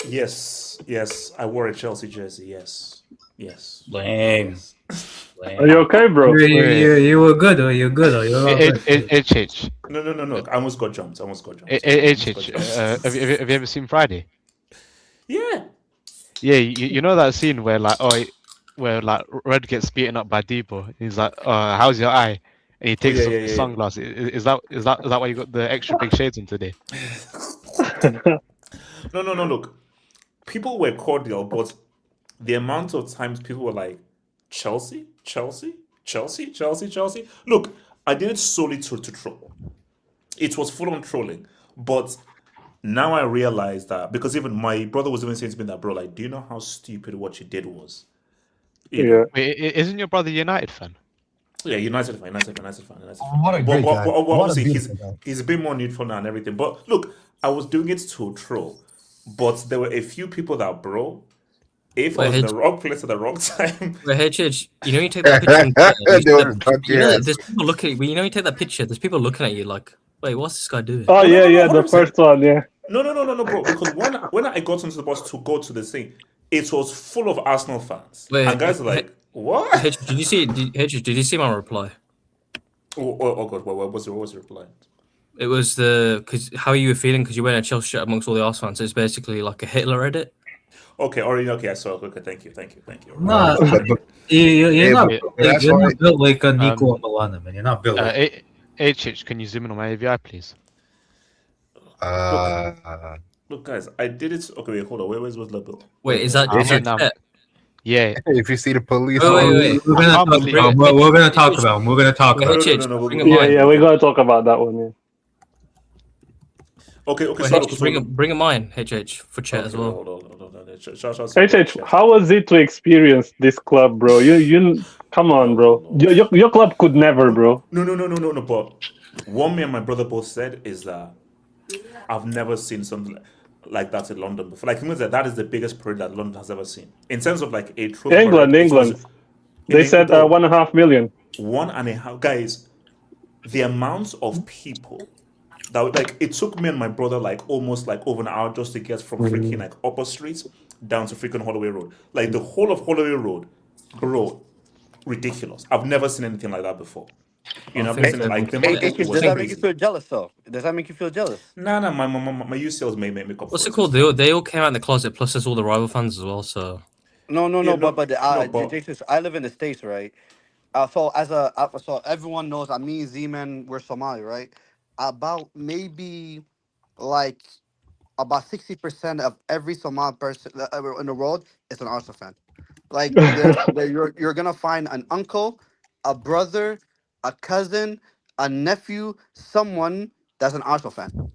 Yes, yes. I wore a Chelsea jersey. Yes, yes, Lame. yes. Are you Lame. okay, bro? You were good, or you good, or you were good. HH. No, no, no, no. I almost got jumped. I almost got jumped. Almost got HH. jumped. Have you ever seen Friday? Yeah. Yeah, you know that scene where like where like Red gets beaten up by Debo. He's like, how's your eye? And he Oh takes yeah, off yeah, his yeah, sunglasses. Is that why you got the extra big shades on today? yeah. No, no, no. Look, people were cordial, but the amount of times people were like, Chelsea, Chelsea, Chelsea, Chelsea, Chelsea. Look, I did it solely to troll. It was full on trolling, but now I realize that because even my brother was even saying to me that, bro, like, do you know how stupid what you did was? You Yeah. know, Wait, isn't your brother a United fan? yeah, United fan, United fan, United fan, United fan. What a But, great but, guy. but What a obviously beautiful guy. he's a bit more neutral now and everything. But look, I was doing it to troll, but there were a few people that, bro, if I was in the wrong place at the wrong time, Wait, HH, you know you take that picture. They were drunk, You know yes. there's people looking. You know you take that picture. There's people looking at you like, wait, what's this guy doing? Oh no, yeah, no, yeah, the 100%. first one, yeah. No, no, no, no, no, bro. Because when I got into the bus to go to the thing, it was full of Arsenal fans, Wait, and guys are like, "What?" HH, did you see? Did you see my reply? Oh God, what was your reply? It was because how you were feeling because you wearing a Chelsea shirt amongst all the Arsenal fans. It's basically like a Hitler edit. Okay, already okay. I saw. Okay, thank you. No, But you're not. that's You're why- not built like a Nico and Milana, man. You're not built. Like HH, can you zoom in on my AVI, please? Look, guys, I did it. Okay, wait, hold on. Where's the bill? Wait, is that Vietnam. Chet? Yeah. if you see the police, Wait. We're gonna talk about. We're gonna talk No, about. no, no, Bring no, it Yeah, mine. yeah, we're gonna talk about that one, yeah. Okay, Wait, so HH, bring a mine, HH, for Chet as well. Hold on. Shout out. HH, how was it to experience this club, bro? You come on, bro. Your club could never, bro. No. But what me and my brother both said is that I've never seen something like that in London before. Like, it means that is the biggest parade that London has ever seen in terms of like a true England. They said 1.5 million. 1.5 guys. The amount of people that like it took me and my brother like almost like over an hour just to get from freaking like Upper Street down to freaking Holloway Road. Like the whole of Holloway Road, bro, ridiculous. I've never seen anything like that before. You know, I've never seen like the Hey, market Does was that make you crazy. feel jealous though? Does that make you feel jealous? Nah, my UCLs may make up. What's for it called? They all came out in the closet. Plus, there's all the rival fans as well. So No, Yeah, no, but but Jason, I live in the States, right? So so everyone knows that me and Z-Man, we're Somali, right? About maybe like about 60% of every Somali person in the world is an Arsenal fan. Like you're gonna find an uncle, a brother, a cousin, a nephew, someone that's an Arsenal fan.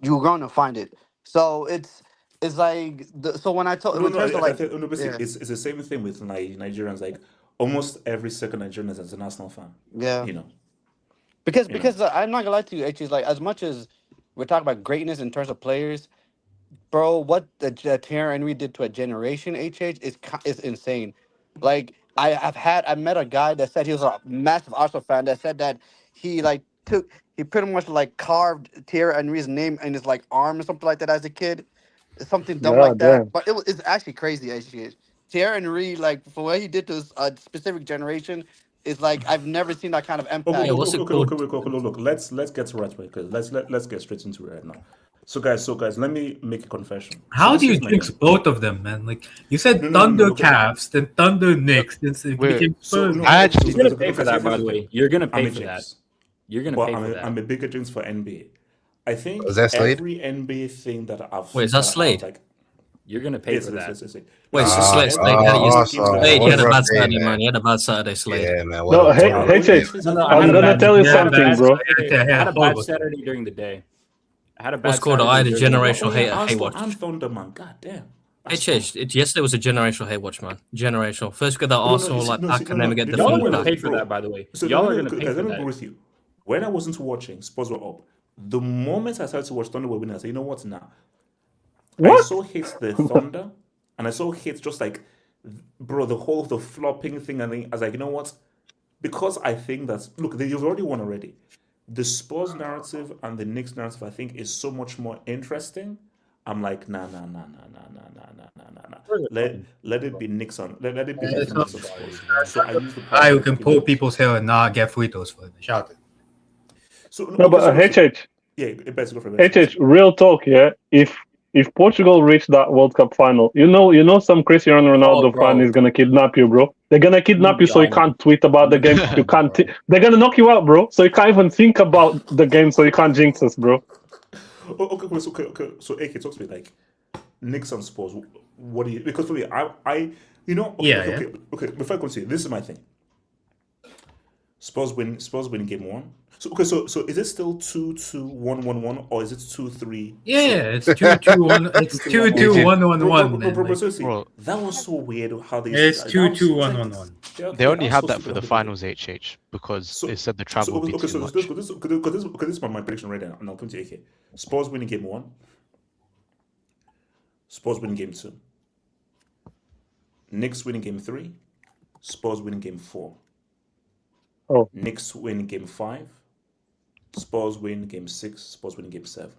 You're gonna find it. So it's like so when I told no, in no, terms of I like think no, yeah basically it's the same thing with Nigerians. Like almost every second Nigerian is an Arsenal fan. yeah. You know, Because I'm not gonna lie to you, H is like as much as we're talking about greatness in terms of players, bro. What the Thierry Henry did to a generation, is insane. Like I met a guy that said he was a massive Arsenal fan that said that he like he pretty much like carved Thierry Henry's name in his like arm or something like that as a kid. It's something dumb like God that, damn. but it's actually crazy. Actually, Thierry Henry, like for what he did to a specific generation, is like I've never seen that kind of okay, yeah, impact. what's okay, it okay, called? okay, okay, okay, look, let's get to right because let's get straight into it right now. So guys, let me make a confession. So How this do you is my jinx thing. both of them, man? Like you said, No, no, no, Thunder no, okay. Cavs, then Thunder Knicks, then it Wait, became So Spurs. no, I actually- You're gonna pay for that, by the way. You're gonna I'm pay a for that. jinx, You're gonna but pay for that. I'm a bigger jinx for NBA. I think Is that Slade? every NBA thing that I've Wait, is that I've, Slade? like You're gonna pay yes, for that. yes. Wait, so Ah, Slade, every you had, NBA awesome. teams that Slade, you had a What a bad rough day, Saturday, man. man. You had a bad Saturday, Slade. Yeah, man. No, What hey, a Only HH, things No, that- I I'm had a gonna bad tell you day. something, bro. I had a bad Saturday during the day. I had a bad What's called Saturday I had a during the day. generational hate Arsenal watch. and Thunderman. God damn. Yesterday was a generational hate watch, man. Generational. First we get that Arsenal it's- like no, pack, see, and no, then we get no, the Y'all are Thunder gonna pack. pay for that, by the way. So Y'all let are me- gonna pay guys, for let me that. agree with you. When I wasn't watching, Spurs were up. The moment I started to watch Thunder were winning, I said, you know what now? I What? so hate the Thunder, and I so hate just like, bro, the whole of the flopping thing. And then I was like, you know what? Because I think that look, they've already won already. The Spurs narrative and the Knicks narrative, I think, is so much more interesting I'm like, nah. Spurs are Let fucking- it be Nixon. Let it be Yeah, Nixon it's Spurs. not- So I use the guy who power. can pull people's hair and not get free throws for it. Shout it. So No, but HH, yeah, it better go for it. HH, real talk, yeah. If Portugal reach that World Cup final, you know, some Cristiano Ronaldo bro. fan is gonna kidnap you, bro. They're gonna kidnap you so you done. can't tweet about the game. You can't. They're gonna knock you out, bro. So you can't even think about the game. So you can't jinx us, bro. Okay. So AK, talk to me like Nixon Spurs. What do you? Because for me, I you know. Okay. Before I continue, this is my thing. Spurs win game one. So okay, so is it still 2-2, 1-1-1, or is it 2-3? Yeah, it's 2-2-1. It's 2-2-1-1-1. Bro, seriously, Bro. that was so weird how they. It's that was so- 2-2-1-1-1. They only that had was that so for the stupid. finals, HH, because they said the travel would be too much. This is my prediction right now, and I'll come to AK. Spurs winning game one. Spurs winning game two. Knicks winning game three. Spurs winning game four. Oh. Knicks win game 5. Spurs win game 6. Spurs win game 7.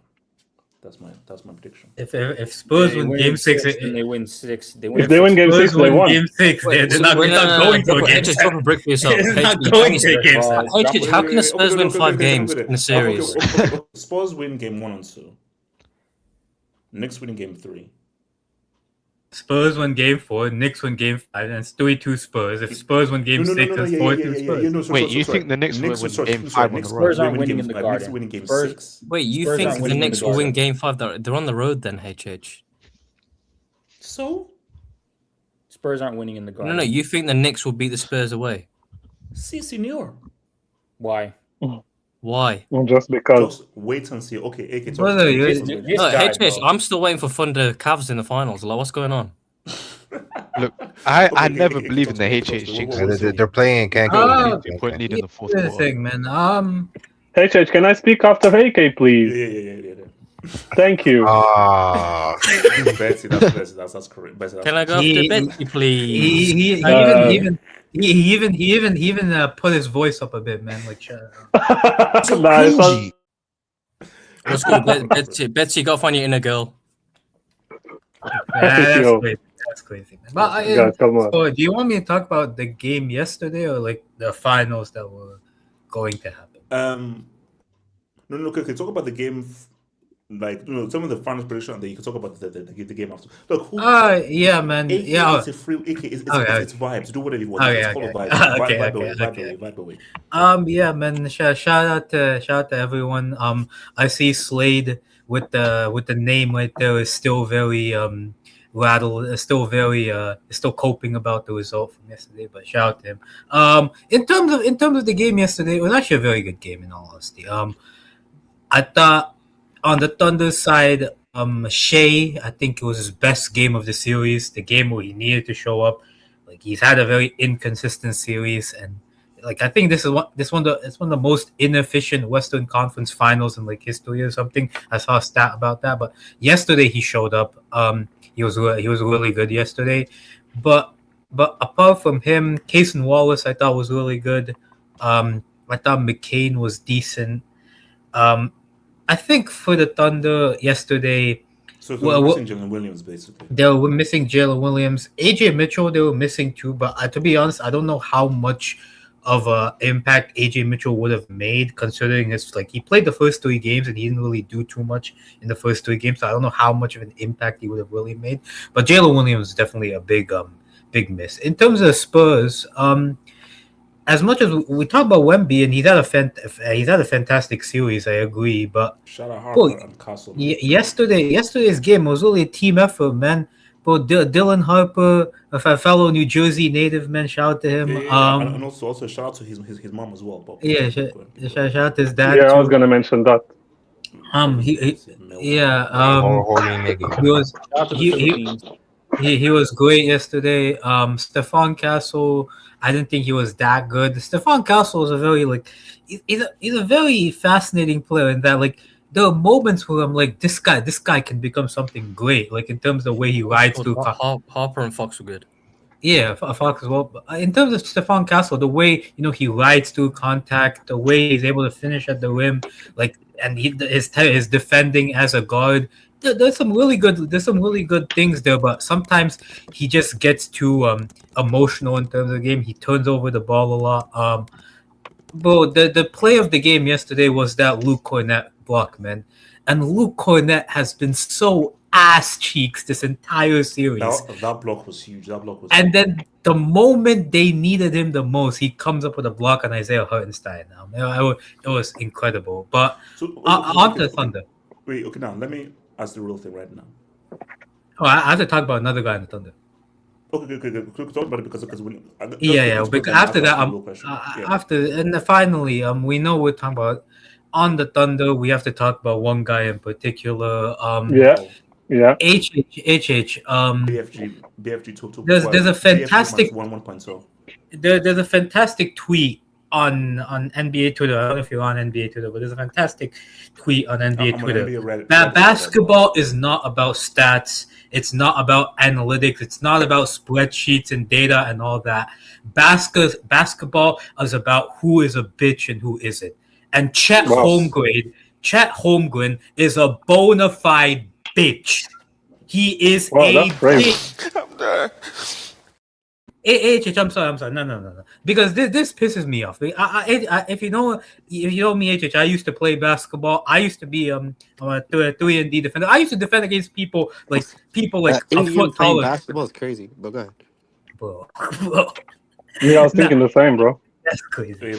That's my prediction. If Spurs They win win game 6, and they win 6. If they win game 6, they won. Game 6, they're not going to a game Just 7. drop a brick for yourself. They're not HH, going to a game 7. How can the Spurs win 5 games in a series? Okay. Spurs win game 1 and 2. Knicks winning game 3. Spurs win game 4, Knicks win game 5, and it's 3-2 Spurs. If Spurs win game 6, it's 4-2 Spurs. Wait, you think the Knicks will win game 5 on the road? Spurs aren't winning in the Knicks Garden. winning game Spurs- 6. Wait, you Spurs think aren't the winning in Knicks the will win Garden. game 5? They're on the road then, HH. So, Spurs aren't winning in the Garden. No, you think the Knicks will beat the Spurs away? si, senor. Why? Why? Just because. Just wait and see. Okay, AK. talk Brother, to me. you- Just this- wait. this- No, guy, HH, bro. I'm still waiting for Thunder Cavs in the finals. Like, what's going on? Look, I Okay, never okay, believe in the okay, HH okay, jinx. okay. They're playing in Cancun. Ah, 2-point lead in the fourth Here's the quarter. thing, man. HH, can I speak after AK, please? Yeah. Thank you. Ah, Betsy, that's correct. Betsy, Can I go He- after Betsy, please? He even put his voice up a bit, man. Like, shut up. Nah, it's not- Let's go, Betsy, you gotta find your inner girl. Yo. That's crazy, man. But Guys, come on. so do you want me to talk about the game yesterday or like the finals that were going to happen? No, okay, talk about the game. Like, some of the finals prediction, and then you can talk about the game after. Look, who? Yeah, man. AK, Yeah. it's a free. AK, it's vibes. Do whatever you want. Okay, It's called okay. vibes. Okay, Vibe away. Yeah, man. Shout out to everyone. I see Slade with the name right there is still very rattled, still coping about the result from yesterday. But shout out to him. In terms of the game yesterday, it was actually a very good game in all honesty. I thought on the Thunder side, Shea, I think it was his best game of the series. The game where he needed to show up. Like, he's had a very inconsistent series, and like I think it's one of the most inefficient Western Conference Finals in like history or something. I saw a stat about that, but yesterday he showed up. He was really good yesterday, but apart from him, Cason Wallace I thought was really good. I thought McCain was decent. I think for the Thunder yesterday, So they're missing Jalen Williams basically. they were missing Jalen Williams, AJ Mitchell. They were missing too, but to be honest, I don't know how much of an impact AJ Mitchell would have made, considering it's like he played the first 3 games and he didn't really do too much in the first 3 games. So I don't know how much of an impact he would have really made. But Jalen Williams is definitely a big miss. In terms of the Spurs, as much as we talk about Wemby and he's had a fantastic series, I agree. But Shout out Harper and Castle. yesterday's game was really a team effort, man. But Dylan Harper, a fellow New Jersey native, man, shout out to him. And also shout out to his mom as well. But Shout out to his dad. Yeah, I was too. gonna mention that. He was great yesterday. Stephon Castle, I didn't think he was that good. Stephon Castle is a very he's a very fascinating player in that like there are moments where I'm like this guy can become something great, like in terms of the way he rides through. Harper and Fox were good. Yeah, Fox as well. But in terms of Stephon Castle, the way he rides through contact, the way he's able to finish at the rim, like and his defending as a guard. There's some really good things there, but sometimes he just gets too emotional in terms of the game. He turns over the ball a lot. Bro, the play of the game yesterday was that Luke Cornett block, man. And Luke Cornett has been so ass cheeks this entire series. That block was huge. And then the moment they needed him the most, he comes up with a block on Isaiah Hartenstein. It was incredible. But on to Thunder. Wait, okay, now let me ask the real thing right now. Oh, I have to talk about another guy in the Thunder. Okay, good. Talk about it because when Because after that, finally, we know we're talking about on the Thunder. We have to talk about one guy in particular. Yeah. HH. BFG took There's a fantastic 1.0. There's a fantastic tweet on NBA Twitter. I don't know if you're on NBA Twitter, but there's a fantastic tweet on NBA Twitter. Basketball is not about stats. It's not about analytics. It's not about spreadsheets and data and all that. Basketball is about who is a bitch and who isn't. And Chet Holmgren is a bona fide bitch. He is a bitch. I'm sorry. No. Because this pisses me off. If you know me, HH, I used to play basketball. I used to be a 3-and-D defender. I used to defend against people like a foot taller. Basketball is crazy, but go ahead. Bro. Yeah, I was thinking the same, bro. That's crazy.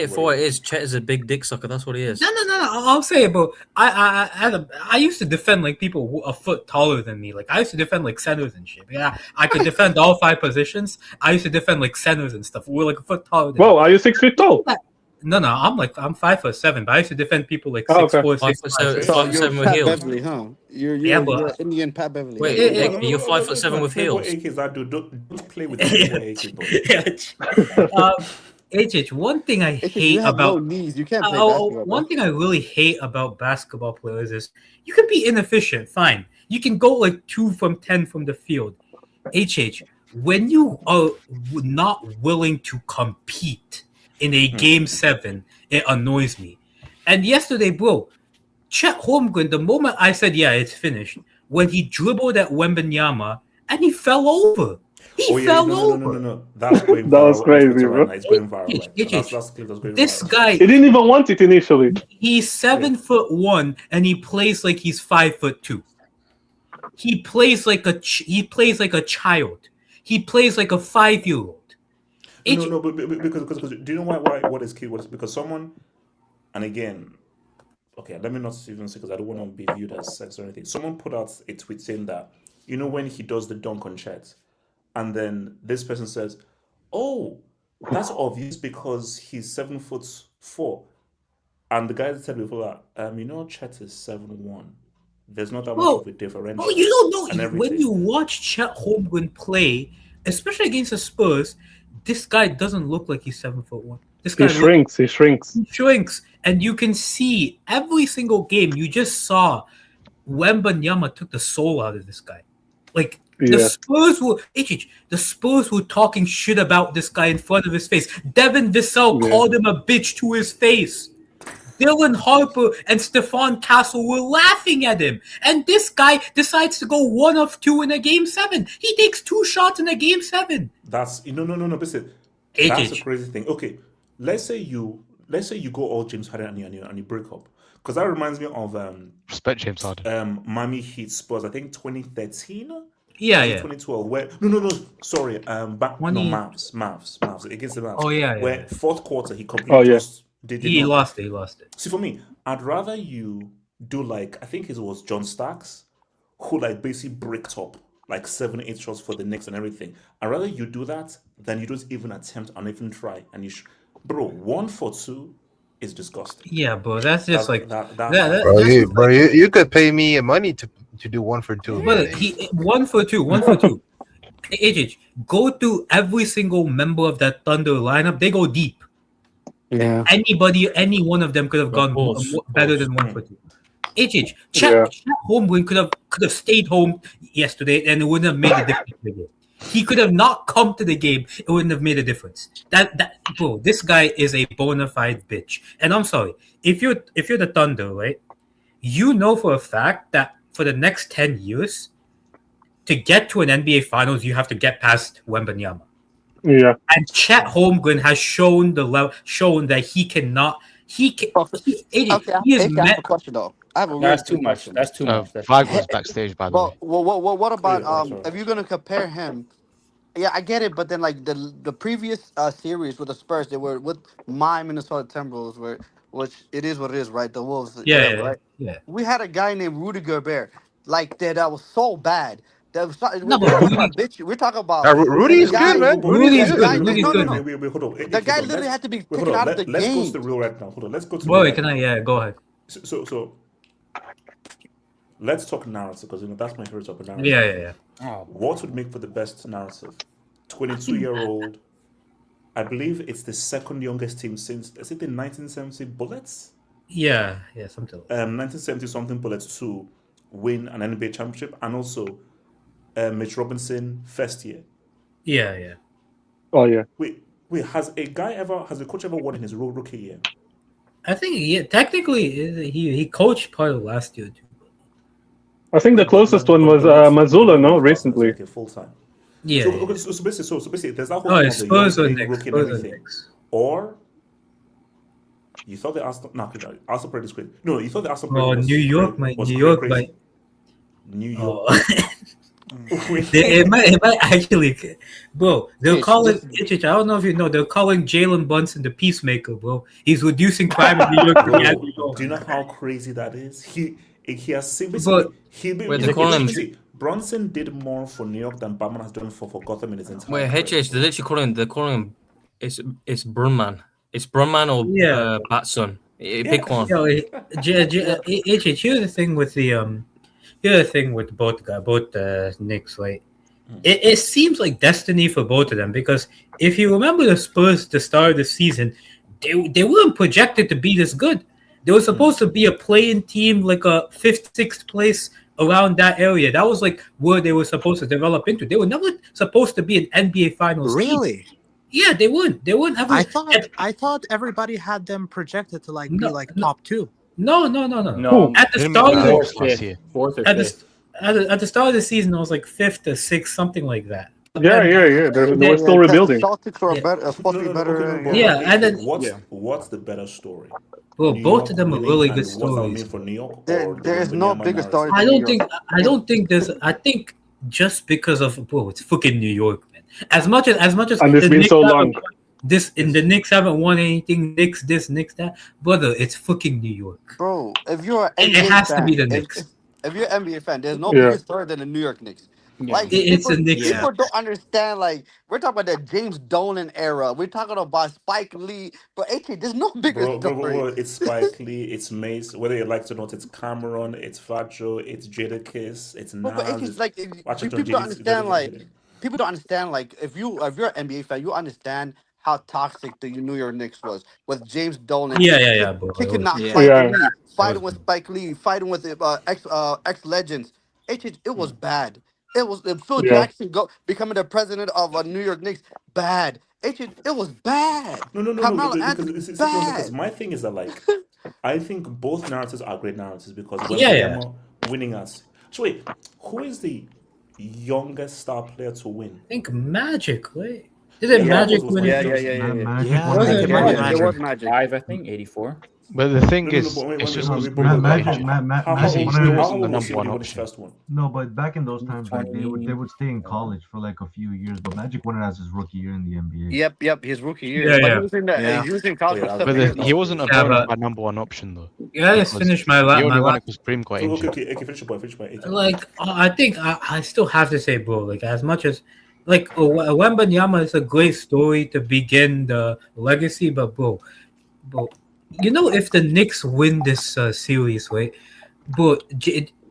For it is, Chet is a big dick sucker. That's what he is. No. I'll say it, bro. I used to defend like people a foot taller than me. Like I used to defend like centers and shit. Yeah, I could defend all 5 positions. I used to defend like centers and stuff. We're like a foot taller. Than Whoa, are you 6 feet tall? No, I'm 5'7", but I used to defend people like 6'4", 6'5". 5'7" with heels. Beverly, huh? You're Indian Pat Beverly. Wait, you're 5'7" with heels. Don't play with HH, one thing I hate about knees. You can't play basketball. One thing I really hate about basketball players is you can be inefficient. Fine, you can go like 2 from 10 from the field. HH, when you are not willing to compete in a game 7, it annoys me. And yesterday, bro, Chet Holmgren, the moment I said, yeah, it's finished, when he dribbled at Wembanyama and he fell over. He fell over. No. That was crazy, bro. It's going viral. This guy, he didn't even want it initially. He's 7'1" and he plays like he's 5'2". He plays like a child. He plays like a 5-year-old. No, but because do you know why what is key? What is because someone, and again, okay, let me not even say because I don't want to be viewed as sex or anything. Someone put out a tweet saying that when he does the dunk on Chet, and then this person says, "Oh, that's obvious because he's 7'4", and the guy that said before that, Chet is 7'1". There's not that much of a difference. Oh, you don't know when you watch Chet Holmgren play, especially against the Spurs. This guy doesn't look like he's 7'1". This guy He shrinks, and you can see every single game. You just saw Wembanyama took the soul out of this guy. Like the Spurs were talking shit about this guy in front of his face. Devin Vassell called him a bitch to his face. Dylan Harper and Stephon Castle were laughing at him. And this guy decides to go 1 of 2 in a game 7. He takes 2 shots in a game 7. That's no. Listen, that's a crazy thing. Okay, let's say you go all James Harden and you break up. Because that reminds me of respect James Harden. Miami Heat Spurs, I think 2013. Yeah. 2012. Where sorry. Mavs against the Mavs. Oh yeah. Where fourth quarter he completely he lost it. See, for me, I'd rather you do like I think it was John Starks, who like basically bricked up like 7-8 shots for the Knicks and everything. I'd rather you do that than you don't even attempt and even try. And bro, 1 for 2 is disgusting. Yeah, bro, that's just bro, you could pay me money to do 1 for 2. But 1 for 2. HH, go through every single member of that Thunder lineup. They go deep. Yeah. Any one of them could have gone better than 1 for 2. Chet Holmgren could have stayed home yesterday and it wouldn't have made a difference again. He could have not come to the game. It wouldn't have made a difference. Bro, this guy is a bona fide bitch. And I'm sorry, if you're the Thunder, right? You know for a fact that for the next 10 years, to get to an NBA Finals, you have to get past Wembanyama. Yeah. And Chet Holmgren has shown that he cannot. He can. Okay, He I is have met. a question though. I have a That's real too much. question. That's too much. That's Vibe was backstage, by the way. Well, what about sorry. if you're gonna compare him? Yeah, I get it, but then like the previous series with the Spurs, they were with my Minnesota Timberwolves, which it is what it is, right? The Wolves, whatever, right? Yeah. We had a guy named Rudy Gobert, like that was so bad. That was not, No, we're but talking Rudy- about bitch. We're talking about Rudy's the guy- good, man. Rudy's the good. guy- Rudy's no, good, no, man. Wait, hold on. The guy literally had to be taken out of the Let's go to game. the real right now. Hold on. Let's go to the Boy, real can right I? now. Yeah, go ahead. So let's talk narrative because that's my favorite topic. Narrative. Yeah. oh, What would make for the best narrative? 22-year-old. I believe it's the second youngest team since, is it the 1970 Bullets? Yeah, something. 1970 something Bullets to win an NBA championship, and also Mitch Robinson first year. Yeah. Oh yeah. Wait, has a coach ever won in his rookie year? I think technically he coached part of last year too. I think the closest one was Mazzulla, no, recently. Like a full time. Yeah. So basically, there's that whole Oh, thing it's of the young Spurs or playing Knicks. rookie and Spurs or everything. Knicks. Or you thought the Arsenal? No, Arsenal played this great. No, you thought the Arsenal. Oh, was New York, cra- mate. was New cra- York, crazy. mate. New York. Oh. it might actually, bro. They're Yes, calling. this- I don't know if you know. They're calling Jalen Brunson the peacemaker, bro. He's reducing crime in New York. Bro, Yeah, New York. do you know how crazy that is? He has seen But- Wait, they call him- Bronson did more for New York than Batman has done for Gotham in his entire Wait, career. HH, they're calling him. It's Brunman. It's Brunman or Yeah. Batson. Pick one. Yo, here's the thing with both Knicks, right? It seems like destiny for both of them because if you remember the Spurs at the start of the season, they weren't projected to be this good. They were supposed to be a playing team, like a 5th, 6th place around that area. That was like where they were supposed to develop into. They were never supposed to be an NBA Finals team. Really? Yeah, they weren't. They weren't ever. I thought everybody had them projected to be No, like no. top 2. No. no. At the Didn't start make of the the playoffs last year. Fourth or at fifth. the start of the season, I was like 5th or 6th, something like that. Yeah. They were still rebuilding. Celtics were Yeah. better, supposed to be better. but Yeah, and then- what's the better story? Well, New both York of them are winning really and good what's that stories. mean for New York? There- or the there is no Wembanyama bigger narrative? story I don't think there's. I think just because of it's fucking New York, man. As much as And it's the been Knicks so haven't- long. the Knicks haven't won anything. Knicks this, Knicks that, brother. It's fucking New York. Bro, if you're an It NBA has to fan, be the if- Knicks. If you're an NBA fan, there's no Yeah. bigger story than the New York Knicks. Yeah. Like It's people, a Knicks. people don't understand. Like we're talking about the James Dolan era. We're talking about Spike Lee. But actually, there's no bigger story. Bro, it's Spike Lee, it's Mace. Whether you like to or not, it's Cameron, it's Fajo, it's Jadakiss, it's But Nas. it's like Washington people don't GDC, understand. Like people don't understand. Like if you're an NBA fan, you understand how toxic the New York Knicks was with James Dolan. Yeah, bro. Kicking out Yeah. Spike Yeah. Lee, fighting with Spike Lee, fighting with ex legends. It was bad. It was Phil Yeah. Jackson becoming the president of New York Knicks. Bad. It was bad. No, Carmelo because Anthony, because bad. my thing is that like I think both narratives are great narratives because Yeah. winning us. So wait, who is the youngest star player to win? I think Magic, right? Is it Yeah, Magic was winning? Magic. Magic Yeah, won Magic, it. Magic. It was Magic. 5, I think, 84. But the thing No, no, is, but wait, it's wait, just wait, because wait, Ma- wait, Magic, wait. Ma- Ma- How Magic old when I was was- he the when number he one won his option. first one? No, but back in those times, like they 20. would stay in college for like a few years. But Magic won it as his rookie year in the NBA. Yep. His rookie year. Yeah, But yeah. he was in Yeah. he was in college Oh, for yeah, 7 but years. he wasn't a Yeah, bona but- fide number one option though. Yeah, let's Because finish my He only last. won it because Preem got injured. Okay, finish your point. Like I think I still have to say, bro. Like as much as like Wembanyama is a great story to begin the legacy, but bro, you know if the Knicks win this series, right? Bro,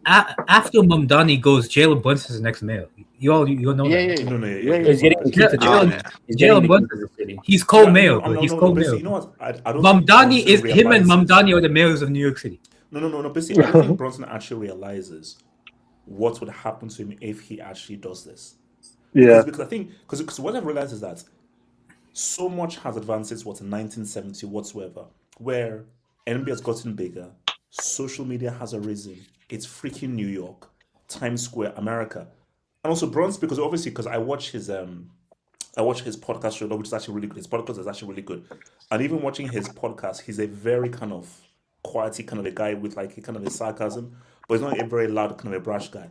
after Mamdani goes, Jalen Brunson's the next mayor. You all know Yeah, that. yeah. No. He's getting the key to the Yeah. city. He's getting Jalen the key Brunson. to the city. He's co-mayor, No, bro. He's but co-mayor. see, you know what? I don't think Mamdani Bronson is him and realizes- Mamdani are the mayors of New York City. No. But see, I don't think Bronson actually realizes what would happen to him if he actually does this. Yeah. Because I think because what I've realized is that so much has advanced since what in 1970 whatsoever, where NBA has gotten bigger, social media has arisen. It's freaking New York, Times Square, America, and also Bronze because obviously because I watch his podcast show, which is actually really good. His podcast is actually really good, and even watching his podcast, he's a very kind of quiety kind of a guy with like a kind of a sarcasm, but he's not a very loud kind of a brash guy.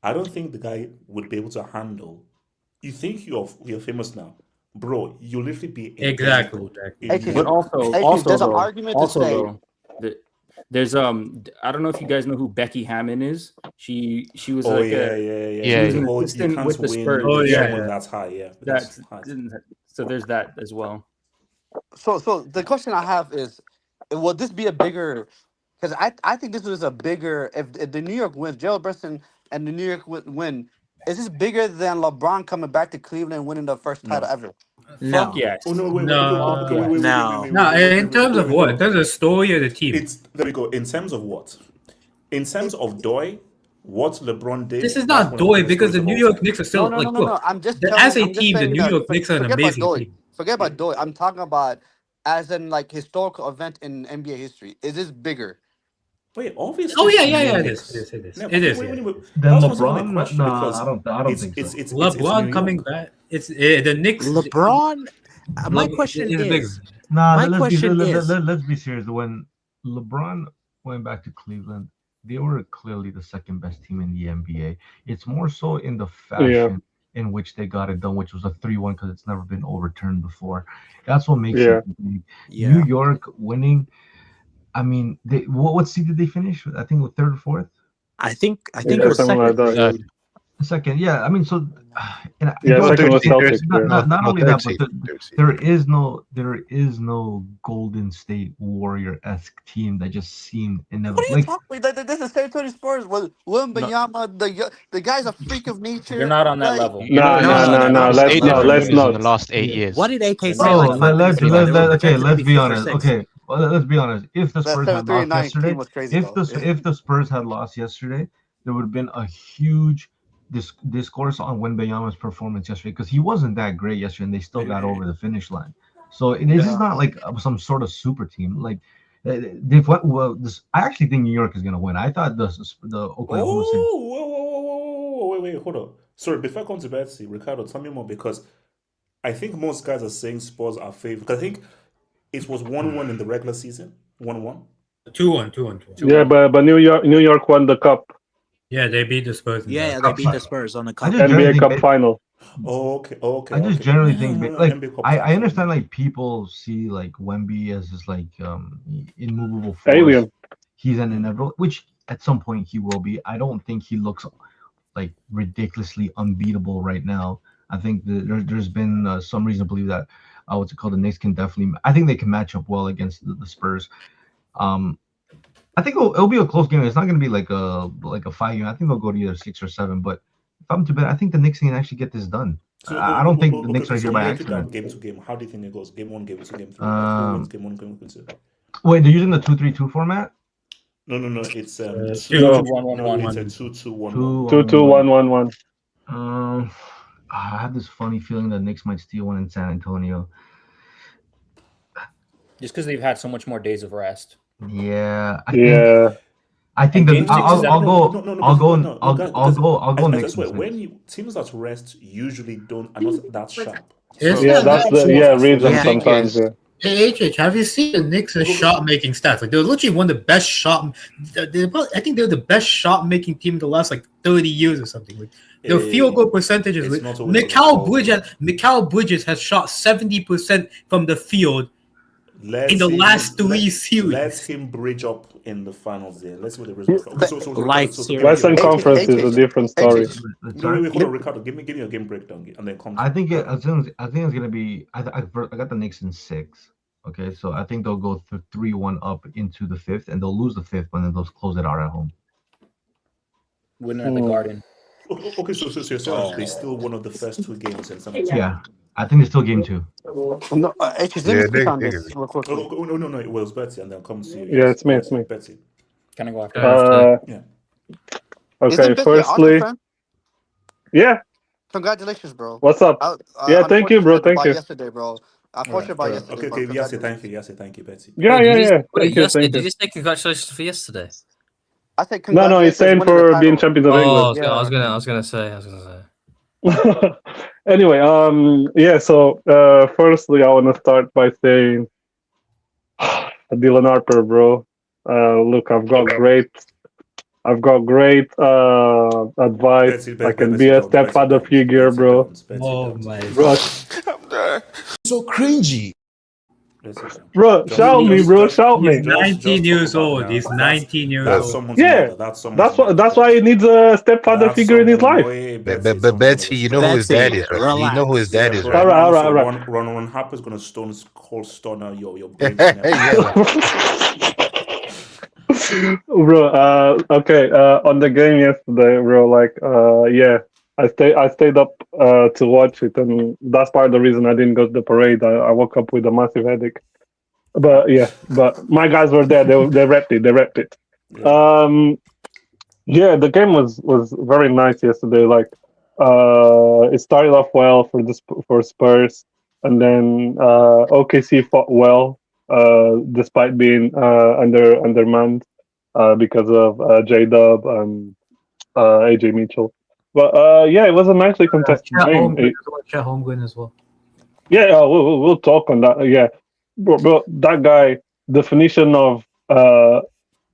I don't think the guy would be able to handle. You think you're famous now, bro? You literally be a Exactly. demigod. exactly. A Hey, But demigod. also there's an though, argument to say. there's I don't know if you guys know who Becky Hammon is. She was Oh like yeah, a yeah, yeah. Yeah, she was yeah. an Oh, you assistant can't with the win Spurs. Oh, with yeah, someone yeah. that's high. Yeah, That's high. so there's that as well. So the question I have is, will this be a bigger? Because I think this is a bigger. If the New York wins, Gerald Brunson and the New York win, is this bigger than LeBron coming back to Cleveland and winning the first title No. ever? No. Fuck yes. Oh no, wait, No. okay, wait, No. No, in terms of what? In terms of story of the team. It's there we go. In terms of what? In terms of Doi, what LeBron did. This is that's not one of the Doi greatest because stories the of New all York time. Knicks are still No. look. I'm just As a I'm just team, the saying New that. York Knicks are an Forget about amazing Doi. team. Forget about Doi. I'm talking about as in like historical event in NBA history. Is this bigger? Wait, obviously. Oh yeah, it's yeah, New yeah. It Knicks. is. It is. No, It is. wait, Yeah. wait, wait. Then That wasn't even a LeBron? question No, because I don't think so. it's LeBron New coming York. back. It's the Knicks. LeBron. My Le- question is bigger. is. Nah, My let's question is. let's be serious. When LeBron went back to Cleveland, they were clearly the second best team in the NBA. It's more so in the fashion in which they got it done, which was a 3-1 because it's never been overturned before. That's what makes Yeah. it big. Yeah. New York winning. I mean, what seed did they finish? I think with third or fourth. I think Yeah, it was something like second. that. Second, yeah. I mean, so and I Yeah, don't second was think Celtics. Yeah. not only third that, but seed, third seed. there is no Golden State Warrior-esque team that just seemed What are inevitable. you Like, talking about? This is San Antonio Spurs. Wembanyama, the guy's a freak of nature. You're not on that Like, level. You know, Nah. it's Let's eight not. different Let's winners in not. the last 8 years. What did AK say bro, like 5 minutes ago? They were okay, projected to let's be fifth or honest. sixth. Okay, well, let's be honest. If the that Spurs had 7-3 and lost 9 yesterday, team was crazy. if the Spurs had lost yesterday, there would have been a huge discourse on Wembanyama's performance yesterday because he wasn't that great yesterday, and they still got over the finish line. So this is not like some sort of super team. Like they've well. I actually think New York is gonna win. I thought the Oklahoma City. Oh, wait, hold on. Sorry, before I come to Betsy, Ricardo, tell me more because I think most guys are saying Spurs are favored. Because I think it was 1-1 in the regular season. 1-1. 2-1. Yeah, but New York won the cup, Yeah, they beat the Spurs. Yeah, they beat the Spurs on the cup. NBA Cup final. Oh, okay. I just generally think like NBA Cup I final. understand like people see like Wemby as this like immovable force. Alien. He's an inevitable, which at some point he will be. I don't think he looks like ridiculously unbeatable right now. I think there's been some reason to believe that what's it called, the Knicks can definitely. I think they can match up well against the Spurs. I think it'll be a close game. It's not going to be like a fight game. I think they'll go to either 6 or 7. But if I'm to bet, I think the Knicks can actually get this done. So, I don't think the Knicks are here by break it down accident. game to game. How do you think it goes? Game 1, game 2, game 3. Who wins game 1, game 2? Wait, they're using the 2-3-2 format? No. It's 2-1-1-1. It's a 2-2-1-1. 2-2-1-1-1. I have this funny feeling that Knicks might steal one in San Antonio. Just because they've had so much more days of rest. Yeah. Yeah. I think And that I'll go Knicks. When teams that rest usually are not that sharp. It's Yeah, not that's that- the reason Yeah. sometimes. Yeah. Hey, HH, have you seen the Knicks' shot making stats? Like they're literally one of the best shot. I think they're the best shot making team in the last like 30 years or something. Like their field goal percentages. It's not always Mikal Bridges has shot 70% from the field in the last 3 series. Let him bridge up in the finals there. Let's see what the results are. Western Conference is a different story. Wait, hold on, Ricardo. Give me a game breakdown and then come. I think it's gonna be. I got the Knicks in 6. Okay, so I think they'll go 3-1 up into the 5th, and they'll lose the 5th, but then they'll close it out at home. Winner at the Garden. Okay, so you're saying they still one of the first 2 games and something. Yeah, I think it's still game 2. No, HH, let me speak on this real quickly. No, it was Betsy, and then come to you. Yeah, it's me. Betsy. Can I go after? Okay, Isn't Betsy an Arsenal firstly, fan? yeah, Congratulations, bro. What's up? Yeah, thank you, bro. Unfortunate Thank about you. yesterday, bro. All Unfortunate right, about all right. yesterday, Okay, bro. okay. Yes, thank Congratulations. you. Yes, thank you, Betsy. Yeah, Wait, yeah, did he, yeah. wait, Thank you, yesterday, thank did you. you say congratulations for yesterday? I said No, no, he's congratulations saying winning the for being title. champions of Oh, England. Yeah. I was gonna say. Anyway, yeah. So, firstly, I want to start by saying, Dylan Harper, bro. Look, I've got great advice. Betsy, I can Betsy, be a don't. Betsy, stepfather don't. figure, Betsy, bro. don't. Betsy, Oh don't. my Bro, So cringy. Betsy, don't. bro, shout me, bro, shout He's me. 19 talk years about old. He's now. 19 years That's old. someone's Yeah, mother. That's someone's that's mother. why he needs a stepfather That's figure in his someone. life. Hey, But, Betsy, but, but someone Betsy, you know who his dad is, right? You know who his dad is, bro. right? All right, And all right, also, all right. Ron Harper's gonna cold stone your brains and Yeah. Bro, okay, on the game yesterday, bro, like, yeah, I stayed up to watch it, and that's part of the reason I didn't go to the parade. I woke up with a massive headache. But yeah, but my guys were there. They repped it. Yeah. Yeah, the game was very nice yesterday. Like, it started off well for Spurs, and then OKC fought well, despite being undermanned, because of J Dub and AJ Mitchell. But yeah, it was a nicely contested Chet game. Holmgren as well. Yeah, we'll talk on that. Yeah, bro, that guy, definition of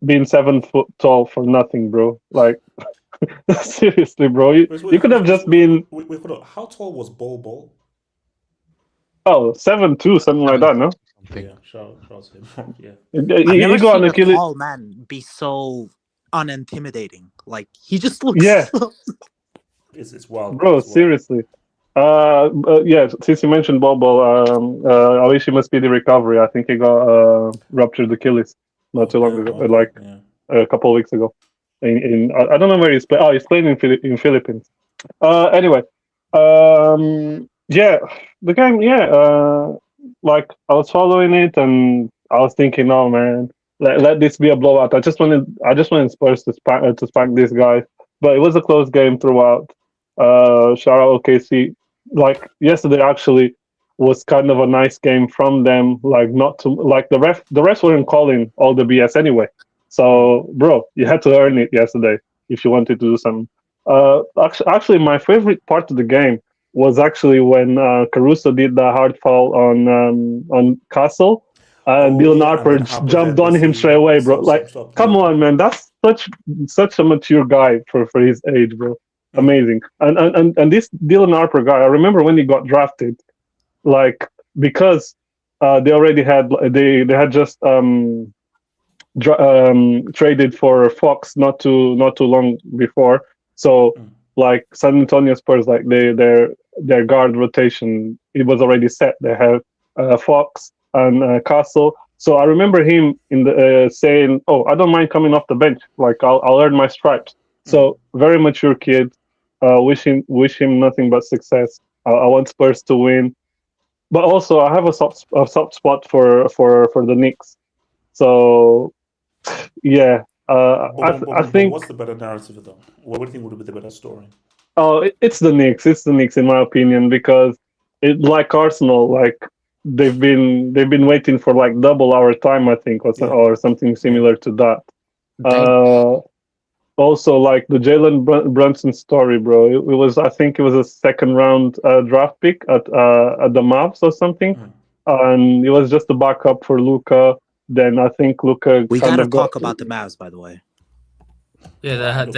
being 7 foot tall for nothing, bro. Like, seriously, bro, you could have just been Wait, hold on. How tall was Bol? 7'2", something like that, no? Yeah, shout to him. Yeah. I've never You go on seen a Achilles. tall man be so unintimidating. Like he just looks. Yeah. So... It's wild, Bro, it's wild. seriously. Yeah, since you mentioned Bobo, I wish him a speedy recovery. I think he got ruptured Achilles not too long ago, like a couple of weeks ago. I don't know where he's playing. Oh, he's playing in Philippines. Anyway, yeah, the game. Yeah, like I was following it, and I was thinking, oh man, let this be a blowout. I just wanted Spurs to spank these guys, but it was a close game throughout. Shout out OKC. Like yesterday, actually, was kind of a nice game from them. Like not to like the refs weren't calling all the BS anyway. So, bro, you had to earn it yesterday if you wanted to do something. Actually, my favorite part of the game was actually when Caruso did the hard foul on Castle, and Dylan Harper jumped on him straight away, bro. Stop. Come on, man, that's such a mature guy for his age, bro. Amazing. And this Dylan Harper guy, I remember when he got drafted, like because they already had they had just traded for Fox not too long before. So like San Antonio Spurs, like their guard rotation, it was already set. They have Fox and Castle. So I remember him in the saying, "Oh, I don't mind coming off the bench. Like I'll earn my stripes." So very mature kid. Wish him nothing but success. I want Spurs to win, but also I have a soft spot for the Knicks. So yeah, I think. What's the better narrative though? What do you think would be the better story? Oh, it's the Knicks. It's the Knicks, in my opinion, because like Arsenal, like they've been waiting for like double our time, I think, or something similar to that. Also, like the Jalen Brunson story, bro. It was, I think, it was a second round draft pick at the Mavs or something, and it was just a backup for Luka. Then I think Luka. We gotta talk about the Mavs, by the way. Yeah, they had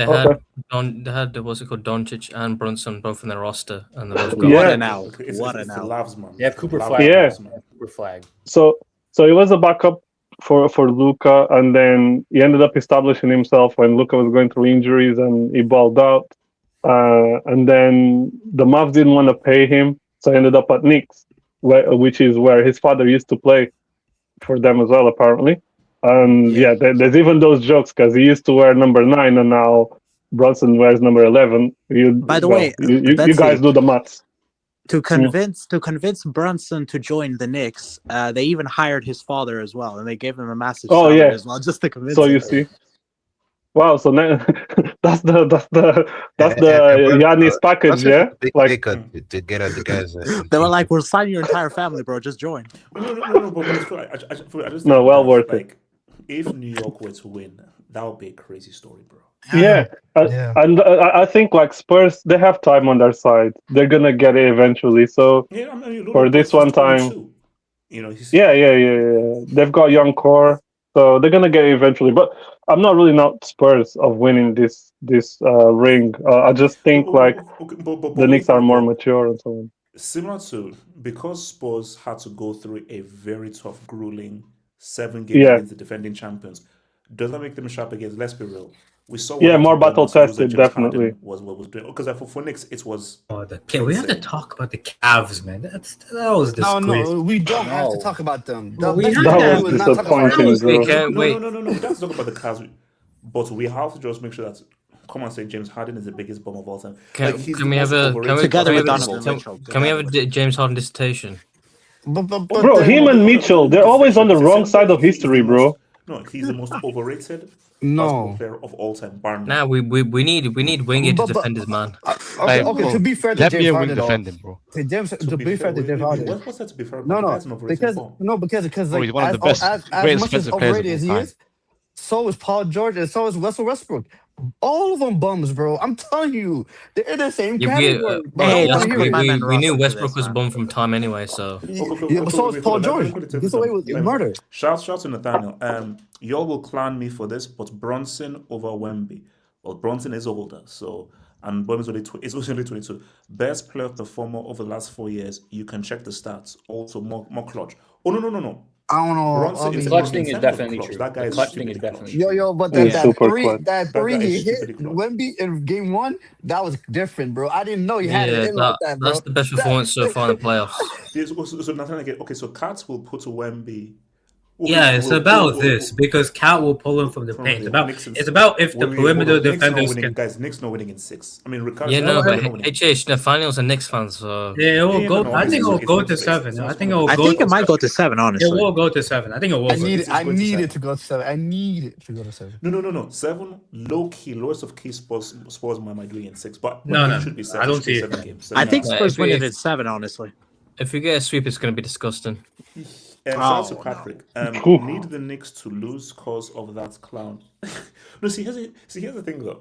what's it called, Doncic and Brunson both in their roster, and they both got What an out! It's What an the out! Lavs, man. They have Cooper Flag. Yeah. Cooper Flag. So it was a backup for Luka, and then he ended up establishing himself when Luka was going through injuries, and he balled out. And then the Mavs didn't want to pay him, so he ended up at Knicks, which is where his father used to play for them as well, apparently. And yeah, there's even those jokes because he used to wear number 9, and now Brunson wears number 11. By the way, you guys do the maths. To convince Brunson to join the Knicks, they even hired his father as well, and they gave him a massive salary as well, just to convince him. You see, wow. So That's the And Yannis package, that's yeah. a big Like pay cut to get at the guys. They were like, "We're signing your entire family, bro. Just join." No, but it's true. I just No, think well that, worth it. like, if New York were to win, that would be a crazy story, bro. Yeah, Yeah. and I think like Spurs, they have time on their side. They're gonna get it eventually. So Yeah, I mean, for look, this Bronson, one he's time, 22. You know, he's yeah. They've got young core, so they're gonna get it eventually. But I'm not really not Spurs of winning this ring. I just think like okay, the Knicks are wait, more but mature and so on. similar to because Spurs had to go through a very tough, grueling 7 games Yeah, against the defending champions. Does that make them sharp against? Let's be real. We saw what yeah, happened more to Bournemouth battle to lose that tested, James definitely. Harden was doing. Because for Knicks, it was Okay, we have to insane. talk about the Cavs, man. That was No, disgraceful. we don't have to No. talk about them. Well, The we best have thing That to to. was do is not talk about disappointing, them. bro. We can't wait. No. We have to talk about the Cavs, but we have to just make sure that. Come on, say James Harden is the biggest bum of all time. Can, Like, he's can the we have most a overrated Together can we with have a, Donovan can, Mitchell. can we have a Together. James Harden dissertation? But Bro, him and Mitchell, they're always on the wrong side of history, bro. No, he's the most overrated basketball no. player of all time, bar none. Nah, we need winger to But- defend his man. Okay. To be fair to Let me James a wing Harden, though, defending, bro. to be fair to James Harden, What's that to be fair about? no, The no, guy's an overrated bum. because Bro, like he's one of as, the best, as greatest much as defensive players of overrated all as he time. is, so is Paul George and so is Russell Westbrook. All of them bums, bro. I'm telling you, they're in the same Yeah, we, category. But I Hey, don't don't want to put hear my it. man we knew Russell to Westbrook this, was man. bum from time anyway, so Yeah, but so is Paul George. Gets away with murder. Shout to Nathaniel. Y'all will clown me for this, but Bronson over Wemby. Well, Bronson is older, so and Wemby's only 22. Best player performer over the last 4 years. You can check the stats. Also more clutch. Oh no. I don't know. Bronson I in mean, clutch terms thing is of definitely clutch, true. that guy The is clutch thing is stupidly definitely clutch. yo, but He's super three, clutch. that That three guy he is hit stupidly clutch. Wemby in game 1, that was different, bro. I didn't know he had yeah, it in like that, bro. that's the best performance so far in the playoffs. Yes, so Nathaniel again. Okay, so Cats will put Wemby. Yeah, it's about this because Cat will pull him from the paint. It's about if the perimeter defenders can. Guys, Knicks not winning in 6. I mean, Ricardo. Yeah, no, but not winning. HH Nathaniel's a Knicks fan, so Yeah, it will go. no, I think it will it's go not to space. 7. It's not I think it space. will I go. think to it might go to 7. It Honestly, will go to 7. I think it will. I need It's going to it 7. to go to 7. I need it to go to 7. No. 7, low key, lowest of key Spurs might doing in 6, but No, it should be 7. I don't It should be see 7 it. games. I think Yeah, Spurs if win we- it in 7. Honestly, if we get a sweep, it's going to be disgusting. Shout out to Patrick. Need the Knicks to lose cause of that clown. No, see, here's the thing though.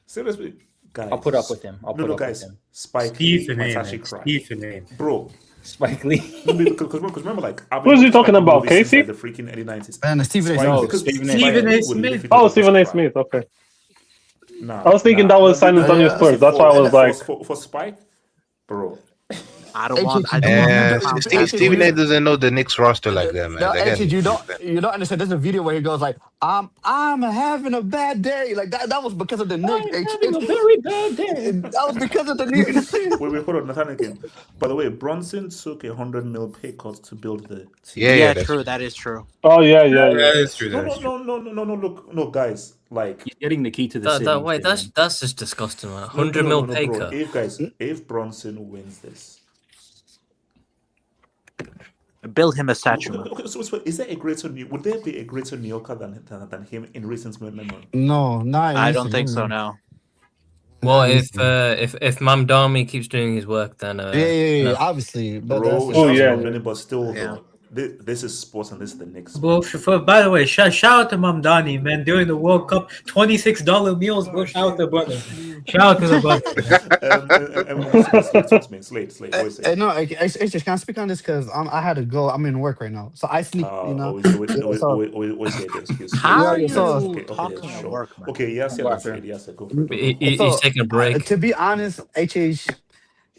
Seriously, guys. I'll put up with him. Guys. Spike Lee Stephen might A. actually Man. cry. Stephen A. Bro. Spike Lee. Because remember, like, Who is he talking about, movies since, Casey? like, the freaking early 90s. And Stephen A. Spike- No, because Stephen A. Spike Stephen A. Lee will Smith. literally Oh, just Stephen A. cry. Smith. Okay. Nah, I was thinking that was San Antonio Spurs. That's why I was like, for Spike, bro. I don't want. Stephen A. doesn't know the Knicks roster like that, man. No, They got- actually, you don't understand. There's a video where he goes like, I'm having a bad day. Like that was because of the Knicks. Having a very bad day. That was because of the Knicks. Wait, hold on, Nathan again. By the way, Bronson took a $100 million pay cut to build the team. Yeah, that's true. That is true. oh yeah. That is true. No, look, no, guys, like, He's getting the key to the city. Wait, that's just disgusting, man. 100 mil pay bro. cut. If Bronson wins this, Build him a statue. okay, so is there would there be a greater New Yorker than him in recent memory? No, not. I don't think so. No. Well, if Mamdani keeps doing his work, then Yeah, obviously. But Bro, yeah. But still, Yeah. though, this is sports and this is the Knicks. Well, by the way, shout out to Mamdani, man. During the World Cup, $26 meals, bro. Shout out to brother. Shout out to the brother. Slate, what you say? no, actually, can I speak on this? Because I had to go. I'm in work right now. So I sneak, Always get the excuse. How Yeah, are you so- talking yeah, at sure. work, man? Okay, yes, go for it. He's taking a break. To be honest, HH,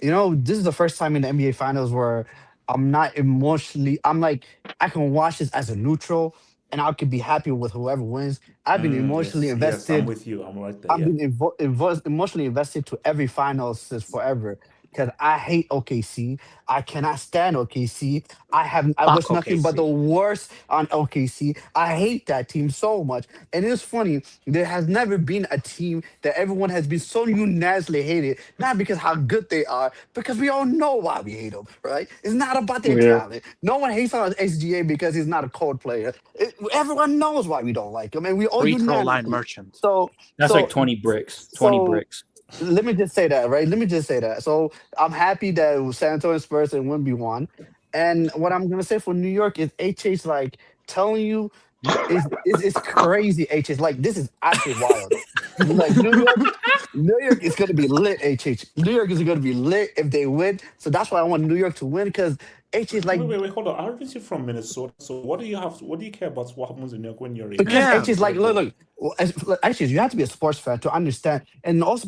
this is the first time in the NBA Finals where I'm not emotionally. I'm like, I can watch this as a neutral, and I could be happy with whoever wins. I've been emotionally Yes, invested. I'm with you. I'm right there. I've been emotionally invested to every finals since forever. because I hate OKC. I cannot stand OKC. I Fuck was nothing but the OKC. worst on OKC. I hate that team so much. And it's funny, there has never been a team that everyone has been so unanimously hated, not because how good they are, because we all know why we hate them, right? It's not about their Yeah. talent. No one hates on SGA because he's not a cold player. Everyone knows why we don't like him, and we all Free throw line unanimously. merchant. So, That's so like 20 bricks. 20 so bricks. let me just say that, right? Let me just say that. So I'm happy that it was San Antonio Spurs and Wemby won. And what I'm gonna say for New York is HH like telling you it's crazy. HH like this is actually wild. Like New York is gonna be lit. HH New York is gonna be lit if they win. So that's why I want New York to win because HH is like Wait, hold on. I heard you from Minnesota. So what do you care about what happens in New York when you're in? because Yeah. HH is like look. Actually, you have to be a sports fan to understand, and also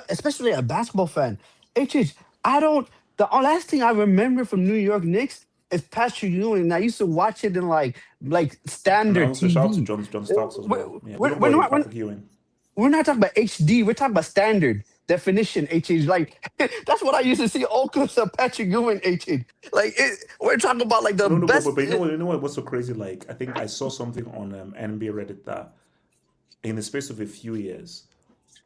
especially a basketball fan. HH, I don't. The last thing I remember from New York Knicks is Patrick Ewing. And I used to watch it in like And standard also shout out to TV. John Starks as well. Yeah, We're, don't we're worry, not, Patrick Ewing. we're not talking about HD. We're talking about standard definition. HH, like that's what I used to see all clips of Patrick Ewing. HH, like we're talking about like the No, best. but you know what? What's so crazy? Like I think I saw something on NBA Reddit that in the space of a few years,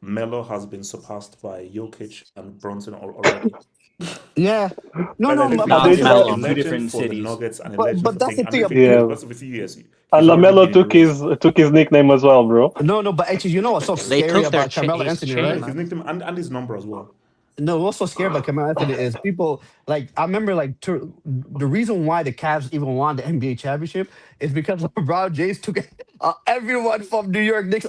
Melo has been surpassed by Jokic and Brunson already. Yeah, no, Like, no, like, but, he's they like Melo a in two legend different for the cities. Nuggets and a but legend for that's the thing. thing. And Yeah. in the space of a few years, And he's already Lamelo been took his nickname as well, bro. No, but actually, you know what's so They scary took their about Carmelo his Anthony, chain, right? his man. nickname and his number as well. No, what's so scary about Carmelo Anthony is people like I remember like the reason why the Cavs even won the NBA championship is because LeBron James took everyone from New York Knicks.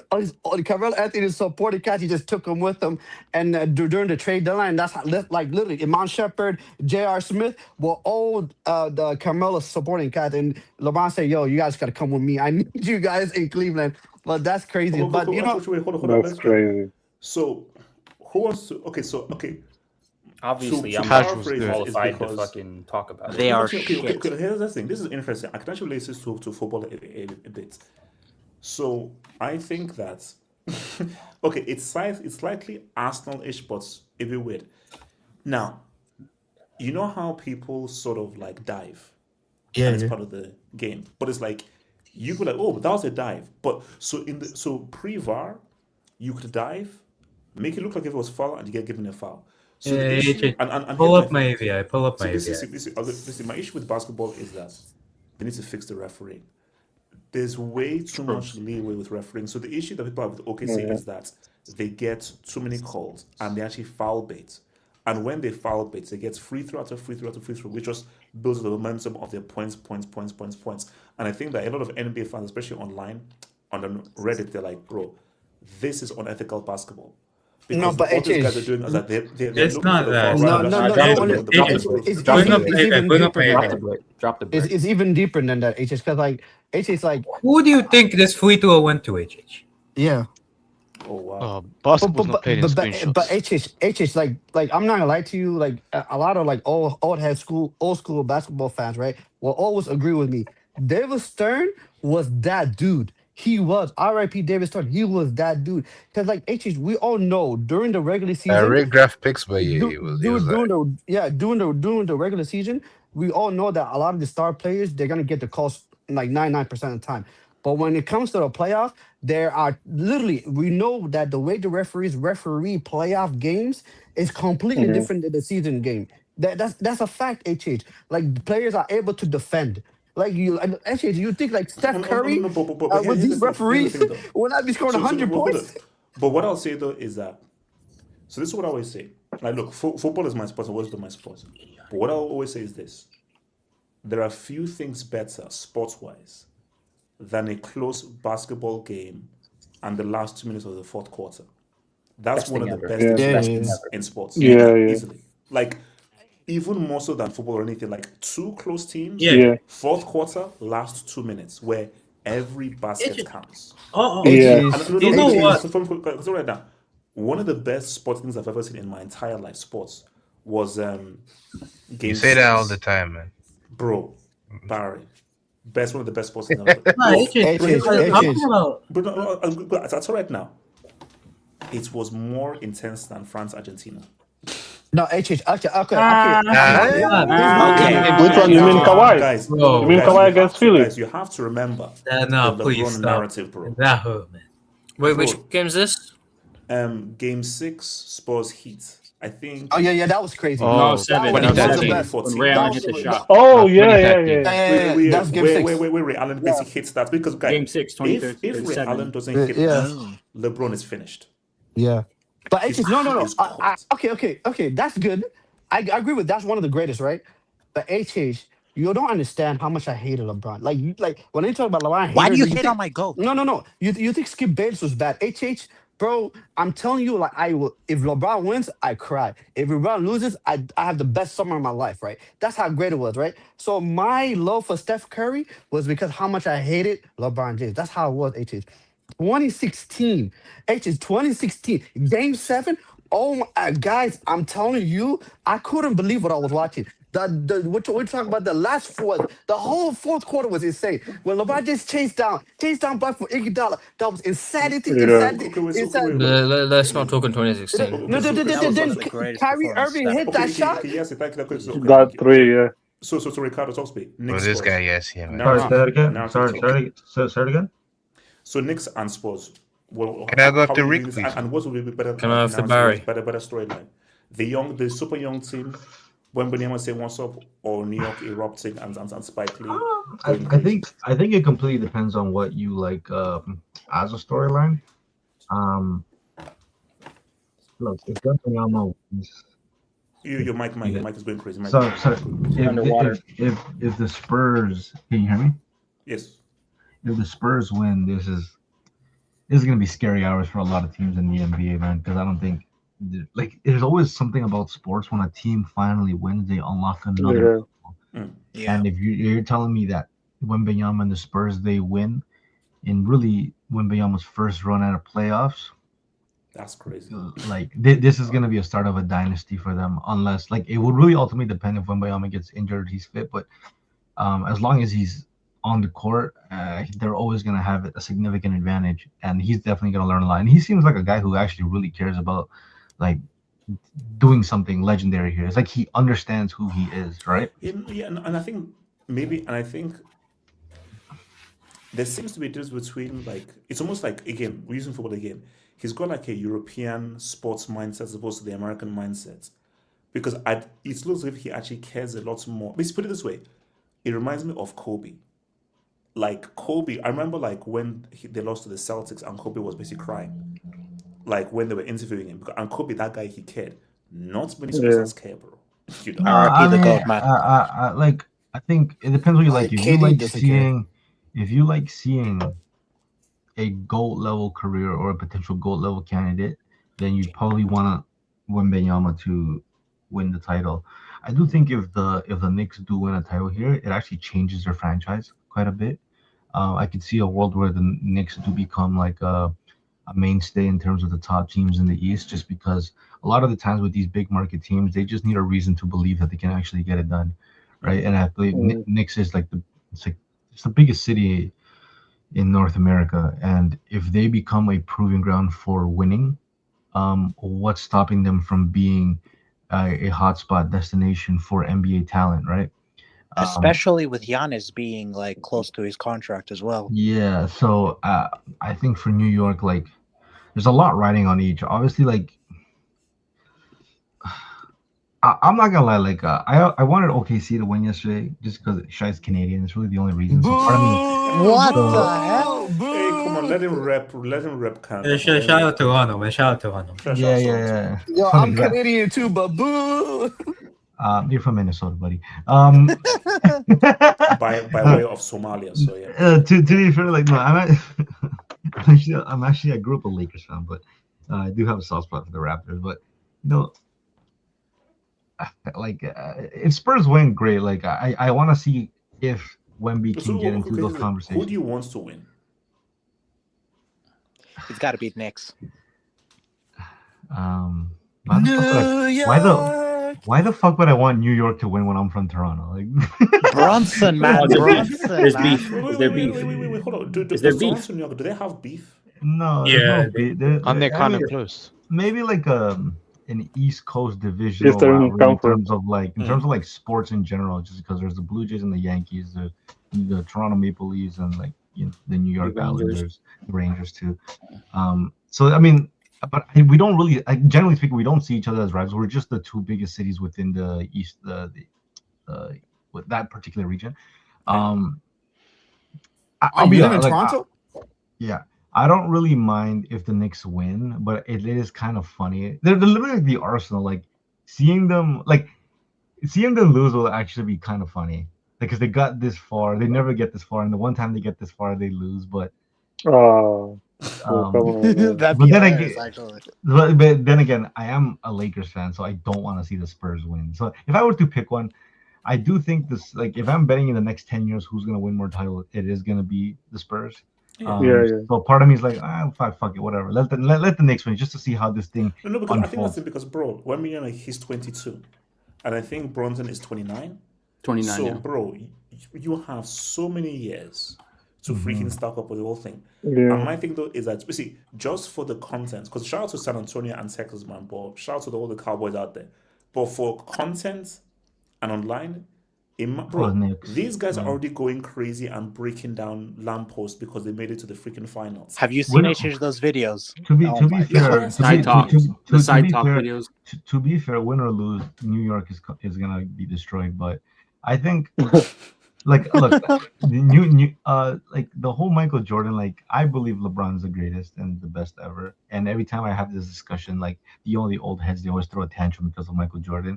Carmelo Anthony supporting cast, he just took them with him, and during the trade deadline, that's how, like literally Iman Shepherd, J.R. Smith were all the Carmelo supporting cast, and LeBron said, "Yo, you guys got to come with me. I need you guys in Cleveland." But that's crazy. Oh, But you know, wait, hold on. That's Let's crazy. So, who wants to? Okay. Obviously, to I'm Cash not was paraphrase good. is qualified to because fucking talk about They it. are okay, shit. here's the thing. This is interesting. I can actually relate this to football a bit. So I think that okay, it's slightly Arsenal-ish, but a bit weird. Now, you know how people sort of like dive, and it's part of the game. But it's like you could like, oh, that was a dive. But so pre-VAR, you could dive, make it look like if it was foul, and you get given a foul. So the issue, and Pull here's up my thing. AVI. Pull up So my this AVI. is my issue with basketball is that they need to fix the refereeing. There's way too much leeway with refereeing. So the issue that people have with OKC is that they get too many calls and they actually foul bait. And when they foul bait, they get free throw after free throw after free throw, which just builds the momentum of their points. And I think that a lot of NBA fans, especially online, on Reddit, they're like, bro, this is unethical basketball. no, Because but all these guys are HH. doing is that they're It's looking not for the that. foul No, rather no, than no, actually no. doing the It's, basketball. Drop the even, brick. it's even Bring up deeper my than Drop the that. brick. Drop the brick. It's even deeper than that, HH. Because like HH is like Who do you think this free throw went to, HH? yeah. Oh wow. Basketball's not played in But screenshots. HH like I'm not gonna lie to you, like a lot of like old school basketball fans, right, will always agree with me. David Stern was that dude. He was R.I.P. David Stern. He was that dude. Because like HH, we all know during the regular season, Rick Graph picks, but yeah, he was during the regular season, we all know that a lot of the star players they're gonna get the calls like 99% of the time. But when it comes to the playoffs, there are literally we know that the way the referees referee playoff games is completely different than the season game. That's a fact, HH. Like the players are able to defend. Like you, HH, you think like Steph Curry No, but with here's these the thing. Here's referees the thing, though. will not be scoring So 100 hold points. on. But what I'll say though is that so this is what I always say. Like, look, football is my sport. I've always been my sport. But what I'll always say is this: there are few things better sports-wise than a close basketball game and the last 2 minutes of the fourth quarter. That's Best one of thing the ever. best Yeah. things in sports. Yeah. Easily. Like even more so than football or anything. Like two close teams. Yeah. Fourth quarter, last 2 minutes, where every basket counts. Yeah. HH, You know what? Because right now, one of the best sports things I've ever seen in my entire life, sports, was game You say that all 6. the time, man. Bro, Barry. One of the best sports things I've ever But that's all right now. It was more intense than France Argentina. No, HH. Okay. Which one? You mean Kawhi? Guys, You mean guys, Kawhi have against to, Philly? guys, you have to remember No, the please LeBron stop. narrative, bro. That hurt, man. Wait, Bro. which game is this? Game 6, Spurs Heat. I think. Oh yeah, that was crazy. No, Oh, 7. That was the 2013. best. When 2014. Ray That Allen was hit the the- shot. Oh That's yeah. 2013. That's game 6. Wait, Ray Allen basically hits that because guys, Game 6, if 2013. Ray Allen doesn't hit Yeah. that, LeBron is finished. Yeah. But His HH, no. key is cooked. Okay. That's good. I agree with that's one of the greatest, right? But HH, you don't understand how much I hated LeBron. Like when I talk about LeBron, Why do you haters, hate think- on my GOAT? No. You think Skip Bayless was bad? HH, bro, I'm telling you, like I will. If LeBron wins, I cry. If LeBron loses, I have the best summer of my life, right? That's how great it was, right? So my love for Steph Curry was because how much I hated LeBron James. That's how it was, HH. 2016, HH, 2016, Game 7. Oh my guys, I'm telling you, I couldn't believe what I was watching. We're talking about the last fourth. The whole fourth quarter was insane. When LeBron just chased down block for Iguodala, that was insanity. Let's not talk in 2016. No, That was then the greatest Kyrie performance Irving ever. hit that shot. Yes, thank you. Got 3. Yeah. So Ricardo, talk to me. Well, Knicks, this Spurs. guy, yes, yeah. Man. Now- Sorry, say that again. now- Sorry, say it again. So Knicks and Spurs. Well, Can I go how after will you Rick, do this? please? And what will be better? Can I have the announcement, Barry? Better storyline. The super young team. When Benyama saying what's up, or New York erupting and Spike Lee. I think it completely depends on what you like as a storyline. Look, if Wembanyama wins, Your mic is going crazy. so Underwater. if the Spurs, can you hear me? Yes. If the Spurs win, this is gonna be scary hours for a lot of teams in the NBA, man. Because I don't think like there's always something about sports when a team finally wins, they unlock another. Yeah. And if you're telling me that Wembanyama and the Spurs they win, in really Wembanyama's first run at a playoffs, That's crazy. like this is gonna be a start of a dynasty for them. Unless like it would really ultimately depend if Wembanyama gets injured, he's fit. But as long as he's on the court, they're always gonna have a significant advantage, and he's definitely gonna learn a lot. And he seems like a guy who actually really cares about like doing something legendary here. It's like he understands who he is, right? Yeah, and I think there seems to be a difference between like it's almost like again we're using football again. He's got like a European sports mindset as opposed to the American mindset, because it looks as if he actually cares a lot more. Let's put it this way: it reminds me of Kobe. Like Kobe, I remember like when they lost to the Celtics and Kobe was basically crying, like when they were interviewing him. And Kobe, that guy, he cared. Not many sports care, bro. You know? RIP the GOAT, man. Like I think it depends what you like. If you KD like doesn't seeing a GOAT level career or a potential GOAT level candidate, then you probably want Wembanyama to win the title. I do think if the Knicks do win a title here, it actually changes their franchise quite a bit. I could see a world where the Knicks do become like a mainstay in terms of the top teams in the East, just because a lot of the times with these big market teams, they just need a reason to believe that they can actually get it done, right? And I believe Knicks is like it's the biggest city in North America, and if they become a proving ground for winning, what's stopping them from being a hotspot destination for NBA talent, right? Especially with Giannis being like close to his contract as well. Yeah, so I think for New York, like, there's a lot riding on each. Obviously, like, I'm not gonna lie, like, I wanted OKC to win yesterday just because Shai's Canadian. It's really the only reason. So part of me, What the hell? Hey, come on, let him rep Canada. Shout out to Toronto, man. Shout out to Toronto. yeah. Yo, I'm Canadian too, but boo. You're from Minnesota, buddy. By way of Somalia, so yeah. To be fair, like, no, I'm actually I grew up a Lakers fan, but I do have a soft spot for the Raptors. But you know, like if Spurs win, great. Like I want to see if Wemby can get into those conversations. Who do you want to win? He's got to beat Knicks. Why the fuck would I want New York to win when I'm from Toronto? Like Brunson, man. There's beef. Is there beef? Wait, hold on. Is there beef? Do they have beef? No. Yeah, there's no beef. And they're kind of close. Maybe like an East Coast divisional Eastern rivalry in Conference. terms of like sports in general, just because there's the Blue Jays and the Yankees, the Toronto Maple Leafs, and like the New York Islanders, the Rangers too. So I mean, but we don't really, generally speaking, we don't see each other as rivals. We're just the two biggest cities within the East, with that particular region. I'll be you live in like, Toronto? yeah, I don't really mind if the Knicks win, but it is kind of funny. They're literally like the Arsenal. Like seeing them lose will actually be kind of funny. Because they got this far, they never get this far, and the one time they get this far, they lose. But That'd but be then hilarious, again, actually. but then again, I am a Lakers fan, so I don't want to see the Spurs win. So if I were to pick one, I do think this, like, if I'm betting in the next 10 years who's gonna win more titles, it is gonna be the Spurs. So part of me is like, fuck it, whatever. Let the Knicks win just to see how this thing No, because unfolds. I think that's it. Because bro, when we he's 22, and I think Bronson is 29. 29. So Yeah. bro, you have so many years to freaking stack up with the whole thing. Yeah. And my thing though is that, see, just for the content, because shout out to San Antonio and Texas, man, but shout out to all the Cowboys out there. But for content and online, these guys are already going crazy and breaking down lampposts because they made it to the freaking finals. Have you seen those videos? To be fair, to be fair, win or lose, New York is gonna be destroyed. But I think, like, look, like the whole Michael Jordan, like, I believe LeBron's the greatest and the best ever. And every time I have this discussion, like, the old heads, they always throw a tantrum because of Michael Jordan.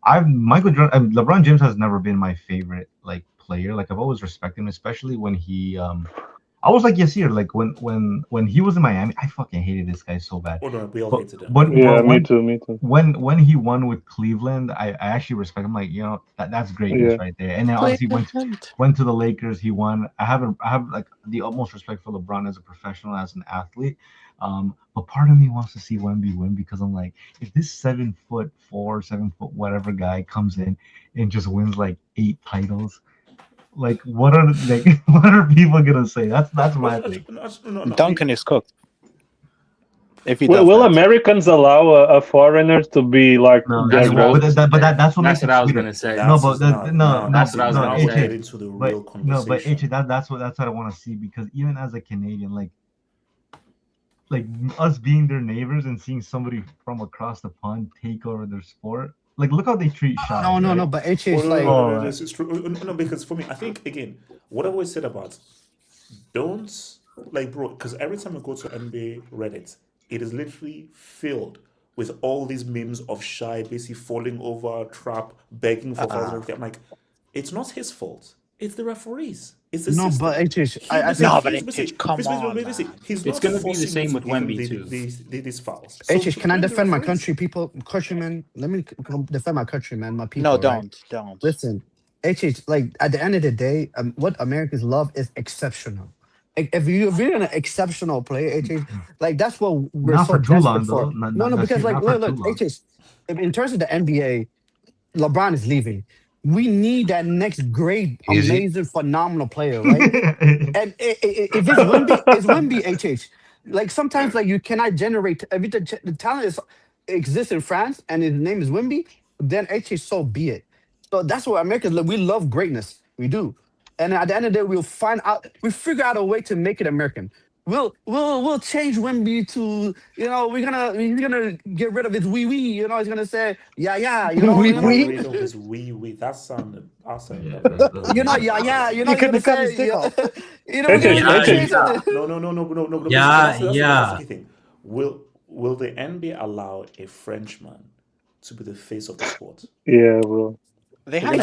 LeBron James has never been my favorite like player. Like, I've always respected him, especially when he I was like Yasir, like when he was in Miami, I fucking hated this guy so bad. Oh no, we all hated him. Me too. When he won with Cleveland, I actually respect him. Like, that's greatness right there. And then obviously went to the Lakers, he won. I have like the utmost respect for LeBron as a professional, as an athlete. But part of me wants to see Wemby win, because I'm like, if this 7'4", 7 foot whatever guy comes in and just wins like 8 titles, like what are people gonna say? That's my thing. Duncan is cooked. If he will Americans allow a foreigner to be like that's what makes it I was sweeter. gonna say. That's what I was gonna get into the real conversation. But AJ, that's what I want to see, because even as a Canadian, like us being their neighbors and seeing somebody from across the pond take over their sport, like, look how they treat Shai. No, but HH is like... this is true. No, because for me, I think, again, what I've always said about, don't, like, bro, because every time I go to NBA Reddit, it is literally filled with all these memes of Shai basically falling over a trap, begging for fouls and everything. I'm like, it's not his fault. It's the referees. It's the system. But HH, come on. It's going to be the same with Wemby too. These fouls. HH, can I defend my country, countrymen? Let me defend my country, man. My people. No, don't. Listen, HH, like, at the end of the day, what Americans love is exceptional. If you're an exceptional player, HH, like, that's what we're not so for too long, desperate for. though. No, because like, look, HH, in terms of the NBA, LeBron is leaving. We need that next great, amazing, phenomenal player, right? And if it's Wemby, it's Wemby, HH. Like, sometimes, like, you cannot generate. If the talent exists in France and his name is Wemby, then HH, so be it. So that's what Americans love. We love greatness. We do. And at the end of the day, we figure out a way to make it American. We'll change Wemby to, he's gonna get rid of his wee. He's gonna say wee. That sounded awesome. He's No. That's the thing. Will the NBA allow a Frenchman to be the face of the sport? Yeah, bro. They have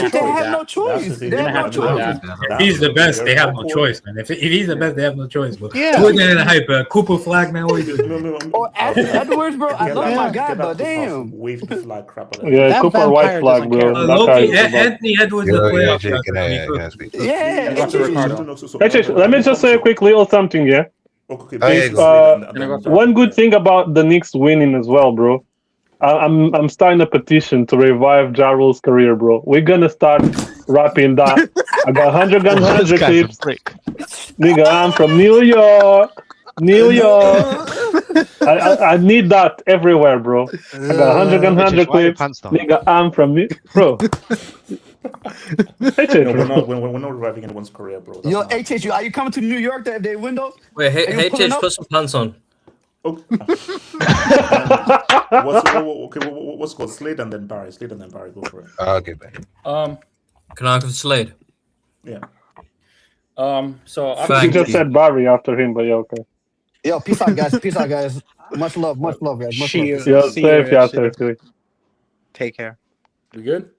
no choice. If he's the best, they have no choice, man. If he's the best, they have no choice. But put that in the hype. Cooper flag, man. What are you doing? Or Edwards, bro. I love my guy, but damn. Wave the flag crap. Yeah, Cooper white flag, bro. Anthony Edwards in the playoffs. Actually, let me just say a quick little something, yeah? Okay. One good thing about the Knicks winning as well, bro. I'm starting a petition to revive Ja Rule's career, bro. We're gonna start rapping that. I got 100 clips. Nigga, I'm from New York. New York. I need that everywhere, bro. I got 100 and 100 clips. Nigga, I'm from New bro. No, we're not arriving in anyone's career, bro. That's Yo, not- HH, are you coming to New York to their window? Wait, Are you pulling HH, up? put some pants on. Okay. What's called Slade and then Barry? Slade and then Barry. Go for it. Okay, man. Can I have Slade? Yeah. So You Thank just you. said Barry after him, but yeah, okay. Yo, peace out, guys. Peace out, guys. Much love, guys. Much love. Cheers. Yeah, See safe, you, yeah, shit. safe. Take care. we good?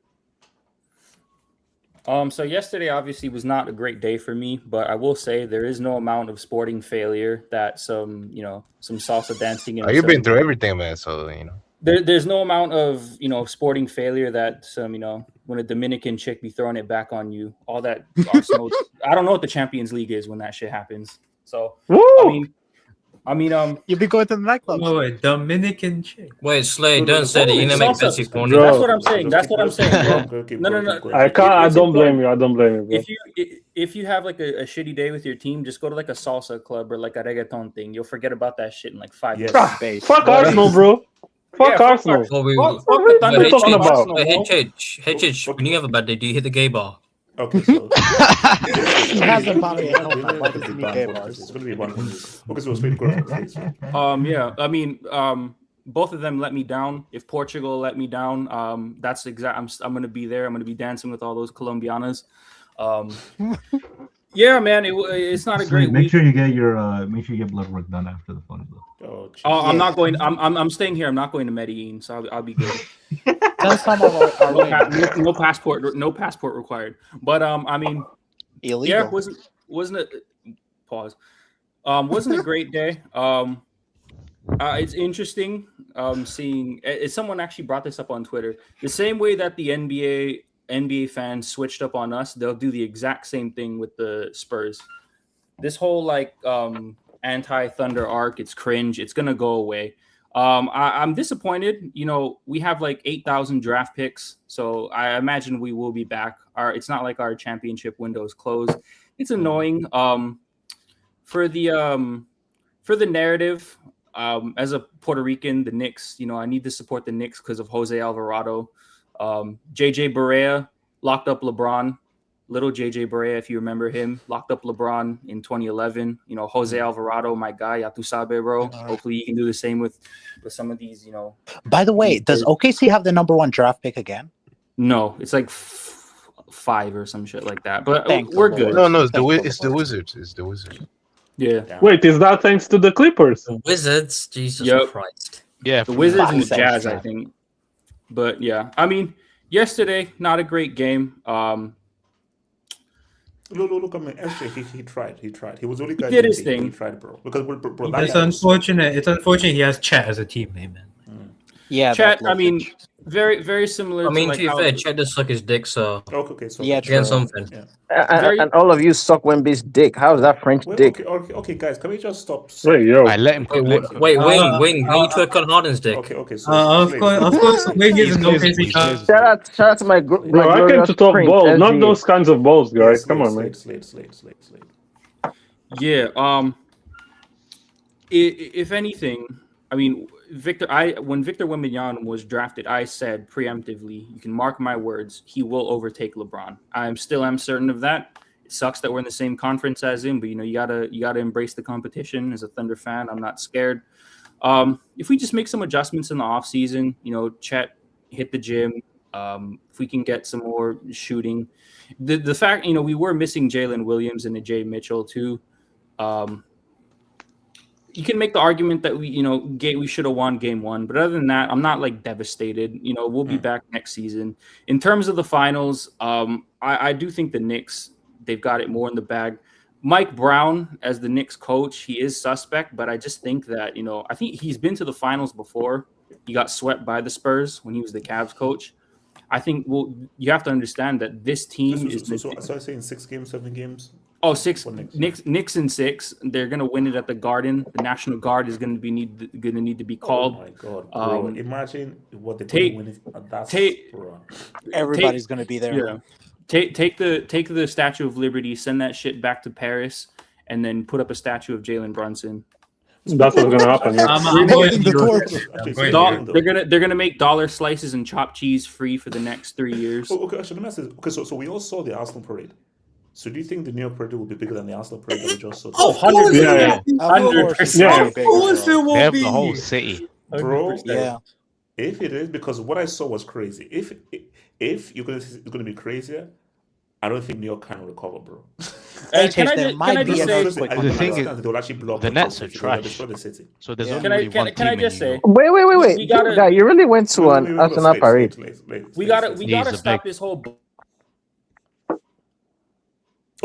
So yesterday obviously was not a great day for me, but I will say there is no amount of sporting failure that some salsa dancing and You've been through everything, man. So there's no amount of sporting failure that some when a Dominican chick be throwing it back on you, all that Arsenal. I don't know what the Champions League is when that shit happens. So Woo! I mean, You'll be going to the nightclub. Wait, Dominican chick. Wait, Slade, No, don't say that. You know, make salsa. Betsy corny. Bro. That's what I'm saying. That's what I'm saying. Bro. No. I can't. I It's don't blame important. you. I don't blame you, bro. If you have like a shitty day with your team, just go to like a salsa club or like a reggaeton thing. You'll forget about that shit in like 5 Yes. minutes. Base. Fuck Arsenal, bro. Fuck Yeah, Arsenal. Well, we, Fuck the What Thunder are you talking talking about? Arsenal, bro. HH, when you have a bad day, do you hit the gay bar? Okay, so He hasn't Bali at home. It's Why does he need gay bars? It's gonna be one. Okay, so it's really good. Yeah, I mean, both of them let me down. If Portugal let me down, that's exact. I'm gonna be there. I'm gonna be dancing with all those Colombianas. Yeah, man, it's not a great Make week. sure you get blood work done after the fun though. I'm not going. I'm staying here. I'm not going to Medellin, so I'll be good. That's some of our No passport required. But I mean, illegal. yeah, wasn't it? Pause. Wasn't a great day. It's interesting seeing. Someone actually brought this up on Twitter. The same way that the NBA fans switched up on us, they'll do the exact same thing with the Spurs. This whole like anti-Thunder arc, it's cringe. It's gonna go away. I'm disappointed. We have like 8,000 draft picks, so I imagine we will be back. It's not like our championship window is closed. It's annoying. For the narrative, as a Puerto Rican, the Knicks. I need to support the Knicks because of Jose Alvarado. JJ Barea locked up LeBron. Little JJ Barea, if you remember him, locked up LeBron in 2011. Jose Alvarado, my guy, ya tu sabe, bro. Hopefully you can do the same with some of these, By the way, does OKC have the #1 draft pick again? No, it's like 5 or some shit like that. But Thank we're the good. Lord. no, it's the Wizards. It's the Wizards. Yeah. Wait, is that thanks to the Clippers? The Wizards, Jesus Yep. Christ. Yeah, The Wizards and the Fuck Jazz, sense, I think. But yeah, I mean, yesterday, not a great game. Look, I mean, SJ, he tried. He was only guy. did his thing. He tried, bro. Because bro, that It's guy was- unfortunate. It's unfortunate he has Chet as a teammate, man. Yeah, Chat, that I mean, leakage. very, very similar I mean, to to be like fair, Chet does suck his dick, so Okay, so Yeah, get true. something. yeah. Very- And all of you suck Wemby's dick. How's that French Wait, dick? okay, guys, can we just stop? Wait, yo. I let him cook. Wait, Wing, can you twerk on Harden's dick? Okay, so Of Slade, course, Wing is no He's crazy. crazy. Shout out to my Bro, I came glorious to talk prince, balls, not SG. those kinds of balls, guys. Slade, Come on, man. Slade. Yeah. If anything, I mean, when Victor Wembanyama was drafted, I said preemptively, you can mark my words, he will overtake LeBron. I'm certain of that. It sucks that we're in the same conference as him, but you gotta embrace the competition. As a Thunder fan, I'm not scared. If we just make some adjustments in the offseason, Chet hit the gym. If we can get some more shooting, the fact we were missing Jalen Williams and Jay Mitchell too. You can make the argument that we should have won game 1, but other than that, I'm not like devastated. We'll be back next season. In terms of the finals, I do think the Knicks, they've got it more in the bag. Mike Brown as the Knicks coach, he is suspect, but I just think that I think he's been to the finals before. He got swept by the Spurs when he was the Cavs coach. I think you have to understand that this team is. So I say in 6 games, 7 games. Oh, 6. What Knicks? Knicks in 6. They're gonna win it at the Garden. The National Guard is gonna need to be called. Oh my god, bro! Imagine what the take- team win. That's bro. Everybody's going to be there. Yeah. Take the Statue of Liberty, send that shit back to Paris, and then put up a statue of Jalen Brunson. That's what's gonna happen. Yeah. I'm Really? going to Europe. I'm going to Europe. They're gonna make dollar slices and chopped cheese free for the next 3 years. Okay, actually, let me ask this. Okay, so we all saw the Arsenal parade. So do you think the New York parade will be bigger than the Arsenal parade that we just saw? Of course it Yeah, will be. 100%. Yeah. Of course it They will have be. the whole city. Bro, Yeah. if it is, because what I saw was crazy. If you're gonna be crazier, I don't think New York can recover, bro. Can I there just, might can I be just an say? earthquake I on The don't thing is, understand that they'll actually block the Nets are city, they'll trash. destroy the city. So there's Yeah. only Can I really one can I team just in say? New York. Wait. We gotta- Guy, you really went to an Wait, Arsenal parade. We gotta He's a stop big- this whole.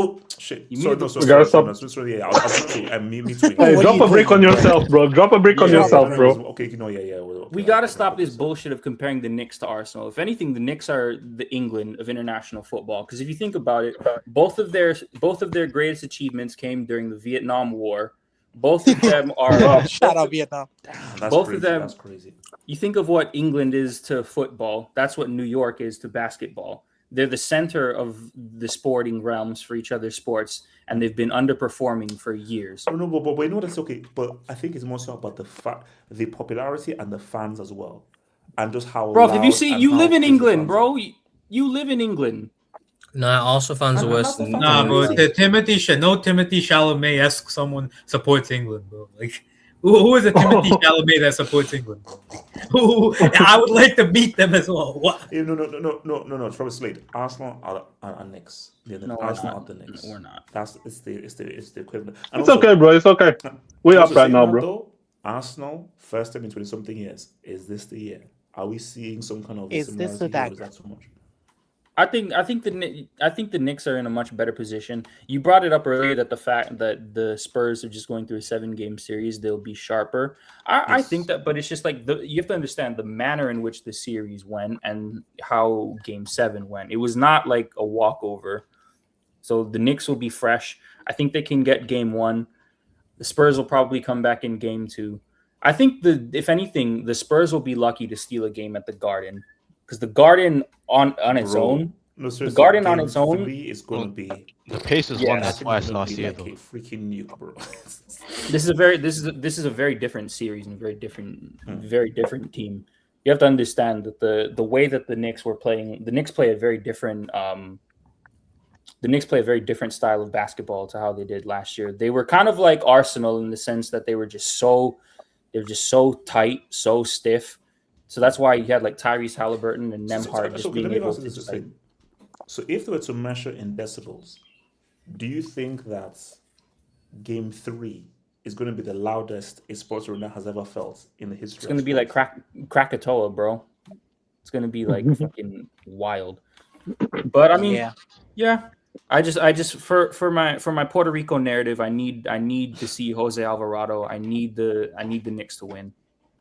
Oh shit! You Sorry, mean no, the- sorry, We gotta sorry, stop. sorry, yeah, I was going to me too. Hey, What drop are you a brick on doing, bro? yourself, bro. Drop a brick on Yeah, yourself, no, bro. Okay, no, yeah. Okay, We I'll got to put stop it this myself. bullshit of comparing the Knicks to Arsenal. If anything, the Knicks are the England of international football. Because if you think about it, both of their greatest achievements came during the Vietnam War. Both of them are. Shout out Vietnam. That's both crazy. of them- That's crazy. You think of what England is to football. That's what New York is to basketball. They're the center of the sporting realms for each other's sports, and they've been underperforming for years. No, but you know that's okay. But I think it's more so about the popularity and the fans as well, and just how. Bro, have you loud seen? and You how live in crazy England, fans bro. are. You live in England. Nah, Arsenal fans are And worse Arsenal than. fans Nah, are bro. crazy. Timothy Chalamet-esque someone supports England, bro. Like, who is a Timothy Chalamet that supports England? Bro? Who? I would like to meet them as well. What? No. Travis Slade. Arsenal are next. No, we're Arsenal not. are the next. No, we're not. It's the equivalent. And It's also- okay, bro. It's okay. We also up right saying now, that bro. though, Arsenal first time in 20-something years. Is this the year? Are we seeing some kind of Is this similarity the here, or dagger? is that too much? I think the Knicks are in a much better position. You brought it up earlier that the fact that the Spurs are just going through a 7-game series, they'll be sharper. I think that, but it's just like you have to understand the manner in which the series went and how Game 7 went. It was not like a walkover. So the Knicks will be fresh. I think they can get Game 1. The Spurs will probably come back in Game 2. I think if anything, the Spurs will be lucky to steal a game at the Garden. Because the Garden on its Bro, own, no, seriously, Garden on Game its own- 3 is going to be. The Pacers Yeah, won I that think twice it's gonna last be year, like though. a freaking nuke, bro. this is a very different series and very different team. You have to understand that the way that the Knicks were playing, the Knicks play a very different style of basketball to how they did last year. They were kind of like Arsenal in the sense that they were just so tight, so stiff. So that's why you had like Tyrese Halliburton and Nemhard just Okay, being let me able ask to this just thing. So if they were to measure in decibels, do you think that Game 3 is going to be the loudest a sports arena has ever felt in the history? it's going to be like Krakatoa, bro. It's going to be like fucking wild. But I mean, yeah. I just for my Puerto Rico narrative, I need to see Jose Alvarado. I need the Knicks to win,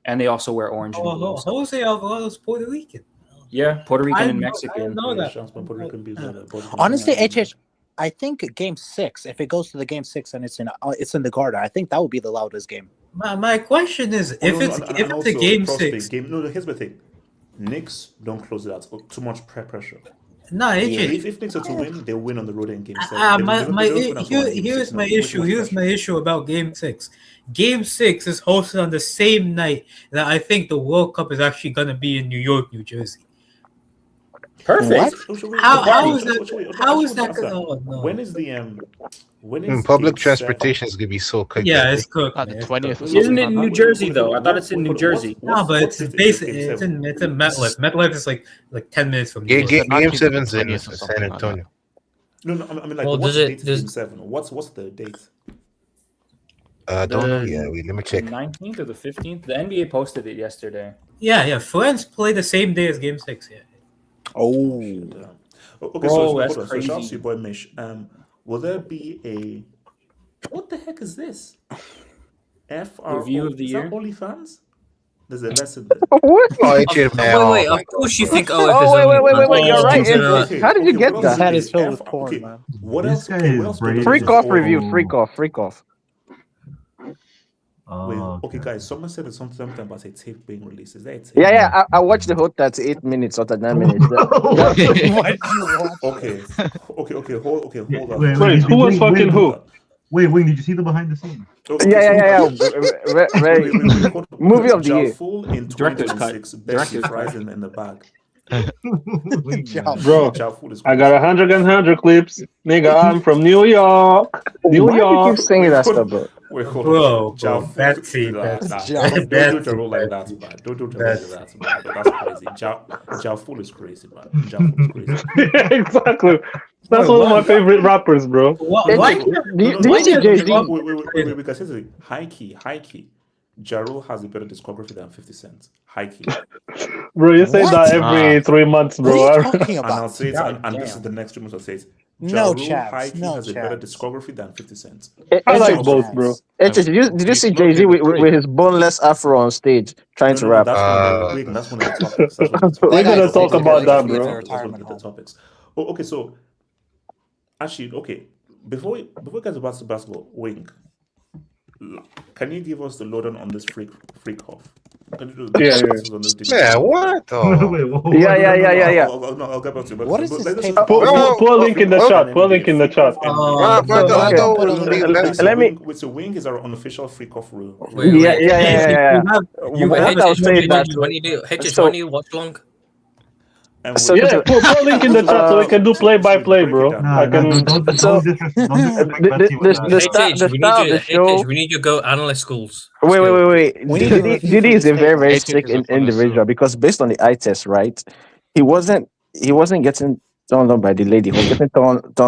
and they also wear orange and blue. So. Jose Alvarado's Puerto Rican. Yeah, Puerto Rican and I Mexican. know that. Honestly, HH, I think Game 6. If it goes to the Game 6 and it's in the Garden, I think that would be the loudest game. My question is, if it's a Game 6, here's my thing. Knicks don't close it out. Too much pressure. No, if Knicks are to win, they win on the road in Game 7. Here's my issue about Game 6. Game 6 is hosted on the same night that I think the World Cup is actually going to be in New York, New Jersey. Perfect. How is that? Oh, no. When is public Game transportation is gonna be so quick. Yeah, it's cooked. At the 20th. Isn't it in New Jersey though? I thought it's in New Jersey. No, but it's basically it's in MetLife. MetLife is like 10 minutes from New York. Game 7's in 20th or San something like Antonio. No, I mean like Well, what's the date of does- Game 7? What's the date? Don't know. Yeah, let me check. The 19th or the 15th? The NBA posted it yesterday. Yeah. Friends play the same day as Game 6. Yeah. Oh. Okay, Bro, that's so crazy. shout out to your boy Mish. Will there be a what the heck is this? FRO Review of the is year? that OnlyFans? There's a lesson there. What? Oh, HM, man. Wait, of course you think. Wait, you're right. Okay, How did you get what that? else That is is filled it? with porn, Okay, man. what This else? guy Okay, is what else? brave. Freak off review. Freak off. Wait, okay, guys. Someone said something about a tape being released. Is that a tape? Yeah. I watched the whole 38 minutes or 39 minutes. Okay. Hold on. Wait, who was fucking who? Wait, did you see the behind the scenes? Yeah. Very movie of the year. Fool in Director's cut. 2026, best fries in the bag. Bro, Ja Fool is I got crazy. 100 clips. Nigga, I'm from New York. New Why do you York. keep saying that stuff, bro? Wait, hold Bro, on. Ja bro, Fool, Betsy, nah, that's nah. Ja- Don't do Betsy, the role like that, Betsy. man. Don't do the role like that, man. But that's crazy. Ja Fool is crazy, man. Ja Fool is crazy. Exactly. That's Bro, one of my what? favorite rappers, bro. Why? No, Do you no, see no, Jay-Z? wait, because here's the thing. High key. Ja Rule has a better discography than 50 Cent. High key. Bro, you say What? that every 3 months, What are you bro. talking And I'll about? say it, God and this is damn. the next rumor I'll say it. No, Ja Rule Chavs, High key no, has a better Chavs. discography than 50 Cent. I like No both, bro. chance. Did you see Jay-Z with his boneless afro on stage trying to No, rap? that's one of the wait, that's one of the topics. That's one of the topics. We're That gonna guy's talk sick. about They that, should be in bro. the That's one retirement of the home. topics. Oh, okay, so actually, okay, before we get to basketball, Wing, can you give us the lowdown on this freak off? Can you do the Yeah. on this Diddy Man, freak off? what? Oh. Wait, whoa, Yeah. I'll get back to you. What is this let's tape? just- Put a link in the chat. Put a link in the chat. Bro, No, I don't thought put a it was link. being left. Let me- With the Wing is our unofficial freak off rule. Wait, Yeah. You What have I'll to say do that. when you do Hitches, So- when you watch long? And So- Yeah, put a link in the chat so we can do play by play, bro. Nah, I can. don't So- disrespect Betsy with this- that. this- start We of the show- we need you to go analyst schools. Wait. We need a review for Diddy is a this very, paper. very Hey, sick check this out, individual so- because based on the eye test, right? He wasn't getting turned on by the lady. He was getting turned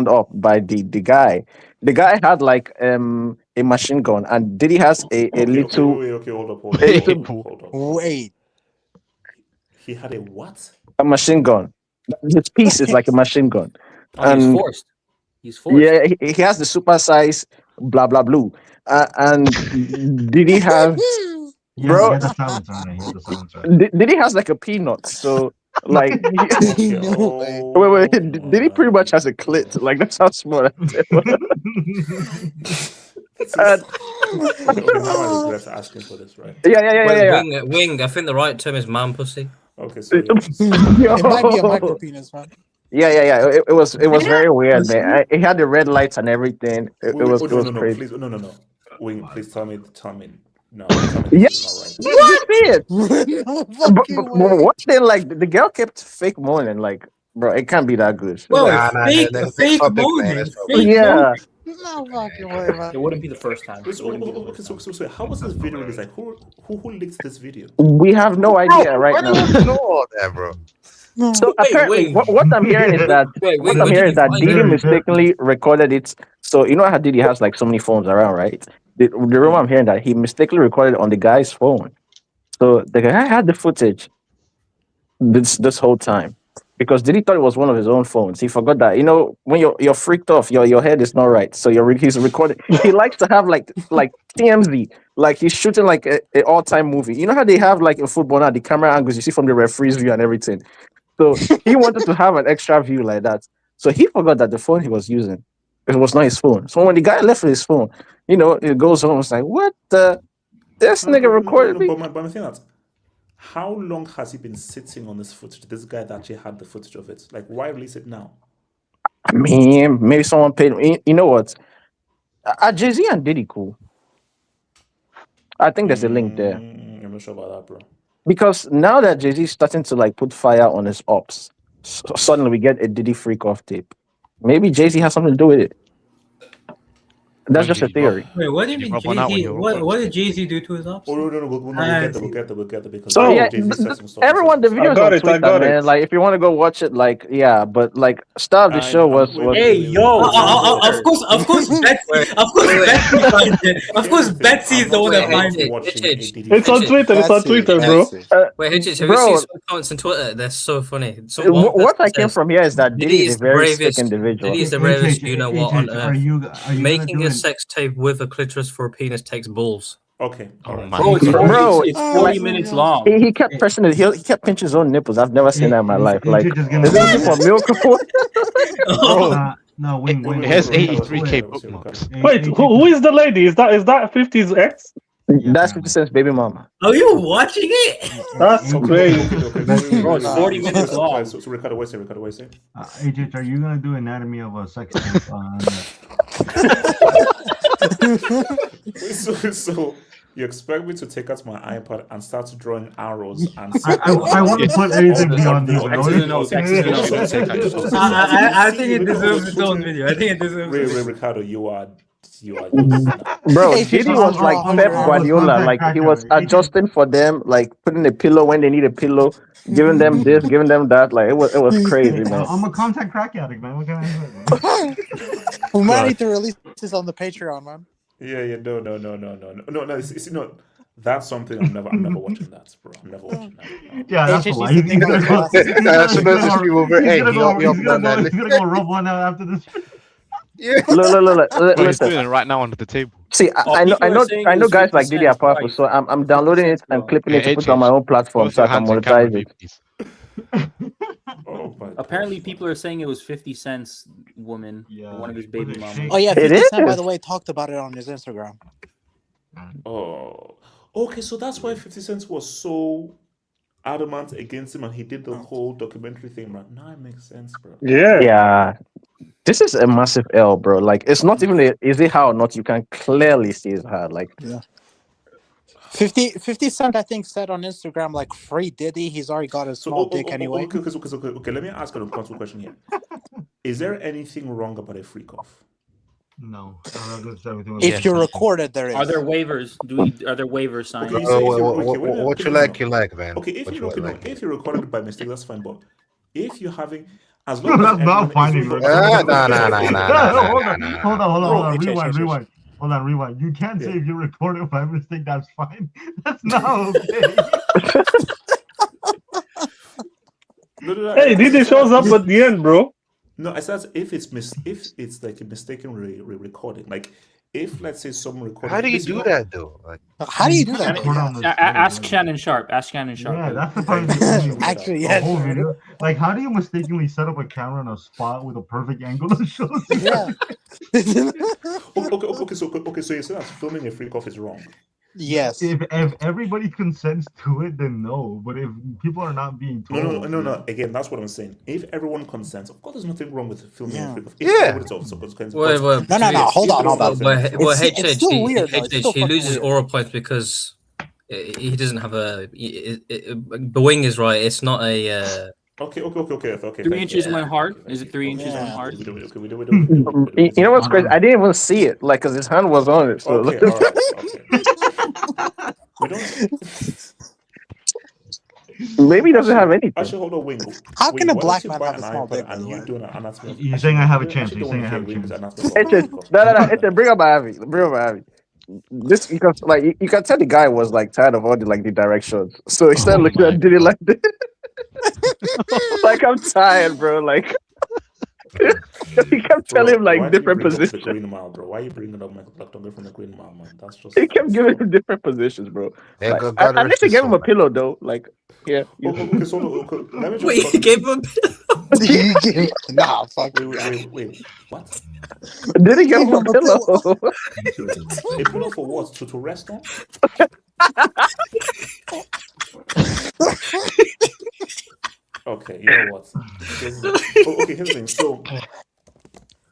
off by the guy. The guy had like a machine gun, and Diddy has a little Okay, hold up. Hold up. Wait. He had a what? a machine gun. His piece is like a machine gun. Oh, he's And- forced. He's forced. Yeah, he has the super size blah blah blue. And Diddy has Bro. He had the silence on. Diddy has like a peanut, so like Okay, wait. Diddy pretty much has a clit. Like that's how small that is. Okay, now I regret asking for this, right? Yeah. Wing. I think the right term is man pussy. Okay, so It might be a micro penis, man. Yeah. It was very weird, man. It had the red lights and everything. It was crazy. Please, no. Wait, please tell me. No, tell me Yeah. this is not right. What it? No But fucking way. what then? Like the girl kept fake moaning. Like, bro, it can't be that good. Well, Nah, fake that's public, moaning. man. That's public. Fake Yeah. No fucking way, man. It wouldn't be the first time. Wait, so how was this video released? Like, who leaked this video? We have no idea right Why now. do you know all that, bro? No. So Wait, apparently, wait. what I'm hearing is that Wait, what Wing, I'm where hearing is did you that find Diddy it? mistakenly recorded it. So you know how Diddy has like so many phones around, right? The rumor I'm hearing that he mistakenly recorded it on the guy's phone. So the guy had the footage this whole time because Diddy thought it was one of his own phones. He forgot that when you're freaked off, your head is not right. So he's recording. He likes to have like TMZ, like he's shooting like an all-time movie. You know how they have like in football now the camera angles you see from the referee's view and everything. So he wanted to have an extra view like that. So he forgot that the phone he was using, it was not his phone. So when the guy left with his phone, it goes home. It's like, what the? This nigga recorded me. But my thing is, how long has he been sitting on this footage? This guy that actually had the footage of it. Like, why release it now? I mean, maybe someone paid him. You know what? Jay-Z and Diddy cool. I think there's a link there. I'm not sure about that, bro. Because now that Jay-Z is starting to like put fire on his ops, suddenly we get a Diddy freak off tape. Maybe Jay-Z has something to do with it. That's just a theory. Wait, what do you You mean rub one out when Jay-Z? you're What did Jay-Z do to his ops? Oh no, we'll get there because So yeah, Jay-Z said some stuff. everyone, the video is on Twitter, got it. man. Like, if you want to go watch it, like, yeah, but like, star of the show was. Hey, yo! Of course, Betsy. Of course, Betsy finds it. Of course, Betsy is the one that finds it. It's on Twitter. It's on Twitter, bro. Wait, Hitches, have Bro. you seen some comments on Twitter? They're so funny. What I came from here is that Diddy is a very sick individual. Diddy is the bravest, you know what, on Are earth. you Making gonna a do sex tape with a clitoris for a penis takes balls. Okay. Oh my Bro, it's God. 40, it's Oh 40 my minutes God. long. He kept pressing it. He kept pinching his own nipples. I've never seen that in my life. Like, just is gonna- he looking for milk? No, Wing. It has 83K bookmarks. Wait, who is the lady? Is that 50's ex? That's 50 Cent's baby mama. Are you watching it? That's crazy. Bro, it's 40 minutes long. So Ricardo, wait a second. AJ, are you gonna do anatomy of a sex tape on So you expect me to take out my iPad and start drawing arrows and I wouldn't put anything beyond this. X's and O's, X's and O's. I think it deserves its own video. I think it deserves. Ray Ricardo, you are just Bro, Hey, Diddy Fish, was like on- Pep on- Guardiola, like he was adjusting for them, like putting a pillow when they need a pillow, giving them this, giving them that. Like it was crazy, man. I'm a contact crack addict, man. What can I do? We might need to release this on the Patreon, man. Yeah, no. It's not. That's something I'm never watching that, bro. I'm never watching that. No. Yeah, that's Hey, a Fish lie. needs to think about the glasses. So those are people over. Hey, He's gonna you go rub one out after this. Look, Bro, he's listen. doing it right now under the table. See, I know, people are saying it was guys like 50 Diddy are cents powerful, twice. so I'm downloading it and Well, clipping it to Hey, put on my own platform Both so I your can hands in camera monetize view, it. please. Oh my Apparently, gosh, people are saying it was 50 Cent's woman, Yeah. one of his baby Was it mamas. Shake? Oh yeah, It 50 Cent, by is. the way, talked about it on his Instagram. Oh, okay. So that's why 50 Cent was so adamant against him, and he did the whole documentary thing, right? Now it makes sense, bro. Yeah. Yeah, this is a massive L, bro. Like it's not even is it hard or not? You can clearly see it's hard. Like 50 Cent, I think, said on Instagram, like, free Diddy. He's already got a small dick anyway. Okay. Let me ask a control question here. Is there anything wrong about a freak off? No. Everything If you're recorded, there is. Are there waivers? Are there waivers signed? Okay, you say if you're- What you like, you like, man. Okay, if What you you know, like. if you recorded it by mistake, that's fine. But if you're having, as long That's as not funny, everyone bro. is- Hold on. Bro, Rewind. Hold on, rewind. You can't say if you record it by mistake, that's fine. That's not okay. No, Hey, Diddy shows up at the end, bro. No, I said if it's like a mistaken recording, like if let's say someone recorded. How do you do that though? Like, How do you do that? Record on the Ask show, Shannon Sharp. Ask Shannon Sharp. Yeah, that's the part that Actually, the yes. whole video. Like, how do you mistakenly set up a camera in a spot with a perfect angle that shows? Yeah. Okay. So you said that filming a freak off is wrong. Yes. If everybody consents to it, then no. But if people are not being told, No. Again, that's what I'm saying. If everyone consents, of course, there's nothing wrong with filming a freak off. If Yeah. everybody's also consents, Wait, No. Hold on. Well, It's HH, still weird, though. It's HH, still he fucking loses weird. aura points because he doesn't have a. The wing is right. It's not a. Okay. 3 inches went hard. Is it 3 inches went hard? We do you know what's crazy? I didn't even see it, like, cause his hand was on it. So Okay, all right. We don't. maybe he doesn't have anything. Actually, hold on, Wing. How can a Why black don't man you buy have a an small iPad dick, by and the you way? do an anatomy? You're saying I have a Actually, chance. don't You're saying I wanna have a hear chance. Wing's anatomy of HH, no, bring up Ivy. Bring up Ivy. This because like you can tell the guy was like tired of all the directions, so he started looking at Diddy like this. Like I'm tired, bro. Like he kept telling him Why like do you different bring up the positions. Green Mile, bro? Why are you bringing up Michael Black? Don't go from the Green Mile, man. That's just. He kept giving him different positions, bro. Yeah, Like, God at rest least he his gave him soul, a pillow though. Like, yeah. Okay, so let me just. Wait, he gave him. Nah, fuck. Wait. What? Did he give him a pillow? A pillow for what? To rest on? Okay, you know what? Here's the thing. So,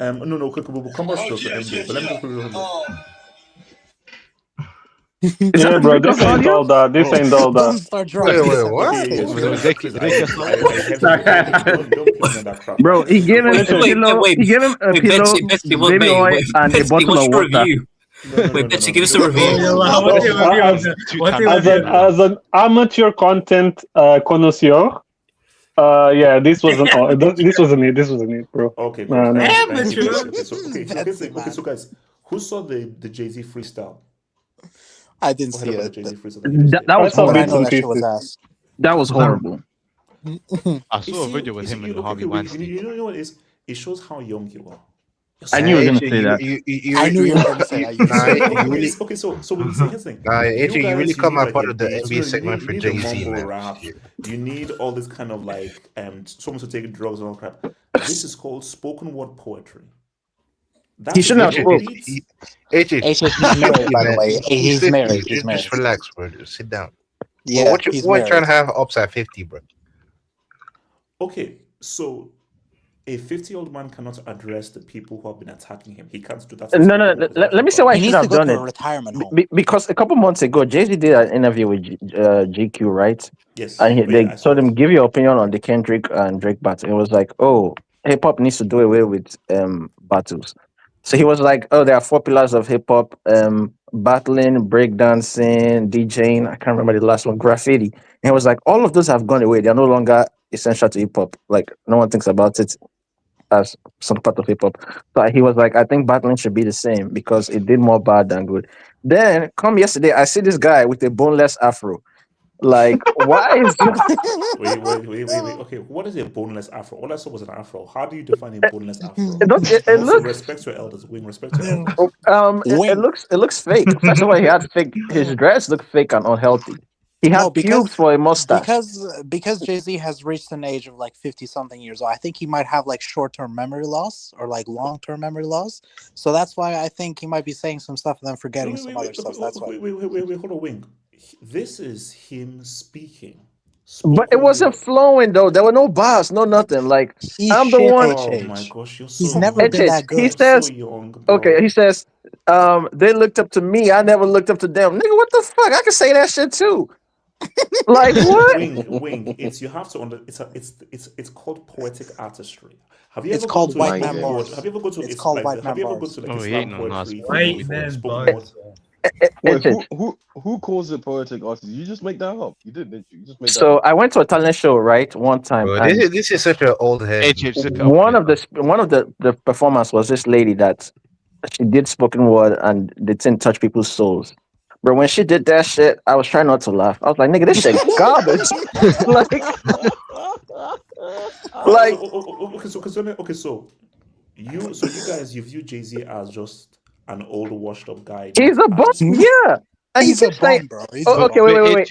no, quick, we'll come back to the NBA, but let me just put it on. Yeah, bro, this ain't all that. This ain't all Don't that. start dropping. Wait, what? Bro, he gave him a Wait, pillow. wait, He gave him a pillow, Betsy, what, baby wait, oil, wait, and a Betsy, bottle what's of your water. review? Wait, Betsy, give us a review. As an amateur content connoisseur, yeah, this wasn't it, bro. Okay, No, no. thank you. So guys, who saw the Jay-Z freestyle? I didn't What see about the it. Jay-Z freestyle? That was I saw But I bits know and that shit was pieces. ass. That was horrible. I saw a video with him and Harvey Weinstein. You know what it is? It shows how young you are. I knew you were gonna say that. I knew you were going to say that. Okay, so we say here's the thing. AJ, you really come out part of the NBA NBA segment for Jay-Z, man. rap. You need all this kind of like someone to take drugs and all crap. This is called spoken word poetry. He shouldn't have spoke. AJ, He's married, by the way. He's married. He's married. Just relax, bro. Just sit down. Yeah, What you trying to have upside 50, bro? Okay, so a 50-year-old man cannot address the people who have been attacking him. He can't do that. No, no. Let me say why He he should needs to have go done to it. a retirement home. Because a couple months ago, Jay-Z did an interview with GQ, right? Yes. And Oh, they yeah, I saw told him, it. give your opinion on the Kendrick and Drake battle. It was like, oh, hip hop needs to do away with battles. So he was like, oh, there are 4 pillars of hip hop: battling, breakdancing, DJing. I can't remember the last one, graffiti. And he was like, all of those have gone away. They're no longer essential to hip hop. Like no one thinks about it as some part of hip hop. But he was like, I think battling should be the same because it did more bad than good. Then come yesterday, I see this guy with a boneless afro. Like, why is Wait. Okay, what is a boneless afro? All I saw was an afro. How do you define a boneless afro? it And also, looks respect your elders. Wing, respect your elders. it looks fake. First of all, he had fake. His dress looked fake and unhealthy. He had No, pubes for a mustache. because Jay-Z has reached an age of like 50 something years old. I think he might have like short-term memory loss or like long-term memory loss. So that's why I think he might be saying some stuff and then forgetting some other stuff. That's why. Wait, hold on, Wing. This is him speaking. But it wasn't flowing though. There were no bars, no nothing. Like I'm the one. Oh my gosh, you're so He's young. never been that He good. says, So young, bro. okay, he says, they looked up to me. I never looked up to them. Nigga, what the fuck? I can say that shit too. Like what? Wing. It's you have to under. It's called poetic artistry. Have you It's ever called gone to white man spoken word? bars. Have you ever gone to? It's called white man Have you ever gone bars. to like Oh, he Islam ain't no nasty. poetry? White man spoken bars. word? Wait, who calls it poetic artist? You just make that up. You didn't you? You just made that So up. I went to a talent show, right, one time, Bro, and this is such an old head. HH, look it up, one please. of the performance was this lady that she did spoken word and the thing touched people's souls. But when she did that shit, I was trying not to laugh. I was like, nigga, this shit garbage. like, So you guys, you view Jay-Z as just an old washed up guy. he's a bum, yeah. And He's he a keeps saying, bum, bro. He's oh, a okay, bum. wait.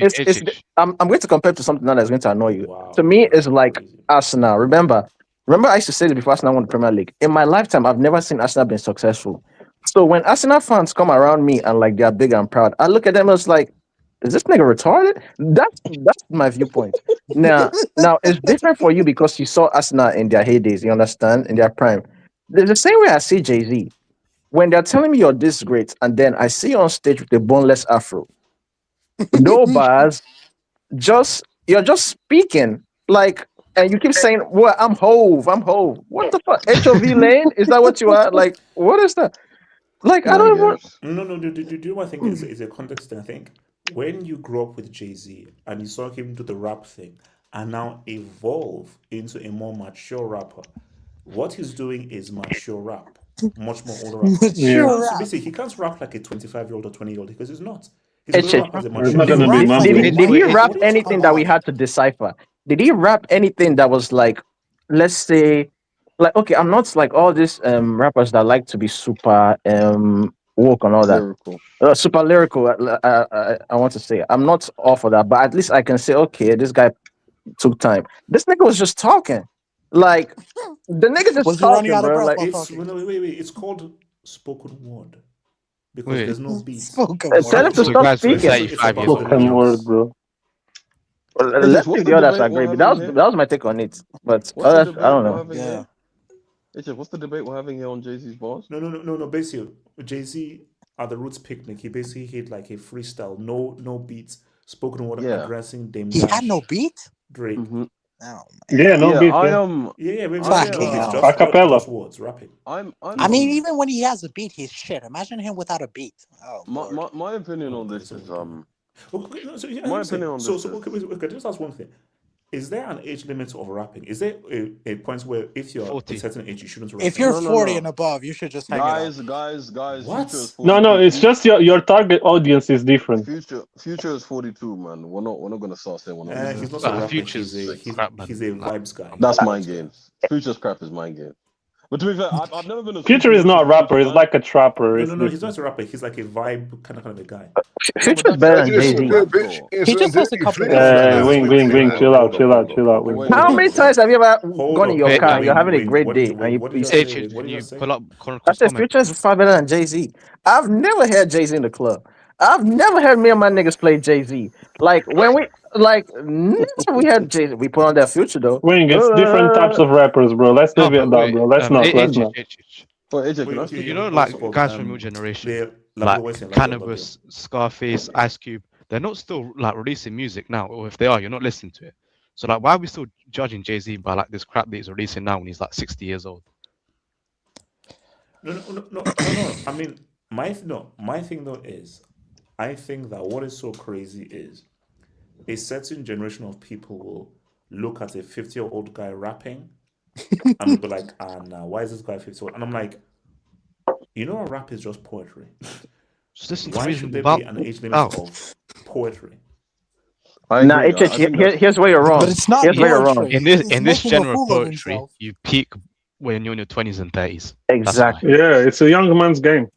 I'm going to compare it to something that is going to annoy you. Wow, To me, it's that's like crazy. Arsenal. Remember, I used to say this before Arsenal won the Premier League. In my lifetime, I've never seen Arsenal been successful. So when Arsenal fans come around me and like they're big and proud, I look at them as like, is this nigga retarded? That's my viewpoint. Now it's different for you because you saw Arsenal in their heydays. You understand, in their prime. There's the same way I see Jay-Z. When they're telling me you're this great, and then I see you on stage with a boneless afro, no bars, you're just speaking like, and you keep saying, "Well, I'm Hove. What the fuck? HOV Lane? Is that what you are? Like, what is that? Like, I don't know. No. Do you know what I think is a context thing? I think when you grew up with Jay-Z and you saw him do the rap thing and now evolve into a more mature rapper, what he's doing is mature rap. Much more older rap. Mature rap. Basically, he can't rap like a 25-year-old or 20-year-old because he's not. He's It's going to rap as a It's mature not gonna be rapper. mumbling. Did he rap What are you anything that we had to decipher? Did he rap anything that was like, let's say, like, okay, I'm not like all these rappers that like to be super woke and all that. Lyrical. Super lyrical. I want to say I'm not all for that, but at least I can say, okay, this guy took time. This nigga was just talking, like the nigga just Was he running talking, out of bro. breath Like while It's talking? wait. It's called spoken word because Wait. there's no beat. Spoken tell him word. to So stop guys, speaking. 35 years old. Spoken word, bro. Let's what's see the the others debate agree, we're but having here? that was my take on it. But What's the others, I debate don't we're know. having Yeah. here? HF, what's the debate we're having here on Jay-Z's bars? No. Basically, Jay-Z at the Roots picnic, he basically hit like a freestyle, no beats, spoken word Yeah. addressing Dame He Dash, had no beat? Drake. Mm-hmm. Oh, Yeah, no Yeah, beat. I Yeah. Yeah, maybe Fucking no beats, hell. just Acapella. just words, rapping. I'm I mean, even when he has a beat, he's shit. Imagine him without a beat. Oh, Lord. my opinion on God, this it's is overkill. Okay, no, so yeah, my I'm saying, opinion on so this so is okay, just ask one thing. Is there an age limit of rapping? Is there a point where if you're 40. a certain age you shouldn't rap? If you're No, 40 and above, you should just hang it up. guys, What? Future is 42. No, it's just your target audience is different. Future is 42, man. We're not gonna start saying we're not. He's not Nah, a rapper. Future's He's crap, man. a Like, vibes guy. That's mind games. Future's crap is mind game. But to be fair, I've never been a Future super is not a Future rapper. He's fan. like a trapper. It's No, he's different. not a rapper. He's like a vibe kind of a guy. Future is better than Jay Z. He just has a couple of Wing, chill out. Wing. How many times have you ever Hold gone in your up, car and you're having a Wing, great what did day you- and what did you you say, say? HH, What can did you you say? pull up I Chronicle's said comment? Future is far better than Jay Z. I've never heard Jay Z in the club. I've never heard me and my niggas play Jay Z. Like when we Like we had Jay. We put on that Future though. Wing, it's different types of rappers, bro. Let's No, leave it but at that, wait, bro. Let's not. Let's not. But AJ, can Wait, I okay, still You yeah, know, what's it like called? guys from your generation, like like what's it, Cannabis, Scarface, Ice Cube, they're not still like releasing music now, or if they are, you're not listening to it. So like, why are we still judging Jay-Z by like this crap that he's releasing now when he's like 60 years old? No. I mean, my thing though is, I think that what is so crazy is a certain generation of people will look at a 50-year-old guy rapping and be like, ah, nah, why is this guy 50 old? And I'm like, you know, a rap is just poetry. Just listen to Why should reasonable there be an age limit doubt. of poetry? I Nah, agree. here's where you're wrong. But it's not Here's where you're wrong. poetry. In this He's in this making a genre of fool of poetry, himself. you peak when you're in your 20s and 30s. Exactly. Yeah, it's a young man's game.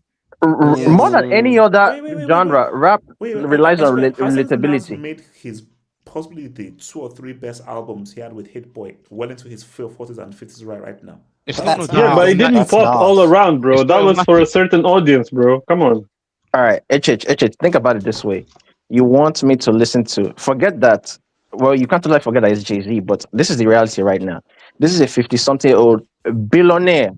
More than any other genre, rap relies on Has relatability. made his possibly the 2 or 3 best albums he had with Hit Boy well into his 40s and 50s right now. It's That's not Yeah, but it didn't That's pop not. all around, bro. It's That not was for a massive. certain audience, bro. Come on. All right, think about it this way. You want me to listen to, forget that. Well, you can't like forget that it's Jay-Z, but this is the reality right now. This is a 50-something-year-old billionaire.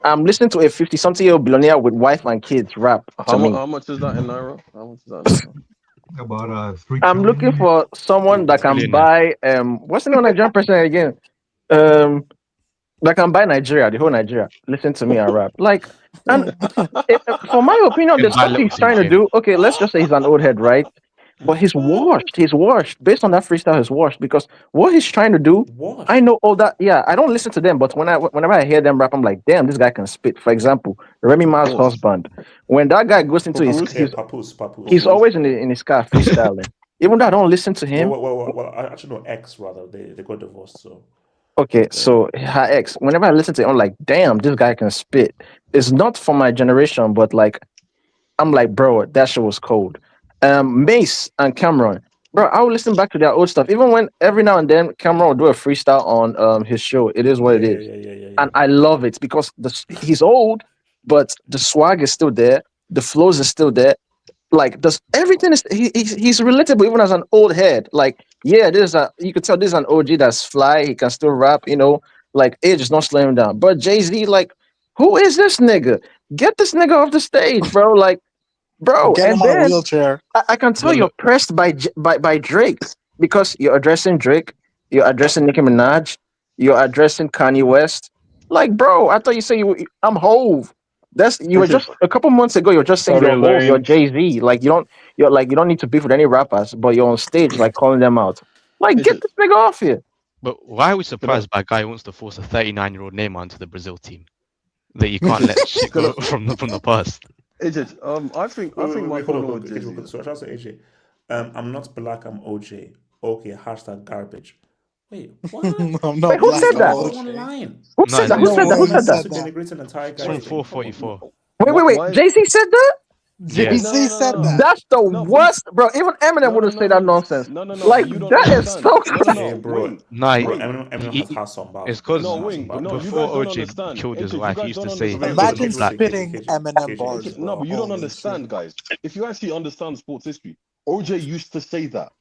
I'm listening to a 50-something-year-old billionaire with wife and kids rap to me. How much is that in Naira? How much is that in Naira? About 3 I'm looking for someone that can Billionaire. buy what's the name of Nigerian person again? That can buy Nigeria, the whole Nigeria. Listen to me and rap. Like, and for my opinion, the Can buy stuff he's Little trying to DJ. do, okay, let's just say he's an old head, right? But he's washed. He's washed. Based on that freestyle, he's washed because what he's trying to do, What? I know all that. Yeah, I don't listen to them, but whenever I hear them rap, I'm like, damn, this guy can spit. For example, Remy Ma's husband. When that guy goes into Papoose. he's always in his car freestyling. Even though I don't listen to him. Well, I actually know X rather. They got divorced, so. Okay, so her ex, whenever I listen to him, I'm like, damn, this guy can spit. It's not for my generation, but like, I'm like, bro, that shit was cold. Mace and Cameron, bro, I will listen back to their old stuff. Even when every now and then Cameron will do a freestyle on his show. It is what it is. Yeah. And I love it because he's old, but the swag is still there. The flows is still there. Like, everything is he's relatable even as an old head. Like, yeah, you could tell this is an OG that's fly. He can still rap, like age is not slowing him down. But Jay-Z, like, who is this nigga? Get this nigga off the stage, bro. Like, bro, Get him and on a then wheelchair. I can tell you're pressed by Drake because you're addressing Drake, you're addressing Nicki Minaj, you're addressing Kanye West. Like, bro, I thought you said I'm Hove. You were just a couple months ago. You're just saying you're Hove, you're Jay-Z. Like, you don't need to beef with any rappers, but you're on stage like calling them out. Like, get this nigga off here. But why are we surprised by a guy who wants to force a 39-year-old Neymar into the Brazil team? That you can't let shit go from the past. AJ, I think my problem with Jay-Z. So I try to say AJ, I'm not black, I'm OJ. Okay, hashtag garbage. Wait, what? I'm not Wait, who black, said that? I'm One OJ. line. Who said that? Who said that? Who said that? Denigrate an entire guy. It's from 444. Wait. Jay-Z said that? Yeah. Jay-Z said that. That's the worst, bro. Even Eminem wouldn't say that nonsense. No. Like, you don't that is understand. so Hey, bro. Nah, Bro, Eminem has had some bad. it's because No, Wing, no, you guys before don't OJ understand. killed his AJ, wife, you he guys used to don't say understand. Imagine black. spitting KJ, Eminem bars. No, but you don't understand, guys. If you actually understand sports history, OJ used to say that.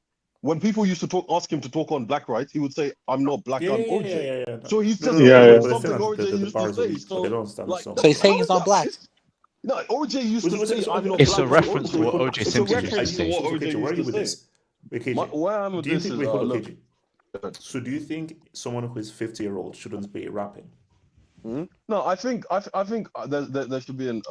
When people used to ask him to talk on black rights, he would say, "I'm not black, I'm OJ." Yeah. So he's just something OJ used to say. So, they don't understand like, the song. So he's saying he's not black. No, OJ used to say, "I'm not It's black." a reference to what OJ It's a Simpson used to reference to say. what OJ used to say. Wait, KJ. Where I'm with Do you this think, is, wait, hold on, look. KJ. So do you think someone who is 50-year-old shouldn't be rapping? No, I think there should be an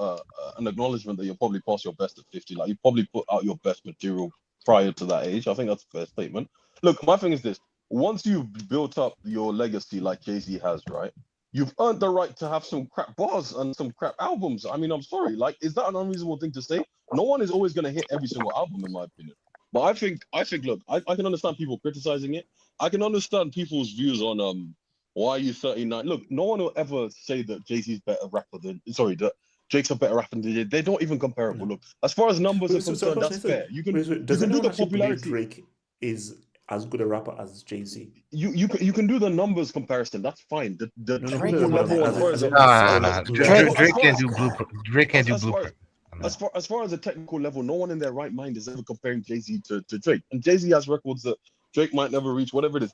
acknowledgement that you're probably past your best at 50. Like, you probably put out your best material prior to that age. I think that's a fair statement. Look, my thing is this: once you've built up your legacy like Jay-Z has, right? You've earned the right to have some crap bars and some crap albums. I mean, I'm sorry. Like, is that an unreasonable thing to say? No one is always going to hit every single album, in my opinion. But I think, look, I can understand people criticizing it. I can understand people's views on why are you 39. Look, no one will ever say that Jay-Z's better rapper than, that Drake's a better rapper than Jay. They don't even comparable. Look, as far as numbers are concerned, that's fair. You can do the popularity. Drake is as good a rapper as Jay-Z. You can do the numbers comparison. That's fine. The Drake can't do Blueprint. Drake can't do Blueprint. as far as a technical level, no one in their right mind is ever comparing Jay-Z to Drake. And Jay-Z has records that Drake might never reach, whatever it is.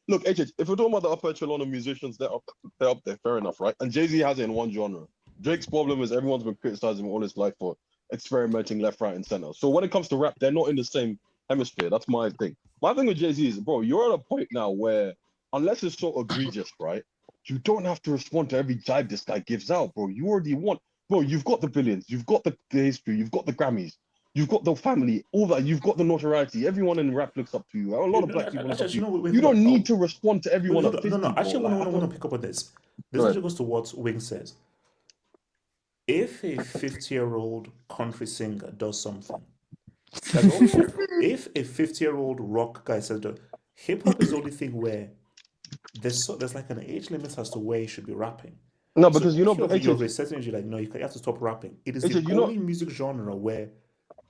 Look, HH, if we're talking about the upper echelon of musicians, they're up there, fair enough, right? And Jay-Z has it in one genre. Drake's problem is everyone's been criticizing him all his life for experimenting left, right, and center. So when it comes to rap, they're not in the same hemisphere. That's my thing. My thing with Jay-Z is, bro, you're at a point now where, unless it's so egregious, right, you don't have to respond to every jibe this guy gives out, bro. You already want, bro, you've got the billions, you've got the history, you've got the Grammys, you've got the family, all that, you've got the notoriety. Everyone in rap looks up to you. A lot of black people look up to you. You don't need to respond to everyone. No. Actually, I want to pick up on this. This actually goes to what Wing says. If a 50-year-old country singer does something, if a 50-year-old rock guy says that, hip hop is the only thing where there's like an age limit as to where you should be rapping. No, because you're a certain age, you're like, no, you have to stop rapping. It is the only music genre where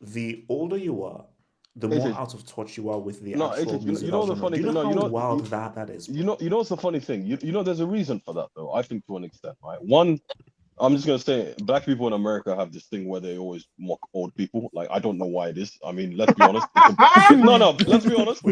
the older you are, the more out of touch you are with the actual music. You know the funny thing. How wild that is. You know what's the funny thing? You know, there's a reason for that, though. I think to an extent, right? One, I'm just gonna say, black people in America have this thing where they always mock old people. Like, I don't know why it is. I mean, let's be honest. No, let's be honest.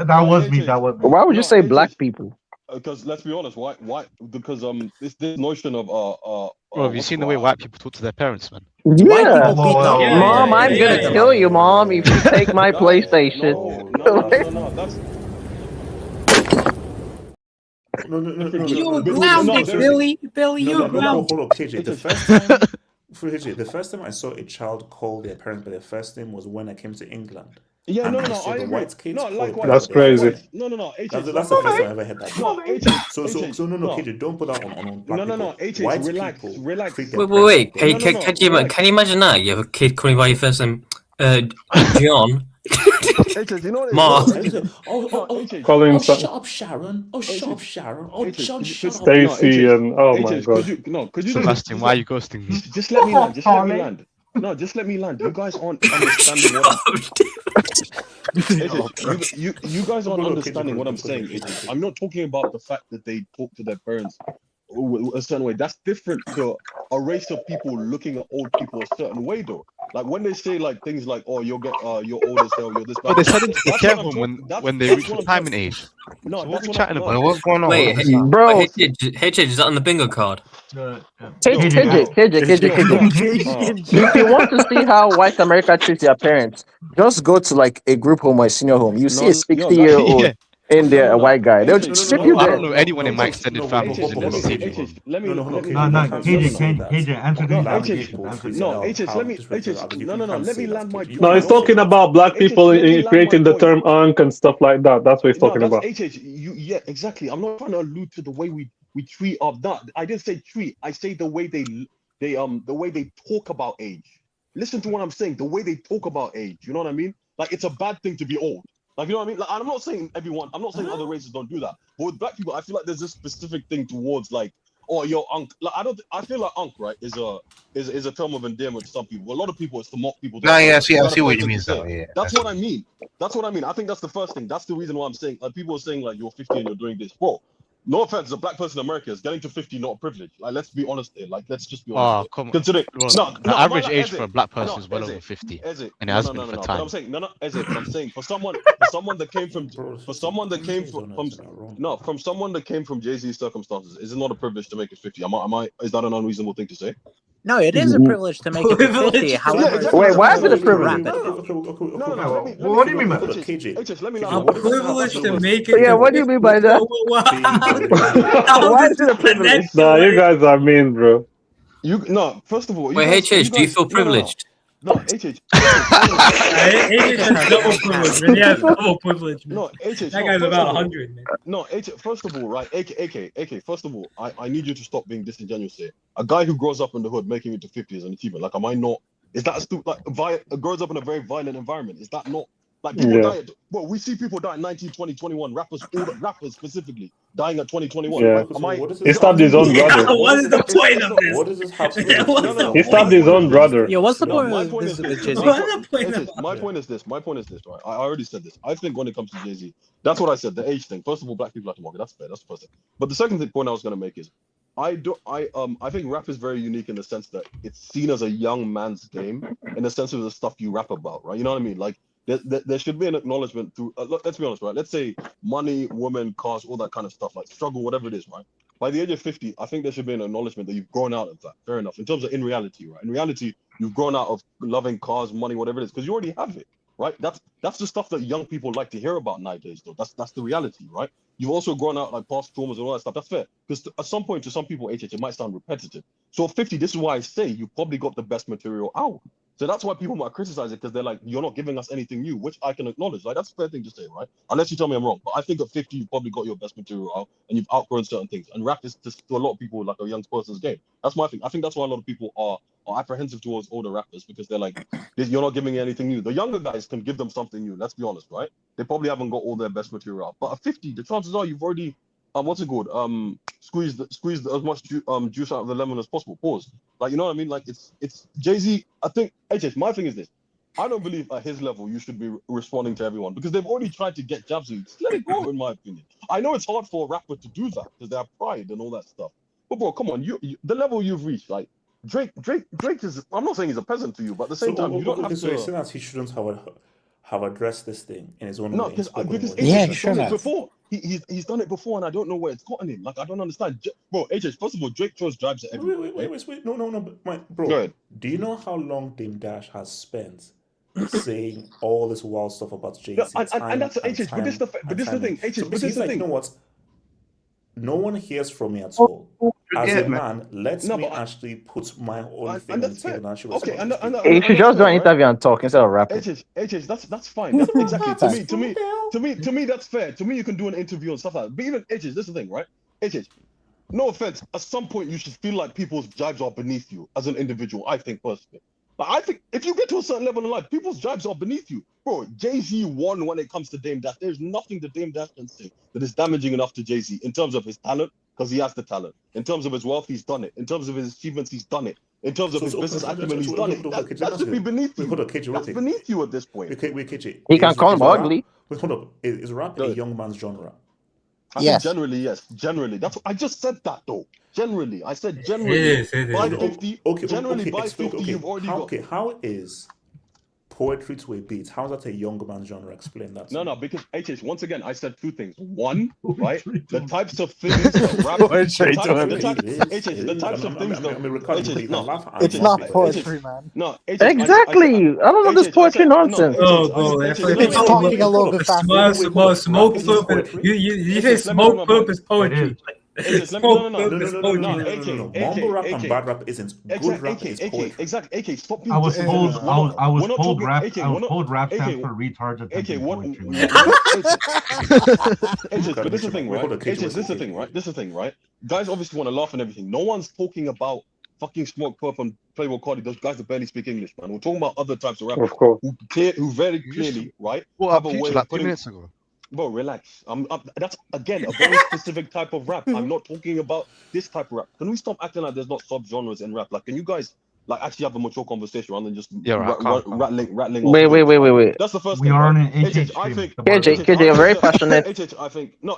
That was me. Why would you say black people? Because let's be honest, why? Because this notion of Bro, have you seen the way white people talk to their parents, man? Yeah. Mom, I'm gonna kill you, Mom, if you take my PlayStation. No, that's. No. You're grounded, Billy. Billy, you're grounded. Hold up, KJ. The first time I saw a child call their parents by their first name was when I came to England. Yeah, and no, I the white kids. No, likewise. That's crazy. No. That's the first time I ever heard that. So KJ, don't put that on black people. No. White relax. Wait. Hey, can you imagine that? You have a kid calling by your first name, John. Mom. Calling shut up, Sharon. Shut up, Sharon. John, shut up. Stacy and my god. Could you Sebastian, why are you ghosting me? Just let me land. No, just let me land. You guys aren't understanding what you guys aren't understanding what I'm saying. I'm not talking about the fact that they talk to their parents a certain way. That's different to a race of people looking at old people a certain way, though. Like when they say like things like, "Oh, you're old as hell, you're this." But they said into the care home when they reach retirement age. No, so what are we chatting about? What's going on? Wait, bro. HH, is that on the bingo card? KJ. If you want to see how white America treats their parents, just go to like a group home or a senior home. You see a 60-year-old in there, a white guy. They'll just strip you I there. don't know anyone in my extended family who's in this situation. KJ, answer these allegations. Let me land my point. No, he's talking about black people creating the term "unk" and stuff like that. That's what he's talking about. Yeah, exactly. I'm not trying to allude to the way we treat of that. I didn't say treat. I say the way the way they talk about age. Listen to what I'm saying. The way they talk about age. You know what I mean? Like it's a bad thing to be old. Like, you know what I mean? Like, I'm not saying everyone, I'm not saying other races don't do that. But with black people, I feel like there's this specific thing towards like, oh, yo, unk. Like, I feel like unk, right, is a term of endearment to some people. A lot of people, it's to mock people. I see what you mean. Yeah, that's what I mean. I think that's the first thing. That's the reason why I'm saying, like, people are saying, like, you're 50 and you're doing this. Bro, no offense, a black person in America is getting to 50 not a privilege. Like, let's be honest here. Like, let's just be honest. Oh, come on. Consider the average age for a black person is well over 50. And it has been for time. I'm saying, I'm saying for someone that came from someone that came from Jay-Z's circumstances, is it not a privilege to make it 50? Is that an unreasonable thing to say? No, it is a privilege to make it 50. However, wait, why is it a privilege? No. What do you mean by that? KJ, let me A privilege to make it. Yeah, what do you mean by that? Why is it a privilege? Nah, you guys are mean, bro. First of all, wait, HH, do you feel privileged? No, HH. HH has double privilege, man. He has double privilege, man. No, HH. That guy's about 100, man. No, HH. First of all, right, AK. First of all, I need you to stop being disingenuous here. A guy who grows up in the hood making it to 50 is an achievement. Like, am I not? Is that stupid? Like, grows up in a very violent environment. Is that not? Like, people die. Well, we see people die at 19, 20, 21. Rappers specifically dying at 20, 21. Yeah. Right? He stabbed his own brother. What is the point of this? What does this have to do? He stabbed his own brother. Yeah, what's the point my of point this? is Jay-Z? My point is this, right? I already said this. I think when it comes to Jay-Z, that's what I said, the age thing. First of all, black people have to market. That's fair. That's the first thing. But the second point I was going to make is, I think rap is very unique in the sense that it's seen as a young man's game in the sense of the stuff you rap about, right? You know what I mean? Like there should be an acknowledgement through. Let's be honest, right? Let's say money, women, cars, all that kind of stuff, like struggle, whatever it is, right? By the age of 50, I think there should be an acknowledgement that you've grown out of that. Fair enough. In terms of in reality, right? In reality, you've grown out of loving cars, money, whatever it is, because you already have it, right? That's the stuff that young people like to hear about nowadays, though. That's the reality, right? You've also grown out like past traumas and all that stuff. That's fair. Because at some point, to some people, it might sound repetitive. So 50, this is why I say you probably got the best material out. So that's why people might criticize it, because they're like, you're not giving us anything new, which I can acknowledge. Like, that's a fair thing to say, right? Unless you tell me I'm wrong. But I think at 50, you probably got your best material out and you've outgrown certain things. And rap is just, to a lot of people, like a young person's game. That's my thing. I think that's why a lot of people are apprehensive towards older rappers, because they're like, you're not giving me anything new. The younger guys can give them something new. Let's be honest, right? They probably haven't got all their best material out. But at 50, the chances are you've already what's it called? Squeeze as much juice out of the lemon as possible. Pause. Like, you know what I mean? Like, it's Jay-Z. I think my thing is this. I don't believe at his level you should be responding to everyone, because they've already tried to get jabs at you. Just let it go, in my opinion. I know it's hard for a rapper to do that because they have pride and all that stuff. But bro, come on, you the level you've reached, like Drake is. I'm not saying he's a peasant to you, but at the same time, you don't have to. So you're saying that he shouldn't have addressed this thing in his own way. No, because Yeah, he's done it before. He's done it before, and I don't know where it's gotten him. Like, I don't understand. Bro, first of all, Drake throws jibs at everyone. Wait. No, bro. Go ahead. Do you know how long Dame Dash has spent saying all this wild stuff about Jay-Z? And that's HH. But this is the thing. HH, but this is the thing. You know what? No one hears from me at all. As a man, let me actually put my own thing on the table and actually Okay, you should just do an interview and talk instead of rapping. HH, that's fine. That's exactly to me, that's fair. To me, you can do an interview and stuff like that. But even HH, this is the thing, right? HH, no offense, at some point you should feel like people's jibes are beneath you as an individual, I think personally. But I think if you get to a certain level in life, people's jibes are beneath you. Bro, Jay-Z won when it comes to Dame Dash. There's nothing that Dame Dash can say that is damaging enough to Jay-Z in terms of his talent, because he has the talent. In terms of his wealth, he's done it. In terms of his achievements, he's done it. In terms of his business acumen, he's done it. That should be beneath you. That's beneath you at this point. He can call him ugly. Wait, hold up. Is rap a young man's genre? I think generally, yes. Generally. That's I just said that though. Generally. I said generally. By 50, generally by 50, you've already got... Okay, how is poetry to a beat? How is that a young man's genre? Explain that. No, because HH, once again, I said two things. One, right? The types of things that rap... It's not poetry, man. No, exactly. I don't know this poetry nonsense. It's talking a little bit faster. Smoke purpose. You say smoke purpose poetry. No. Mumble rap and bad rap isn't. Good rap is poetry. Exactly. AK, stop being... I was told rap stands for retards and but this is the thing, right? This is the thing, right? Guys obviously want to laugh and everything. No one's talking about fucking Smoke Purp and Playboy Cardi. Those guys that barely speak English, man. We're talking about other types of rappers who very clearly, right? Have a way like 2 minutes ago. Bro, relax. That's again a very specific type of rap. I'm not talking about this type of rap. Can we stop acting like there's not sub-genres in rap? Like, can you guys like actually have a mature conversation rather than just rattling? Wait. That's the first we thing. are on an KJ, you're very passionate. I think my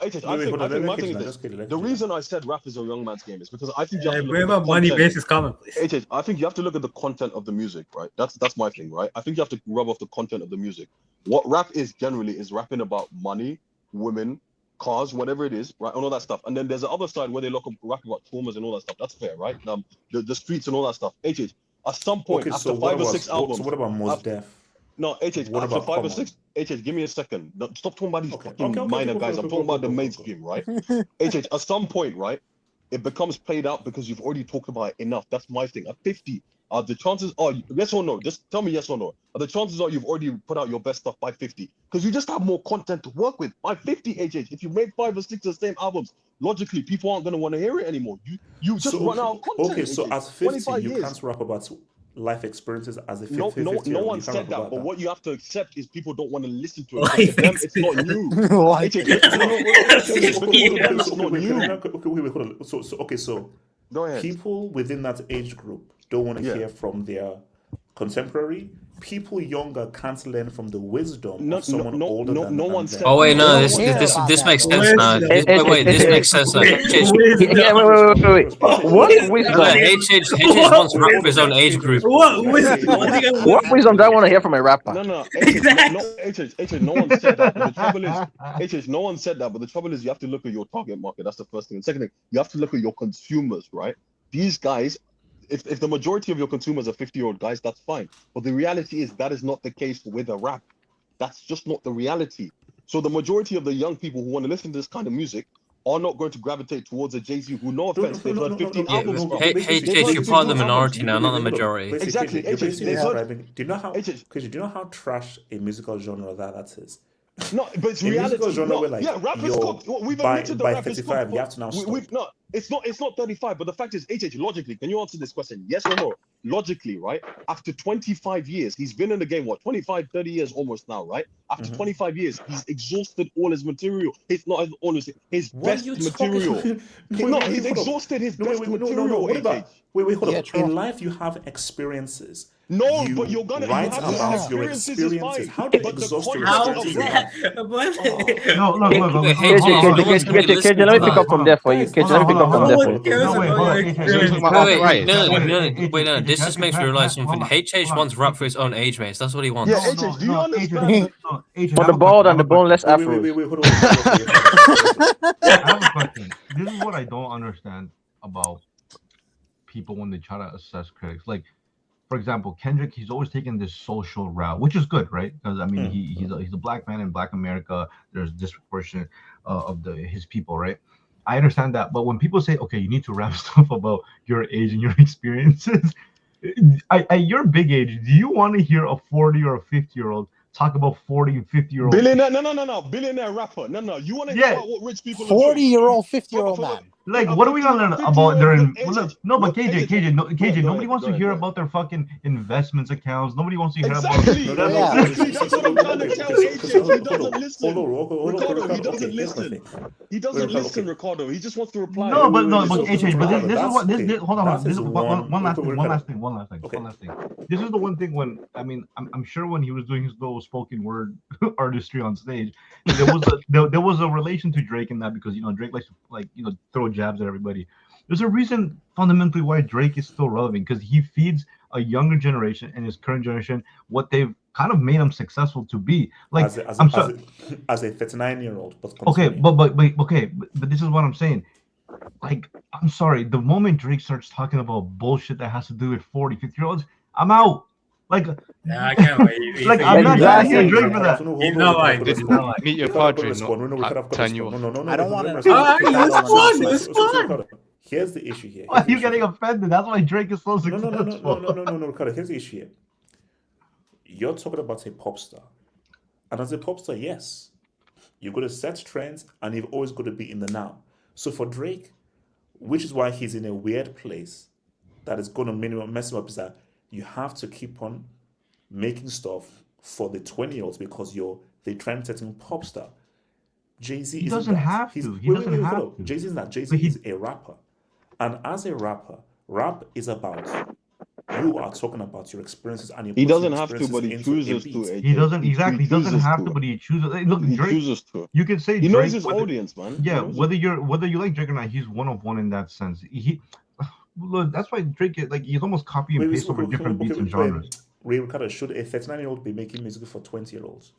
thing is this. The reason I said rap is a young man's game is because I think you have to bring up money basis comment, please. I think you have to look at the content of the music, right? That's my thing, right? I think you have to rub off the content of the music. What rap is generally is rapping about money, women, cars, whatever it is, right, and all that stuff. And then there's the other side where they rap about traumas and all that stuff. That's fair, right? The streets and all that stuff. HH, at some point after 5 or 6 albums. So what about Mos Def? No, HH, after 5 or 6. HH, give me a second. Stop talking about these fucking minor guys. I'm talking about the mainstream, right? HH, at some point, right, it becomes played out because you've already talked about it enough. That's my thing. At 50. The chances are, yes or no, just tell me yes or no. The chances are you've already put out your best stuff by 50. Because you just have more content to work with. By 50, HH, if you made 5 or 6 of the same albums, logically, people aren't going to want to hear it anymore. You just run out of content. Okay, so at 50, you can't rap about life experiences as a 50. No one said that, but what you have to accept is people don't want to listen to it. For them, it's not new. So go ahead. People within that age group don't want to hear from their contemporary, people younger can't learn from the wisdom No, of someone no, older no, than no than one them. said. Oh wait, no, don't this care this about this that, makes though. sense now. This makes sense now. What wisdom? H wants to rap for his own age group. What What wisdom do I want to hear from a rapper? No, no one said that. But the trouble is, no one said that. But the trouble is, you have to look at your target market. That's the first thing. And second thing, you have to look at your consumers, right? These guys, if the majority of your consumers are 50-year-old guys, that's fine. But the reality is that is not the case with a rap. That's just not the reality. So the majority of the young people who want to listen to this kind of music are not going to gravitate towards a Jay-Z who, no offense, they've heard 15 albums from. You're part of the minority now, not the majority. Exactly. Do you know how trash a musical genre that is? No, but it's a reality. Musical genre where, like, rap is cooked. We've admitted by rap 35, is you have to now stop. It's not 35. But the fact is, logically, can you answer this question? Yes or no? Logically, right? After 25 years, he's been in the game, 25, 30 years almost now, right? After 25 years, he's exhausted all his material. It's not honestly his best material. He's exhausted his best material. Wait, hold up. In life, you have experiences. No, but you're gonna write about your experiences. How do you exhaust your experiences? No, look. KJ, let me pick up from there for you. KJ, let me pick up from there for you. Wait, no, this just makes me realize something. HH wants rap for his own age mates. That's what he wants. Yeah, HH, do you understand? For the bald and the boneless afros. Wait, hold on. I have a question. This is what I don't understand about people when they try to assess critics. Like, for example, Kendrick, he's always taken this social route, which is good, right? Because I mean, he's a black man in Black America. There's disproportionate of his people, right? I understand that, but when people say, okay, you need to rap stuff about your age and your experiences, at your big age, do you want to hear a 40 or a 50-year-old talk about 40 and 50-year-old billionaire? No, billionaire rapper. No, you want to hear about what rich people are doing? 40-year-old, 50-year-old man. Like, what are we gonna learn about their? No, but KJ, nobody wants to hear about their fucking investments accounts. Nobody wants to hear about. That's what I'm trying to tell AJ. He doesn't listen. He doesn't listen, Ricardo. He just wants to reply. No, but AJ, but this is what this. Hold on. This is one last thing. This is the one thing when I'm sure when he was doing his little spoken word artistry on stage, there was a relation to Drake in that because Drake likes to throw jabs at everybody. There's a reason fundamentally why Drake is still relevant because he feeds a younger generation and his current generation what they've kind of made him successful to be. Like as a 39-year-old. Okay, but this is what I'm saying. Like, I'm sorry, the moment Drake starts talking about bullshit that has to do with 40, 50-year-olds, I'm out. Like, I can't wait. Like, I'm not gonna hear Drake for that. Meet your padre, not turn you off. I don't want to. It's fun. Here's the issue here. Why are you getting offended? That's why Drake is so successful. No, Ricardo. Here's the issue here. You're talking about a pop star. And as a pop star, yes, you're going to set trends and you've always got to be in the now. So for Drake, which is why he's in a weird place that is going to mess him up, is that you have to keep on making stuff for the 20-year-olds because you're the trend-setting pop star. Jay-Z He doesn't have to. He doesn't have to. Jay-Z is not. Jay-Z is a rapper. And as a rapper, rap is about you are talking about your experiences and your he doesn't have to, but he chooses to. He doesn't exactly. He doesn't have to, but he chooses. Look, Drake. He chooses to. You can say he Drake, knows his audience, man. Yeah, whether you like Drake or not, he's one of one in that sense. Look, that's why Drake he's almost copy and paste over different beats and genres. Ricardo, should a 39-year-old be making music for 20-year-olds?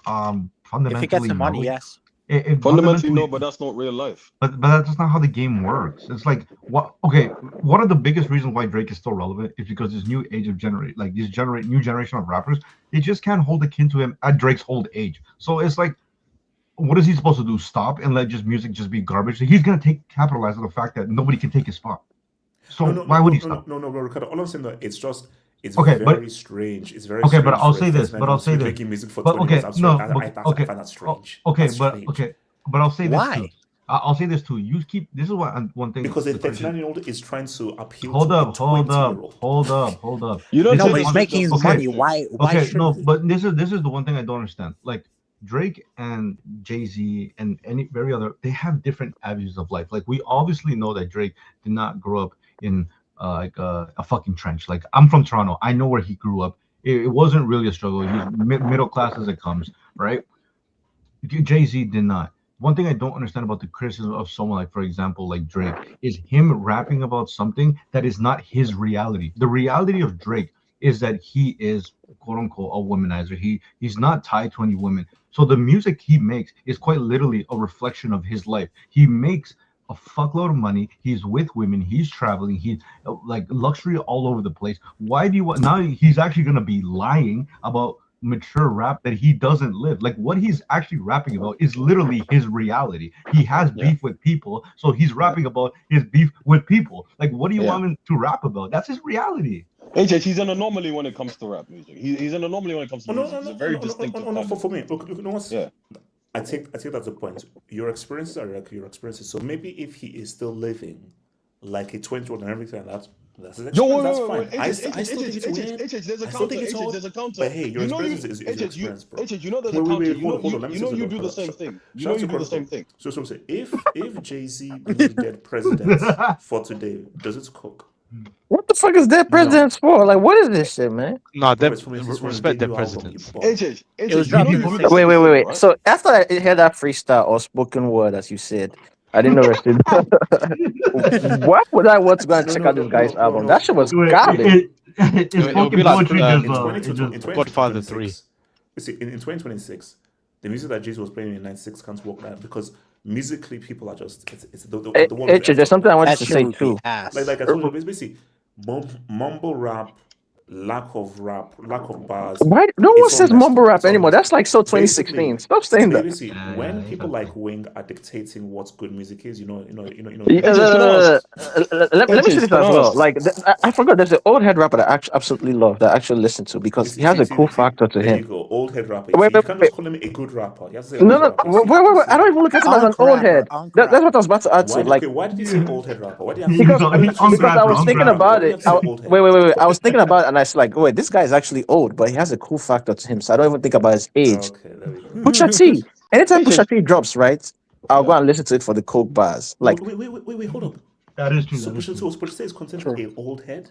Fundamentally, if he gets the money, yes. Fundamentally, no, but that's not real life. But that's not how the game works. It's like what? Okay, one of the biggest reasons why Drake is still relevant is because this new age of new generation of rappers, they just can't hold a kin to him at Drake's old age. So it's like, what is he supposed to do? Stop and let music just be garbage? So he's gonna capitalize on the fact that nobody can take his spot. So why would he stop? No, Ricardo. All I'm saying that it's just. It's okay, very strange. It's very okay, strange. But I'll say this. Making music for 20 years. I find that strange. But I'll say this Why? too. I'll say this too. You keep. This is what one thing. Because a 39-year-old is trying to appeal. Hold to up. a 20-year-old. Hold up. You don't know, but he's making his money. Why? Okay, no, but this is the one thing I don't understand. Like Drake and Jay-Z and very other, they have different avenues of life. Like we obviously know that Drake did not grow up in a fucking trench. Like I'm from Toronto, I know where he grew up. It wasn't really a struggle. He was middle class as it comes, right? Jay-Z did not. One thing I don't understand about the criticism of someone like, for example, like Drake, is him rapping about something that is not his reality. The reality of Drake is that he is quote unquote a womanizer. He's not tied to any women. So the music he makes is quite literally a reflection of his life. He makes a fuckload of money. He's with women. He's traveling. He's like luxury all over the place. Why do you want now? He's actually gonna be lying about mature rap that he doesn't live. Like what he's actually rapping about is literally his reality. He has beef with people, so he's rapping about his beef with people. Like what do you want him to rap about? That's his reality. HH, he's an anomaly when it comes to rap music. He's an anomaly when it comes to music. He's a very distinctive. For me, look, you know what? I take that's the point. Your experiences are like your experiences. So maybe if he is still living like a 20-year-old and everything like that, that's his experience. That's fine. I still think it's weird. There's a I still think it's odd. But hey, your experience is your experience, bro. You know there's a counter. You know you do the same thing. You know you do the same thing. So say if Jay-Z being dead president for today, does it cook? What the fuck is that presidents for? Like, what is this shit, man? No, respect their presidents. Wait. So after I heard that freestyle or spoken word, as you said, I didn't know it. Why would I want to go and check out this guy's album? That shit was garbage. It would be like Godfather 3. See, in 2026, the music that Jay-Z was playing in '96 can't work that because musically people are just it's the one. There's something I wanted to say too. Like I told you, it's basically mumble rap, lack of bars. Why no one says mumble rap anymore? That's like so 2016. Stop saying that. When people like Wing are dictating what good music is, Let me say this as well. Like I forgot, there's an old head rapper that I absolutely love, that I actually listen to because he has a cool factor to There him. you go, old head rapper. Wait. You can't just call him a good rapper. You have to say No, old rapper. wait. I don't even look at him as an old head. That's what I was about to add to. Like, why did you say old head rapper? Why did you because I was thinking about it. Wait. I was thinking about it, and I was like, wait, this guy is actually old, but he has a cool factor to him. So I don't even think about his age. Okay, there we go. Pusha T. Anytime Pusha T drops, right, I'll go and listen to it for the coke bars. Like, wait, hold up. That is true. So Pusha T is considered an old head?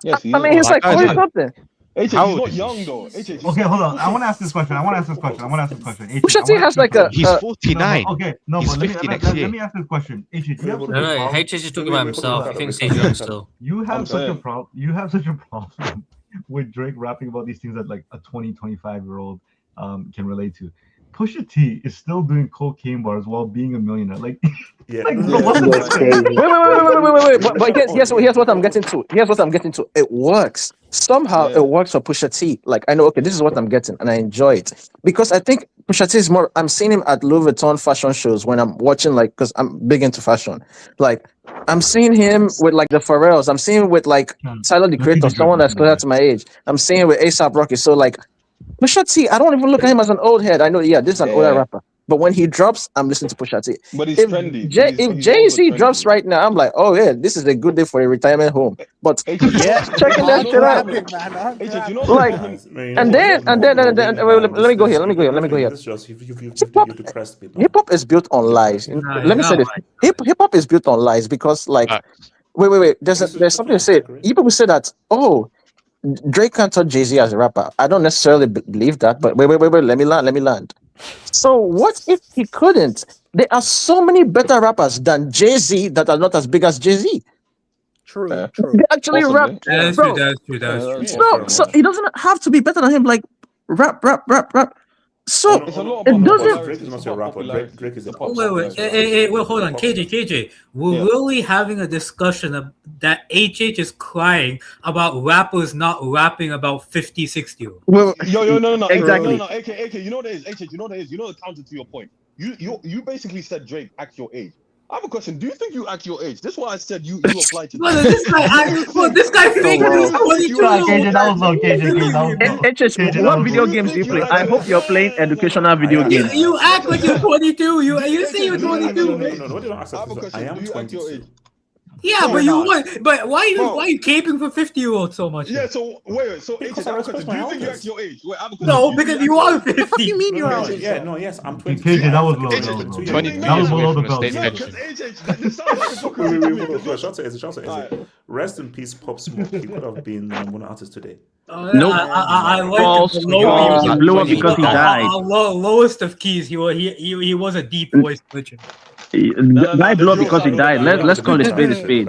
Yes, I mean, he's like 40 something. He's not young though. Okay, hold on. I want to ask this question. Pusha T has like a. He's 49. Okay, no, He's but 50 let next year. me ask this question. HH, you have such a No, problem. H is just talking about himself. He thinks he's young still. You have such a problem. With Drake rapping about these things that like a 25-year-old can relate to. Pusha T is still doing cocaine bars while being a millionaire. Like, yeah. Wait. But here's what I'm getting to. It works. Somehow it works for Pusha T. Like, I know, okay, this is what I'm getting, and I enjoy it. Because I think Pusha T is more, I'm seeing him at Louis Vuitton fashion shows when I'm watching, like, because I'm big into fashion. Like, I'm seeing him with, like, the Pharrells. I'm seeing him with, like, Tyler, the Creator, someone that's closer to my age. I'm seeing him with A$AP Rocky. So, like, Pusha T, I don't even look at him as an old head. I know, this is an older rapper. But when he drops, I'm listening to Pusha T. But he's trendy. If Jay-Z drops right now, I'm like, oh yeah, this is a good day for a retirement home. But checking that shit out, like, and then let me go here. Hip hop is built on lies. Let me say this: hip hop is built on lies because, like, wait. There's something to say. People say that, oh, Drake can't touch Jay-Z as a rapper. I don't necessarily believe that, but wait. Let me land. So what if he couldn't? There are so many better rappers than Jay-Z that are not as big as Jay-Z. True. They actually rap. That's Bro, true. so he doesn't have to be better than him. Like rap. So it doesn't. Drake is not a rapper. Drake is a pop. Wait, hold on, KJ. We're really having a discussion of that HH is crying about rappers not rapping about 50, 60. Well, No. Exactly. No. AK, you know what it is? HH, you know what it is? You know the counter to your point. You basically said Drake act your age. I have a question. Do you think you act your age? This is why I said you apply to. This guy fake news 22. What video games do you play? I hope you're playing educational video games. You act like you're 22. You say you're 22. No. What did I ask? I am 22. Yeah, but you want. But why are you caping for 50-year-olds so much? Yeah. So wait. So HH, I have a question. Do you think you act your age? Wait, I have a question. No, because you are 50. What do you mean you're age? Yes, I'm 22. KJ, that was low. 23 years away from the state pension. Wait. Shout out. Rest in peace, Pop Smoke. He could have been the number one artist today. Nope. I like False. him. Low, He blew up because he died. Lowest of keys. He was a deep voice legend. The guy blew up because he died. Let's call it spade a spade.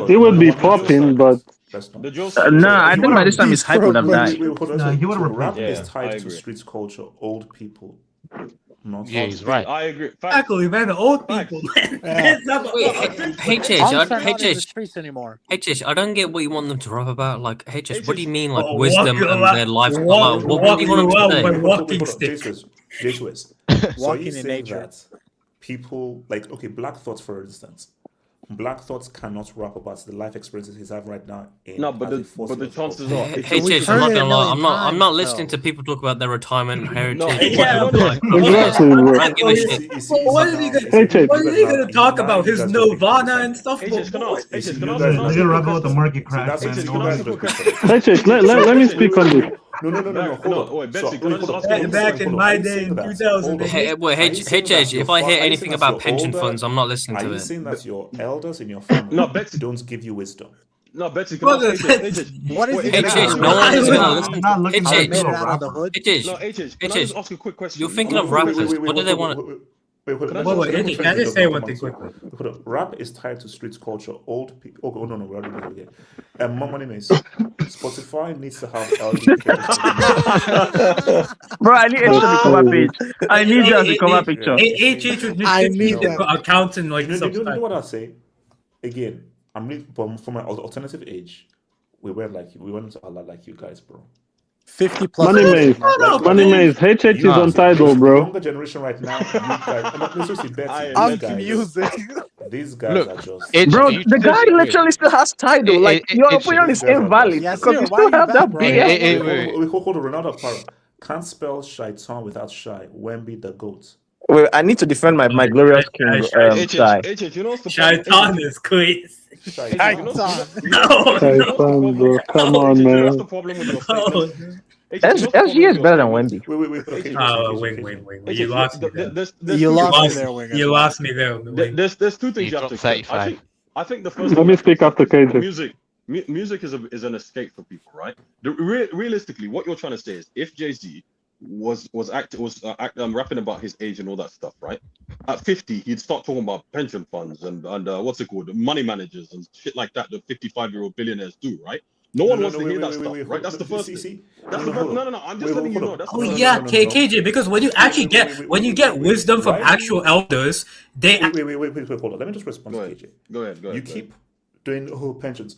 He would be popping, but I think by this time his hype would have died. He would have Rap replaced. is tied to street culture, old people. Not Yeah, he's right. I agree. Exactly, man. The old people. Yeah. HH, Punks are not in the HH, streets anymore. HH, I don't get what you want them to rap about. Like, HH, what do you mean, like, Oh, wisdom walk- and their life? walk- What do you want them to say? walking stick. So Walking you in saying nature. that people like Black Thoughts, for instance. Black Thoughts cannot rap about the life experiences he's having right now. No, but the chances are. HH, I'm not gonna lie. I'm not listening to people talk about their retirement and heritage. No, exactly, bro. I don't give a shit. What is he gonna talk about? His Nirvana and stuff? They're gonna rap about the market crash, man. Let me speak on this. No. Wait, Betsy, can I just ask you? Back in my day in 2000. HH, if I hear anything about pension funds, I'm not listening Are to you it. saying that your elders in your family don't give you wisdom? No, Betsy, can I ask HH? What is HH, no one is gonna listen. Not looking Made it HH, out of the hood. No, HH, can I just ask you a quick question? you're thinking of rappers. What do they want? Wait, can I just say one thing quickly? Rap is tied to street culture. Old people. Oh no, we're already there. And more money means Spotify needs to have LD. Bro, I need extra the cover page. I need you as a cover picture. I need accounting like you know what I say? Again, but from an alternative age, we went into a lot like you guys, bro. 50 plus. Money Maze. HH is untitled, bro. Younger generation right now, you guys. I'm confused. These guys are just. Bro, the guy literally still has title. Like, your opinion is invalid because you still have that BS. Hold on, Ronaldo Parra. Can't spell Shaitan without Shy. Wemby the GOAT. Wait, I need to defend my glorious king, Shy. Shaitan is crazy. Shaitan. Shaitan, bro. Come on, man. What's the problem with your statement? SG is better than Wemby. Wait. You lost me there. You lost me there. There's two things you have to say. I think the first. Let me speak after KJ. Music is an escape for people, right? Realistically, what you're trying to say is if Jay-Z was rapping about his age and all that stuff, right? At 50, he'd start talking about pension funds and what's it called, money managers and shit like that 55-year-old billionaires do, right? No one wants to hear that stuff, right? That's the first thing. No. I'm just letting you know. KJ, because when you actually get wisdom from actual elders, they wait, hold on. Let me just respond to KJ. Go ahead. You keep doing pensions.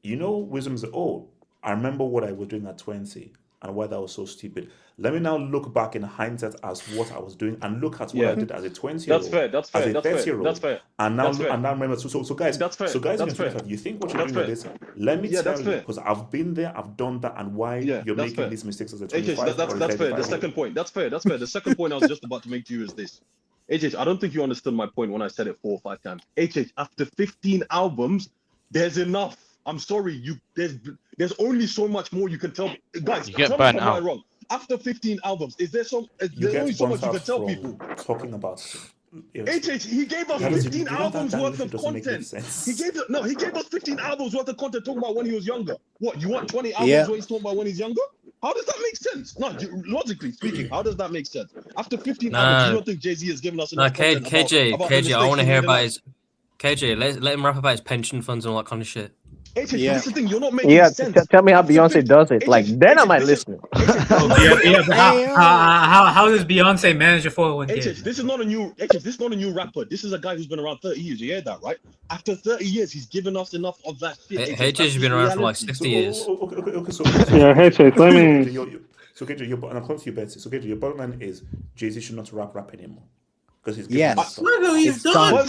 You know, wisdom is I remember what I was doing at 20 and why that was so stupid. Let me now look back in hindsight as what I was doing and look at what I did as a 20-year-old. That's fair. As a 30-year-old. That's fair. And now remember. So guys, that's fair. So guys, that's fair. You think what you're doing is this? Let me tell you, because I've been there, I've done that, and why you're making these mistakes as a 25. That's fair. The second point. That's fair. The second point I was just about to make to you is this. HH, I don't think you understood my point when I said it 4 or 5 times. HH, after 15 albums, there's enough. I'm sorry, there's only so much more you can tell. Guys, you get tell burnt me if I'm out. wrong. After 15 albums, there's only so much you can tell people. Talking about HH, he gave us 15 albums worth of content. He gave us 15 albums worth of content talking about when he was younger. What, you want 20 albums when he's talking about when he's younger? How does that make sense? No, logically speaking, how does that make sense? After 15 albums, you don't think Jay-Z has given us enough content KJ, I want to hear about his KJ, let him rap about his pension funds and all that kind of shit. HH, this is the thing, you're not making sense. Tell me how Beyonce does it. Like, then I might listen. How does Beyonce manage a 401k? HH, this is not a new rapper. This is a guy who's been around 30 years. You hear that, right? After 30 years, he's given us enough of that shit. HH has been around for like 60 years. Okay, so HH, let me. So KJ, and I'm coming to you, Betsy. So KJ, your bottom line is Jay-Z should not rap anymore. Because he's he's done.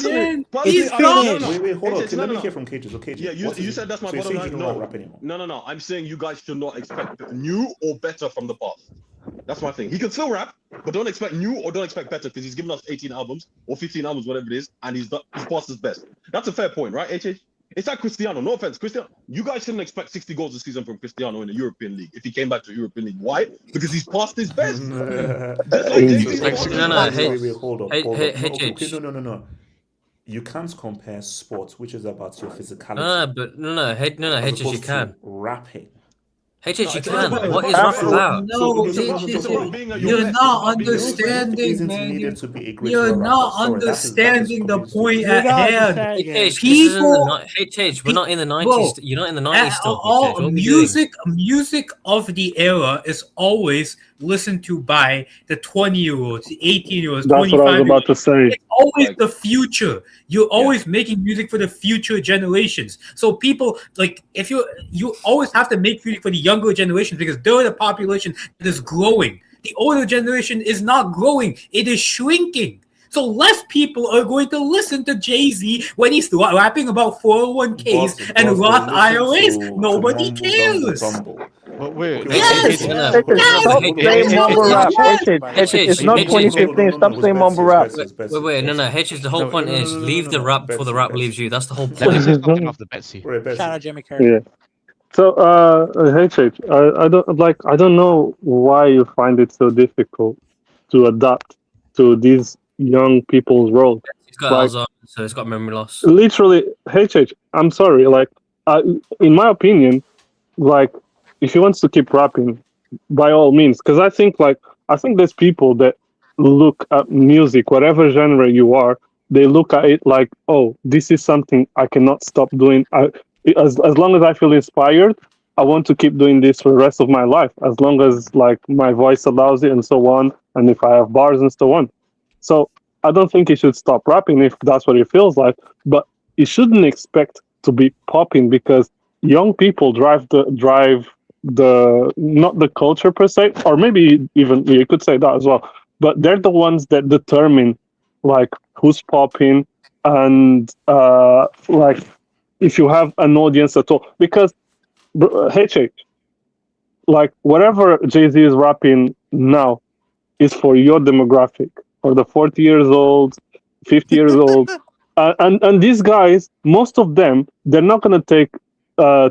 He's done. Wait, hold on. Let me hear from KJ. So KJ, yeah, you said that's my bottom line. No. I'm saying you guys should not expect new or better from the past. That's my thing. He can still rap, but don't expect new or don't expect better because he's given us 18 albums or 15 albums, whatever it is, and he's past his best. That's a fair point, right, HH? It's like Cristiano. No offense, Cristiano. You guys shouldn't expect 60 goals this season from Cristiano in the European League if he came back to the European League. Why? Because he's past his best. Hold on. No. you can't compare sports, which is about your physicality, no, as HH, you opposed can. to rapping. HH, No, you it's not can. about- What it's is not rap about- about? No, it's about being at your you're best. It's not about being at your best. understanding, Isn't needed man. to be a great You're rapper. not Sorry, that is understanding the completely point stupid. You're at not hand. understanding it. HH, this isn't People, HH, we're not in the 90s. bro, You're not in the 90s still, HH. all What are we doing? music of the era is always listened to by the 20-year-olds, the 18-year-olds, That's what I was about to say. It's always Like- the future. You're always making music for the future generations. So people like if you always have to make music for the younger generations because they're the population that is growing. The older generation is not growing; it is shrinking. So less people are going to listen to Jay-Z when he's rapping about 401ks and Roth IRAs. Nobody cares. But wait, Yes! Stop saying mumble rap. It's not 2015. Stop saying mumble rap. Wait, no, HH, the whole point is leave the rap before the rap leaves you. That's the whole Let me point. say something off the Betsy. Shout out Jimmy Carter. Yeah. So, HH, I don't know why you find it so difficult to adapt to these young people's world. He's got Like, Alzheimer's, so he's got memory loss. literally, HH, I'm sorry. Like, in my opinion, like, if he wants to keep rapping, by all means, because I think there's people that look at music, whatever genre you are, they look at it like, oh, this is something I cannot stop doing. As long as I feel inspired, I want to keep doing this for the rest of my life, as long as like my voice allows it and so on, and if I have bars and so on. So I don't think he should stop rapping if that's what he feels like, but he shouldn't expect to be popping because young people drive the not the culture per se, or maybe even you could say that as well, but they're the ones that determine like who's popping and like if you have an audience at all. Because HH, like whatever Jay-Z is rapping now is for your demographic, for the 40 years old, 50 years old. And these guys, most of them, they're not going to take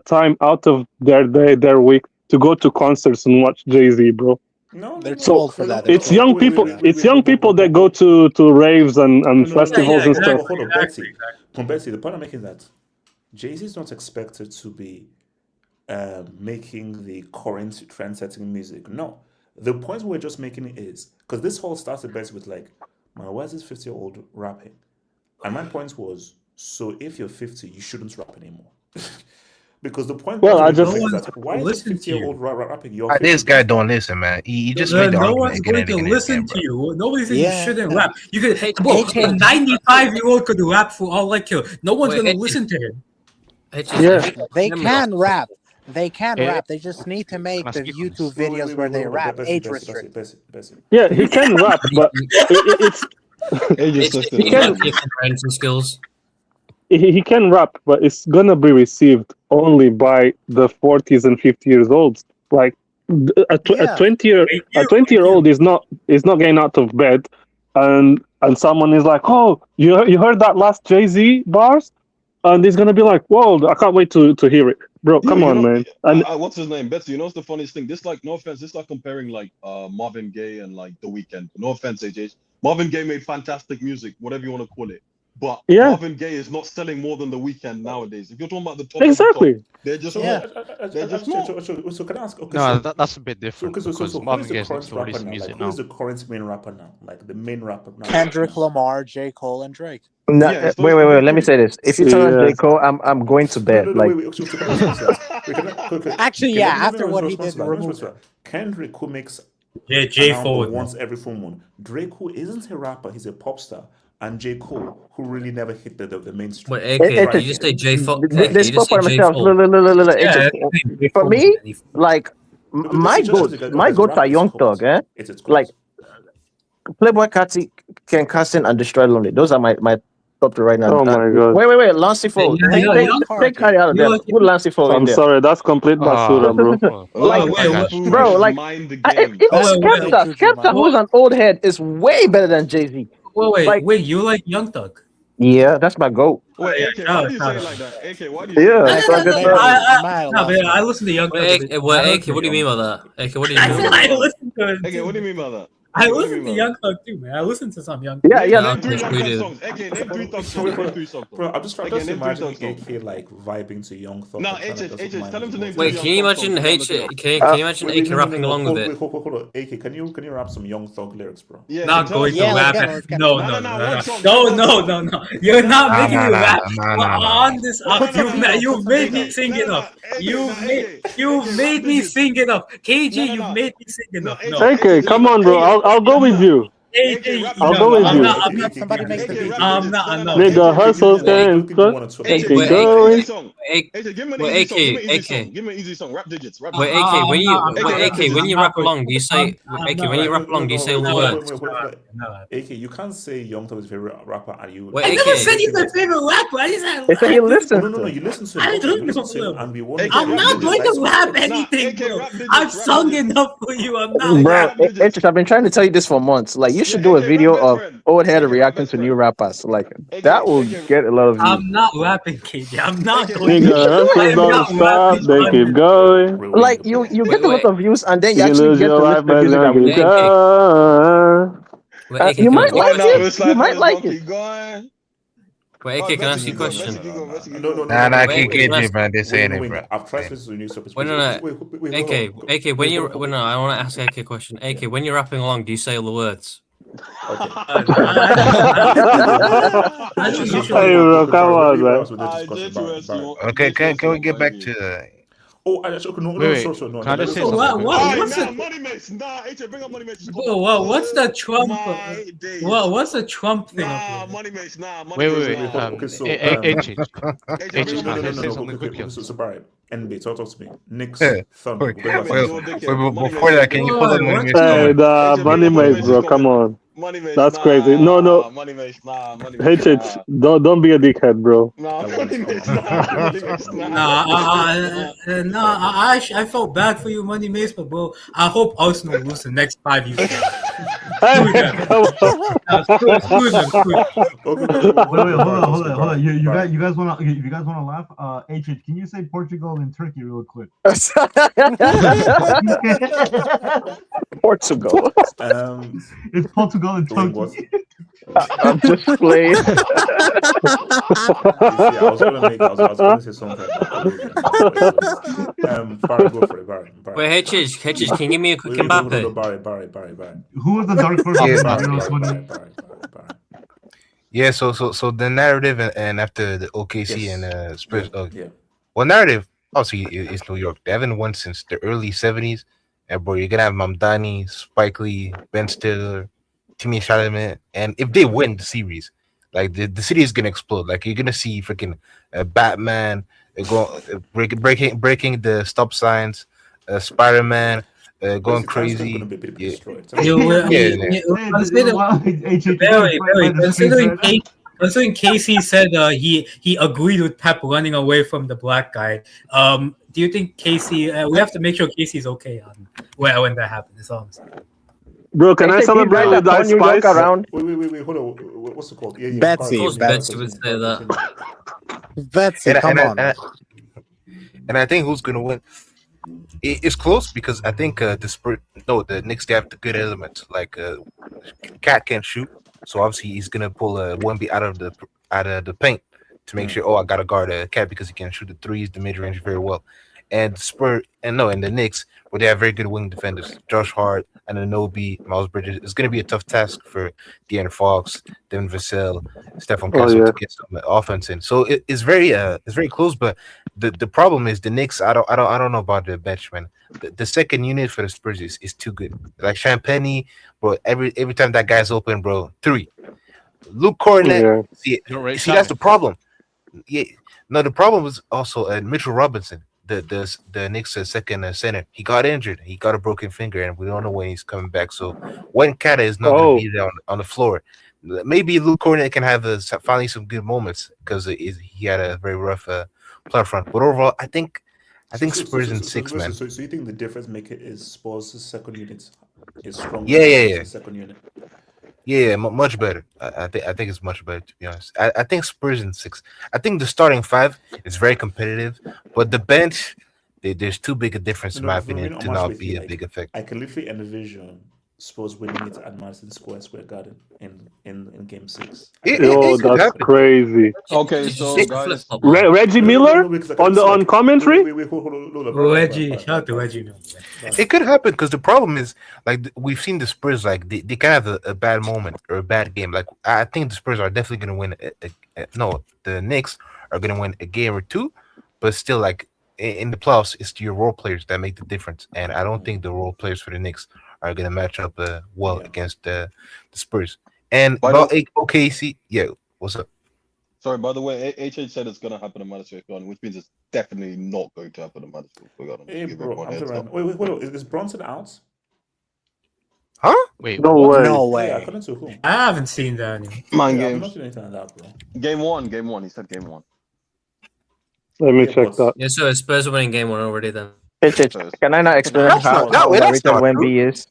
time out of their day, their week to go to concerts and watch Jay-Z, bro. No, They're too old for that. It's young people. It's young people that go to raves and festivals and stuff. Hold on, Betsy. Betsy, the point I'm making is that Jay-Z is not expected to be making the current trend-setting music. No, the point we're just making is because this whole started based with like, man, why is this 50-year-old rapping? And my point was, so if you're 50, you shouldn't rap anymore. Because the point I is just that why is this 50-year-old rapping? This guy don't listen, man. He just made the no argument one's going again to and listen again, to bro. you. Nobody says Yeah. you shouldn't rap. You could, bro, a 95-year-old could rap for all I care. No one's going to listen to him. They can rap. They can rap. They just need to make the YouTube videos where they rap age restricted. Yeah, he can rap, but it's skills. He can rap, but it's gonna be received only by the 40s and 50 years olds. Like a 20-year-old is not getting out of bed, and someone is like, "Oh, you heard that last Jay-Z bars?" And he's gonna be like, "Whoa, I can't wait to hear it, bro. Come on, man." And what's his name, Betsy? You know what's the funniest thing? This like, no offense, this like comparing like Marvin Gaye and like The Weeknd. No offense, AJ. Marvin Gaye made fantastic music, whatever you want to call it. But Marvin Gaye is not selling more than The Weeknd nowadays. If you're talking about the top, exactly, they're just they're just not. So can I ask? Okay, No, that's a bit different So because Marvin Gaye is not still releasing music now. Who's the current main rapper now? Like the main rapper now? Kendrick Lamar, J. Cole, and Drake. No, wait. Let me say this. If you turn on J. Cole, I'm going to bed. Actually, yeah. After what he did, remove it. Kendrick, who makes J. Forward once every full moon. Drake, who isn't a rapper, he's a pop star. And J. Cole, who really never hit the mainstream. Wait, AK, did you just say J. Fox? They spoke for themselves. For me, like my goats are Young Thug, eh? Like Playboy Carti, Ken Carson, and Destroy Lonely. Those are my top three right now. Oh my god! Wait, Lancey Fold. Take carry out of them. Put Lancey Fold in I'm there. sorry, that's complete basura, bro. Skepta, who's an old head, is way better than Jay-Z. Wait, you like Young Thug? Yeah, that's my goat. Wait, AK, why do you say it like that? AK, why do you say I listen to Young Thug. AK, what do you mean by that? AK, what do you mean? I listen to him. AK, what do you mean by that? I what do you listen mean, to man? Young Thug too, man. I listen to some Young. Yeah, Name, yeah. name 3 Yes, Young we Thug do. songs. AK, name 3 Thug songs. Wait, Name 3 songs. bro, I'm just AK, name 3 imagining Thug songs. AK like vibing to Young Thug. Nah, and trying to HH, guess what HH, mine tell him is to name most 3 Wait, Young can you Thug songs. imagine Put it on the H? tape. Can you imagine Wait, AK no, rapping along with hold, it? wait, hold on. AK, can you rap some Young Thug lyrics, bro? Yeah, Not tell going us to Yeah, some. let's rap. get it. Let's get it. No, No, no, no, no. no, One no, song. no, One no, song. no, no. You're not Nah, making nah, me nah, rap. nah, Well, nah, nah. on this, No, no, no, no. you've No, made no, me sing no, no. enough. AK, You've no, made AK. you've AK, rap made me digits. sing enough. KG, No, no, you've no. made me sing No, enough. AJ, No, AK, AJ, come on, bro. I'll go with you. AK, rap AJ, I'll digits. go no, with I'm you. not. I'm not. Somebody makes the AK, beat. rap I'm digits. not. No, I'm no, not. no. Nigga, AJ, hustles give me can't People stop. want to AJ, Keep give me it an going. easy song. AJ, give me an easy song. Give me an easy song. Give me an easy song. Rap digits. Rap Wait, digits. AK, when I'm you not. I'm wait, not. rap AK, digits. when I'm you not rap going. along, do you say I'm AK? not When you rapping. rap along, do you say all the I'm words? not rapping. AK, you can't say Young Thug is your favorite rapper and you. Wait, I never AK. said he's my favorite rapper. I just said They say he I think. Oh listens no, no, to no! him. You listen to him. I Okay, you don't listen to him, know. and we want AK, to I'm rap not going digits. to rap Nah, anything, AK, bro. rap digits. I've Rap sung digits. enough for you. I'm not AK, Bro, rapping. rap digits. I've been trying to tell you this for months. Like, you Yeah, should do a AK, rap video best of friend. old head AK, rap reacting best to new friend. rappers. Like, AK, that will AK, get a lot of views. I'm not rapping, KJ. I'm not AK, going rap to. Nigga, digits. I hustles am don't not stop. rapping They on keep this. going. rewind Like, the you playlist. get a lot Wait, of views, and then You you can actually lose get your to life, listen to but music gonna that we keep like. going. wait, AK, You can I might ask you a Why like not? it. question? This You life might is like it. monkey going. Wait, Oh, AK, can I Bessie, ask you a keep going. question? Bessie, keep going. Bessie, keep No, no, going. no, Nah, no, no, nah, no, Wait, wait, can I wait, KJ, ask? man, this wait, ain't no, it, wait. bro. I've tried to listen to new stuff. Wait, no, no. Wait, hold AK, on. AK, when Wait, you hold on, when no, I want to ask AK a question. AK, when you're rapping along, do you say all the words? Okay. I don't Okay, so usually Hey, rap. bro, come on, where man. else with this discussion? Barry. Okay, can we don't get mind back you. to Oh, actually, okay, no, Wait, no, wait. sure, no. Can I Let just me say talk something about quickly? Alright, What's nah, the Money Mace. Nah, AJ, bring up Money Mace. Come bro? on. What's the Oh Trump? my days. What's the Trump thing up Nah, here? Money Mace. Nah, Money Wait, Mace. wait, wait. hold on. Nah. Okay, so HH, AJ, bring HH, up can no, I Money no, just no, say no. Mace. something Okay, quickly on so this? Barry, NBA, talk to me. Knicks, wait, Thunder. wait, We're Money going Mace, back you're a to wait, dickhead. Money Mace, before you're a that, can you pull dickhead. up What? Money What's Mace Hey, comment? the AJ, bring money up Money mates, Mace's bro. Come comment. on. Money Mace, That's crazy. No, nah. no. Money Mace, nah. Money Mace, HH, nah. don't be a dickhead, bro. Nah, come Money on, Mace, come nah. on, Money come Mace, on. nah. I felt bad for you, Money Mace, but bro, I hope Arsenal lose the next 5 years. Hey, Screw them. come on. Screw them. Screw them. Okay, Wait, hold on, Barry, talk hold to me, on, hold on. You Barry. guys wanna laugh? HH, can you say Portugal and Turkey real quick? Portugal. It's Portugal and Wait, what? Turkey. I'm just playing. You see, I was gonna say something about collusion. Barry, go for it, Barry. Wait, HH, can you give me a quick Wait, hold on, Mbappe? Barry. Who was the dark horse Yeah, in no, Euro Barry. 20? yeah. So the narrative and after the OKC Yes. and Spurs. Yeah. Well, narrative obviously is New York. They haven't won since the early '70s, and bro, you're gonna have Mamdani, Spike Lee, Ben Stiller, Timmy Chalamet, and if they win the series, like the city is gonna explode. Like you're gonna see freaking Batman breaking the stop signs, Spider Man going Basically, Times Square is crazy. gonna be Yeah, destroyed. Consider very. Considering Casey said he agreed with Pep running away from the black guy. Do you think Casey? We have to make sure Casey's okay on when that happens. That's all I'm saying. Bro, can I These celebrate guys with that Ice New York Spice? around. Wait, hold on. What's it called? Yeah. Betsy, Of course, Betsy would say that. Betsy, come on. And I think who's gonna win? It's close because I think the Knicks they have the good elements. Like Cat can shoot, so obviously he's gonna pull a 1B out of the paint to make sure. Oh, I gotta guard a Cat because he can shoot the threes, the mid range very well. And the Knicks, where they have very good wing defenders, Josh Hart, Anunoby, Miles Bridges. It's gonna be a tough task for De'Aaron Fox, Devin Vassell, Stephon Castle to get some offense in. So it's very close. But the problem is the Knicks. I don't know about the bench, man. The second unit for the Spurs is too good. Like Champagne, bro. Every time that guy's open, bro, 3. Luke Cornett. See, that's the problem. Yeah, no, the problem was also Mitchell Robinson, the Knicks' second center. He got injured. He got a broken finger, and we don't know when he's coming back. So when Kata is not going to be there on the floor, maybe Luke Cornett can have finally some good moments because he had a very rough playoff run. But overall, I think Spurs in 6, man. So you think the difference maker is Spurs' second unit is stronger? Yeah. Second unit. Yeah, much better. I think it's much better, to be honest. I think Spurs in 6. I think the starting 5 is very competitive, but the bench, there's too big a difference, in my opinion, to not be a big effect. I can literally envision Spurs winning it at Madison Square Garden in Game 6. Yo, could that's happen. crazy. Okay, It's so just guys, flip-flop. Reggie Miller because like, on the on commentary. wait, hold on, Reggie, shout out to Reggie. Man. It could happen because the problem is like we've seen the Spurs like they can have a bad moment or a bad game. Like I think the Spurs are definitely going to win. No, the Knicks are going to win a game or two, but still like in the playoffs, it's your role players that make the difference. And I don't think the role players for the Knicks are going to match up well against the Spurs. And about OKC, yeah, what's up? sorry, by the way, HH said it's gonna happen in Madison Square Garden, which means it's definitely not going to happen in Madison Square Garden. Hey, Give bro, everyone I'm a heads around. up. Wait, is Bronson out? Huh? Wait, No what? way. No Yeah, way. according to whom? I haven't seen that. Anymore. Man, Yeah, I'm games. not doing anything like that, bro. Game one. He said game one. Let me Yeah, check but that. Yeah, so Spurs are winning game 1 already then. HH, can I not explain That's how not- wait, that's underrated not Wemby is?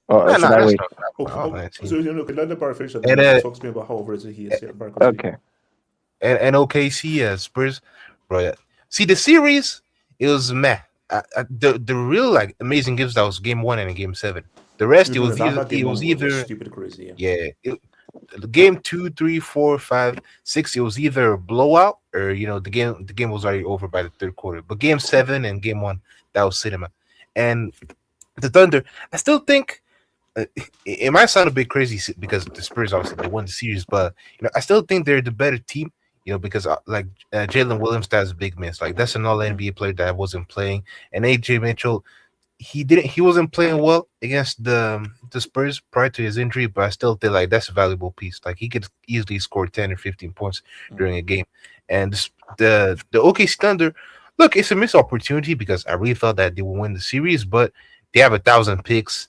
Or Nah, should I that's wait? not. so look, let the bar finish and And, then talk to me about how overrated he is. Yeah, Bar, continue. Okay. And OKC Spurs, bro. Yeah. See the series, it was meh. The real like amazing games that was game 1 and game 7. The rest it was either stupid crazy. game 2, 3, 4, 5, 6. It was either a blowout or the game was already over by the third quarter. But game 7 and game 1, that was cinema. And the Thunder, I still think it might sound a bit crazy because the Spurs obviously they won the series, but I still think they're the better team. Because Jalen Williams, that's a big miss. Like that's an All NBA player that wasn't playing, and AJ Mitchell, he wasn't playing well against the Spurs prior to his injury, but I still think like that's a valuable piece. Like he could easily score 10 or 15 points during a game. And the OKC Thunder, look, it's a missed opportunity because I really thought that they would win the series, but they have 1,000 picks,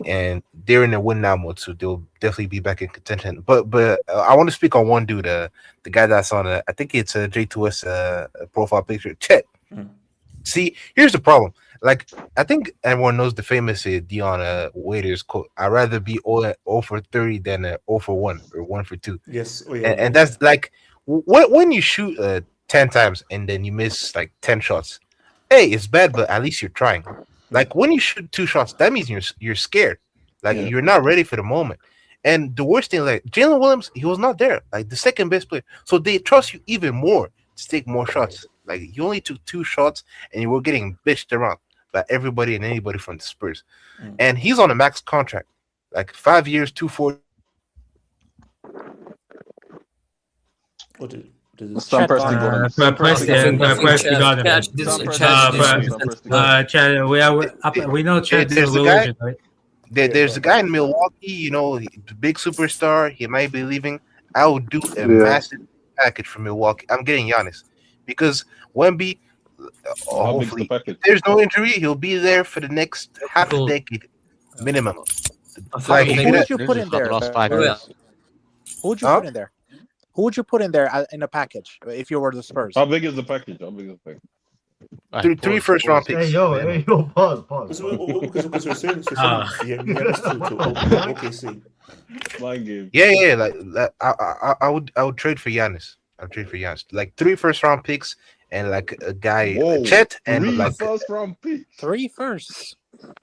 and they're in a win now mode, so they'll definitely be back in contention. But I want to speak on one dude, the guy that's on I think it's a J2S profile picture, Chet. See, here's the problem. Like, I think everyone knows the famous Dion Waiters quote. I'd rather be 0 for 30 than 0 for 1 or 1 for 2. Yes. Oh, and that's like when you shoot 10 times and then you miss like 10 shots. Hey, it's bad, but at least you're trying. Like when you shoot 2 shots, that means you're scared. Like you're not ready for the moment. And the worst thing, like Jalen Williams, he was not there. Like the second best player, so they trust you even more to take more shots. Like you only took 2 shots, and you were getting bitched around by everybody and anybody from the Spurs. And he's on a max contract, like 5 years, 240. What did Sam Preston got him. Sam Preston got him. Chad, we know Chad's a religion, right? There's a guy in Milwaukee, the big superstar. He might be leaving. I would do a massive package for Milwaukee. I'm getting Giannis because Wemby, hopefully, if there's no injury, he'll be there for the next half a decade minimum. Who would you put in there? Who would you put in there? Who would you put in there in a package if you were the Spurs? How big is the package? 3 first round picks. Hey yo, pause. Because we're saying OKC. Mind game. Yeah. Like I would trade for Giannis. I'd trade for Giannis. Like 3 first round picks and like a guy Chet and 3 like first round picks. 3 firsts.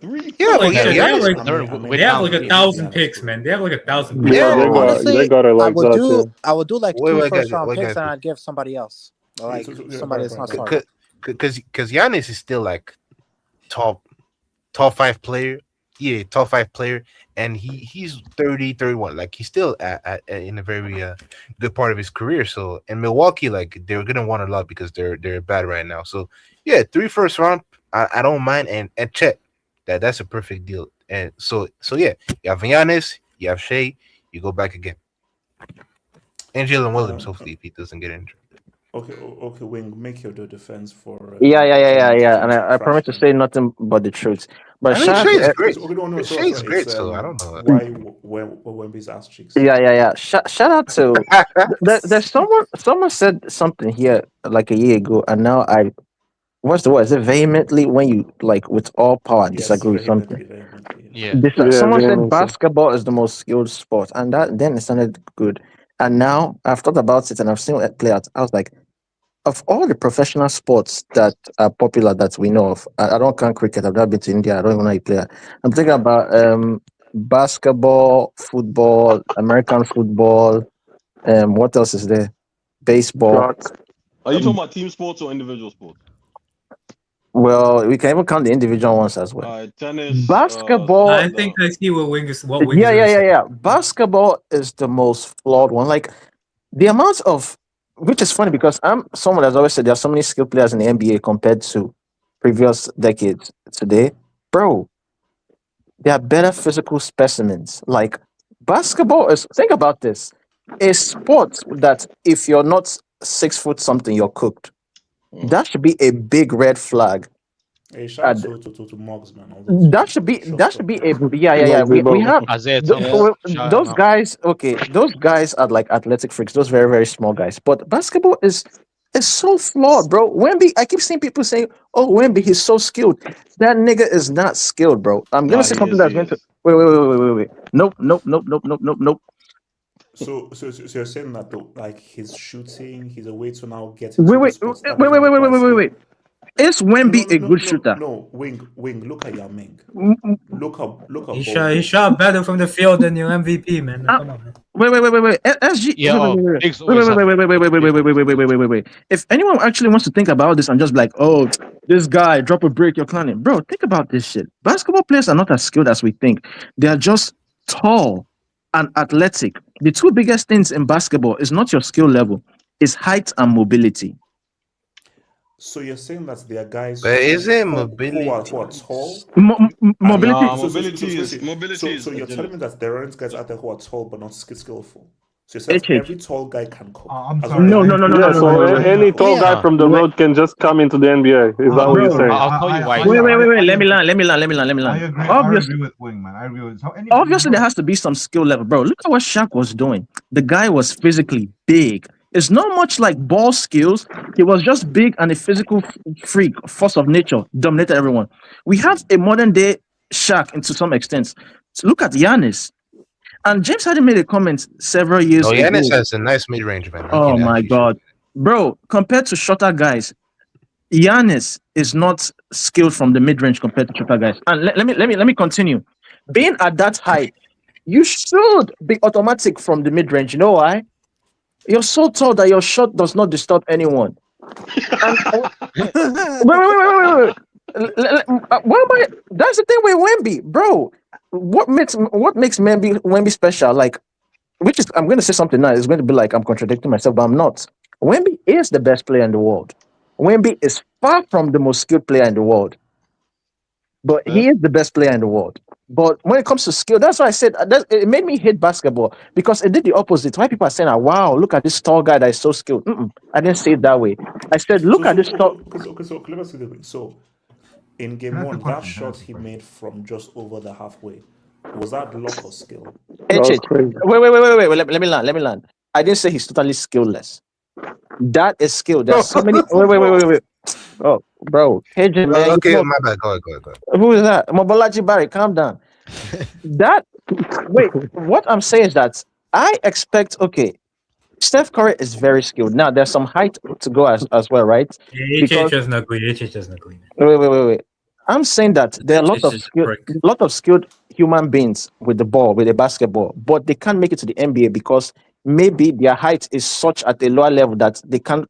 3. Yeah, They have Giannis. they have like 1,000 picks, man. They have like 1,000 picks. Yeah, Honestly, they got it like that. I would do like Wait, 2 wait, first guys, round wait, picks, guys. and I'd give somebody else, like somebody that's not smart. Because Giannis is still like top 5 player. Yeah, top 5 player, and he's 30, 31. Like he's still in a very good part of his career. So in Milwaukee, like they're gonna want a lot because they're bad right now. So yeah, 3 first round, I don't mind, and Chet, that's a perfect deal. And so yeah, you have Giannis, you have Shea, you go back again, and Jalen Williams. Hopefully, if he doesn't get injured. Okay, Wing, make your defense for. Yeah. And I promise to say nothing but the truth. But Shea's great. Shea's great, so I don't know. Why Wemby's ass cheeks? Yeah. Shout out to there's someone said something here like a year ago, and now what's the word? Is it vehemently when you like with all power disagree with something? Someone said basketball is the most skilled sport, and then it sounded good. And now I've thought about it and I've seen it play out. I was like, of all the professional sports that are popular that we know of, I don't count cricket. I've never been to India. I don't even know how you play it. I'm thinking about basketball, football, American football. What else is there? Baseball. Shots. Are you talking about team sports or individual sports? Well, we can even count the individual ones as well. Tennis. Basketball. I think I see what Wing is. What Wing Yeah, is yeah, gonna yeah, say. yeah. Basketball is the most flawed one. Like the amount of, which is funny because I'm someone that's always said there are so many skilled players in the NBA compared to previous decades today. Bro, they are better physical specimens. Like basketball is, think about this, a sport that if you're not 6 foot something, you're cooked. That should be a big red flag. Hey, shout out to Moggs, man. All those That should be a yeah. Exactly, We bro. have Isaiah th- Thomas. well, Shout him those out. guys. Okay, those guys are like athletic freaks. Those very very small guys. But basketball is so flawed, bro. Wemby. I keep seeing people saying, "Oh, Wemby, he's so skilled." That nigga is not skilled, bro. I'm gonna Nah, say he something is, that's he going to is. wait. Nope. So you're saying that though, like his shooting, he's a way to now get into the Wait. sports that doesn't require skill. Is Wemby a good shooter? No, Wing. Look at Yao Ming. Look how He bold. shot better from the field than your MVP, man. Come on, man. Wait. SG. Yeah, Biggs always have- Wait. If anyone actually wants to think about this and just like, oh, this guy drop a break, you're clowning, bro. Think about this shit. Basketball players are not as skilled as we think. They are just tall and athletic. The two biggest things in basketball is not your skill level, it's height and mobility. So you're saying that there are guys But is it who mobility? are tall? Mobility. Nah, So mobility is So you're agility. telling me that there aren't guys out there who are tall but not skillful. So you're saying HH. every tall guy can cope. I'm as sorry. long as- No. Yeah, so any tall Yeah. guy from the road can just come into the NBA. Is that what you're Bro, saying? I'll tell you why. Wait. Let me land. I agree. I Obviously, agree with Wing, man. I agree with. So obviously there has to be some skill level, bro. Look at what Shaq was doing. The guy was physically big. It's not much like ball skills. He was just big and a physical freak, force of nature, dominated everyone. We have a modern day Shaq, and to some extent. So look at Giannis. And James Harden made a comment several years No, ago. Giannis has a nice mid range, man. I Oh can my actually god, bro! Compared to shorter guys, Giannis is not skilled from the mid range compared to shorter guys. And let me continue. Being at that height, you should be automatic from the mid range. You know why? You're so tall that your shot does not disturb anyone. Wait. What am I? That's the thing with Wemby, bro. What makes Wemby special? Like, which is, I'm going to say something now. It's going to be like I'm contradicting myself, but I'm not. Wemby is the best player in the world. Wemby is far from the most skilled player in the world, but he is the best player in the world. But when it comes to skill, that's why I said it made me hate basketball because it did the opposite. Why people are saying, "Wow, look at this tall guy that is so skilled." I didn't say it that way. I said, "Look at this tall." So let me see the way. So in game Can I ask one, a that question? shot he made from just over the halfway, was that luck or skill? That was HH. crazy. Wait. Let me land. I didn't say he's totally skillless. That is skill. There's so many. Wait. Oh, bro. KJ, man. Okay, you know- my bad. Go ahead. Who is that? Mobolaji Barry, calm down. Wait, what I'm saying is that I expect, okay, Steph Curry is very skilled. Now, there's some height to go as well, right? HH doesn't agree. HH doesn't agree. Wait. I'm saying that there are a lot of skilled human beings with the ball, with the basketball, but they can't make it to the NBA because maybe their height is such at a lower level that they can't